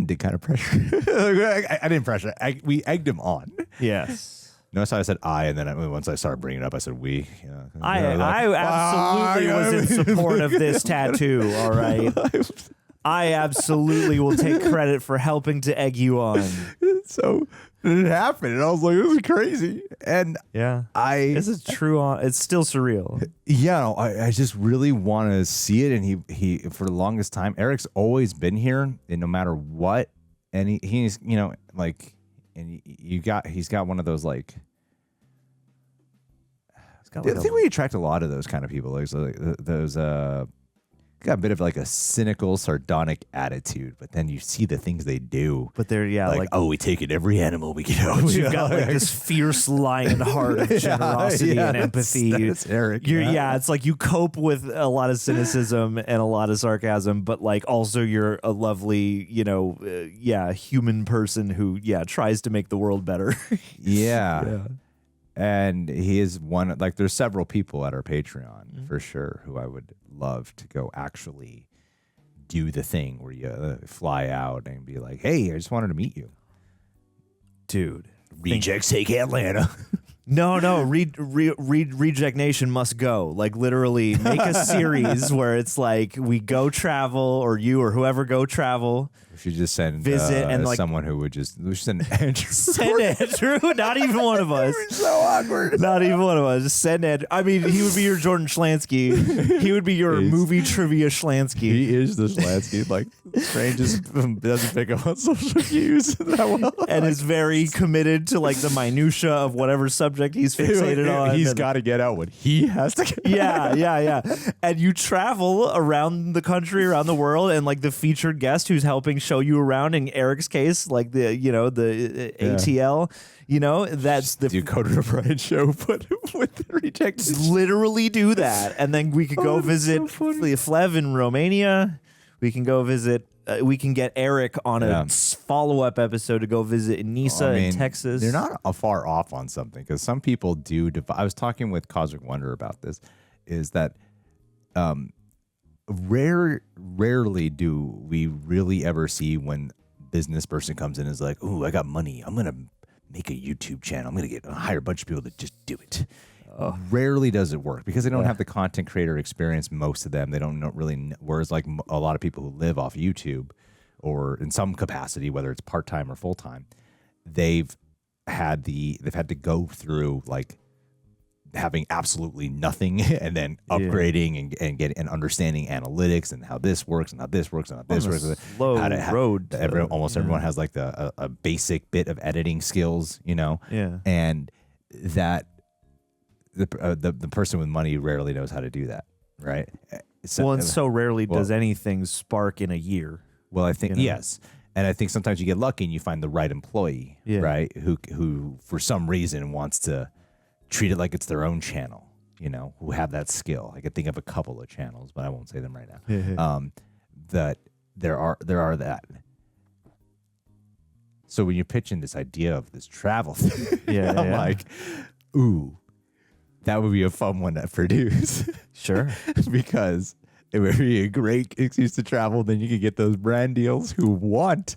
did kind of pressure. I didn't pressure. We egged him on. Yes. Notice how I said I, and then once I started bringing it up, I said we. I absolutely was in support of this tattoo. All right. I absolutely will take credit for helping to egg you on. So it happened, and I was like, "This is crazy." And this is true. It's still surreal. Yeah, I just really want to see it. And he for the longest time, Eric's always been here, and no matter what, and he's and he's got one of those like. I think we attract a lot of those kind of people. Like those got a bit of like a cynical, sardonic attitude, but then you see the things they do. But they're we take in every animal we get out. You've got like this fierce lion heart of generosity and empathy. That's Eric. It's like you cope with a lot of cynicism and a lot of sarcasm, but like also you're a lovely, human person who tries to make the world better. Yeah. And he is one, like, there's several people at our Patreon for sure who I would love to go actually do the thing where you fly out and be like, hey, I just wanted to meet you. Dude. Rejects take Atlanta. No, Reject Nation must go. Like, literally make a series where it's like we go travel, or you or whoever go travel. We should just send visit and like someone who would just send Andrew. Send Andrew. Not even one of us. So awkward. Not even one of us. Just send Andrew. I mean, he would be your Jordan Schlansky. He would be your movie trivia Schlansky. He is the Schlansky. Like Strange just doesn't pick up on social cues that well, and is very committed to like the minutia of whatever subject he's fixated on. He's got to get out what he has to get. Yeah. And you travel around the country, around the world, and like the featured guest who's helping show you around. In Eric's case, like the ATL. That's the Conan O'Brien show, but with the rejected. Literally do that, and then we could go visit Flev in Romania. We can go visit. We can get Eric on a follow-up episode to go visit Ineson in Texas. They're not far off on something because some people do. I was talking with Cosmic Wonder about this. Is that rarely do we really ever see when business person comes in and is like, "Ooh, I got money. I'm gonna make a YouTube channel. I'm gonna hire a bunch of people to just do it." Rarely does it work because they don't have the content creator experience. Most of them, they don't really. Whereas like a lot of people who live off YouTube or in some capacity, whether it's part time or full time, they've had to go through like having absolutely nothing and then upgrading and getting and understanding analytics and how this works and how this works and how this works. Slow road. Almost everyone has like a basic bit of editing skills, Yeah. and that. The person with money rarely knows how to do that, right? And so rarely does anything spark in a year. Well, I think yes, and I think sometimes you get lucky and you find the right employee, right? Who for some reason wants to treat it like it's their own channel, who have that skill. I could think of a couple of channels, but I won't say them right now. That there are that. So when you're pitching this idea of this travel thing, I'm like, ooh. That would be a fun one to produce. Sure. Because it would be a great excuse to travel. Then you could get those brand deals who want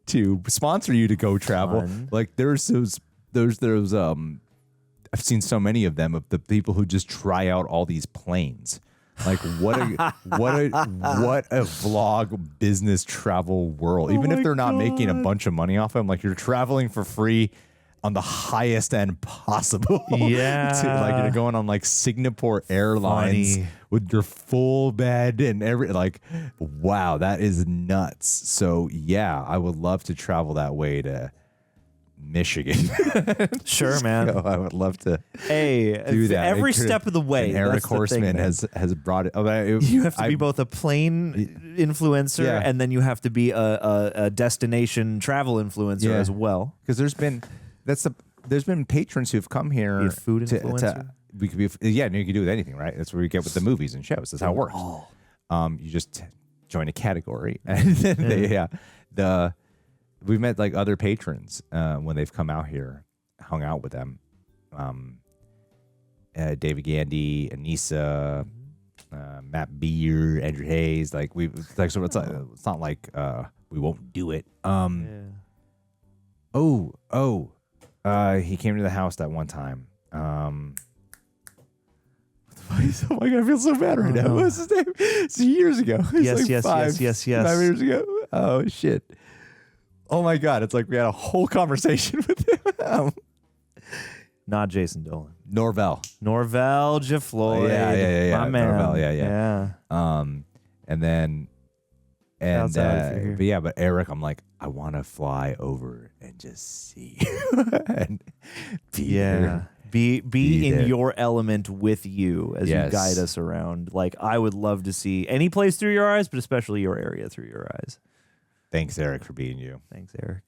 to sponsor you to go travel. Like there's I've seen so many of them of the people who just try out all these planes. Like what a vlog business travel world. Even if they're not making a bunch of money off them, like you're traveling for free on the highest end possible. Yeah. Like you're going on like Singapore Airlines with your full bed and wow, that is nuts. So yeah, I would love to travel that way to Michigan. Sure, man. So I would love to do that. Every step of the way. And Eric Horseman has brought it. You have to be both a plane influencer and then you have to be a destination travel influencer as well. Because there's been patrons who've come here. Be a food influencer. We could be, you can do with anything, right? That's what we get with the movies and shows. That's how it works. You just join a category, and then we've met like other patrons when they've come out here, hung out with them. David Gandy, Anissa, Matt Beer, Andrew Hayes. Like so it's not like we won't do it. He came to the house that one time. Oh my God, I feel so bad right now. What's his name? It's years ago. Yes. 5 years ago. Oh shit. Oh my God, it's like we had a whole conversation with him. Not Jason Dolan. Norvell Jafloyd. Yeah. My man. Norvell, yeah. And then but Eric, I'm like, I want to fly over and just see and be there. Be in your element with you as you guide us around. Like I would love to see any place through your eyes, but especially your area through your eyes. Thanks, Eric, for being you. Thanks, Eric.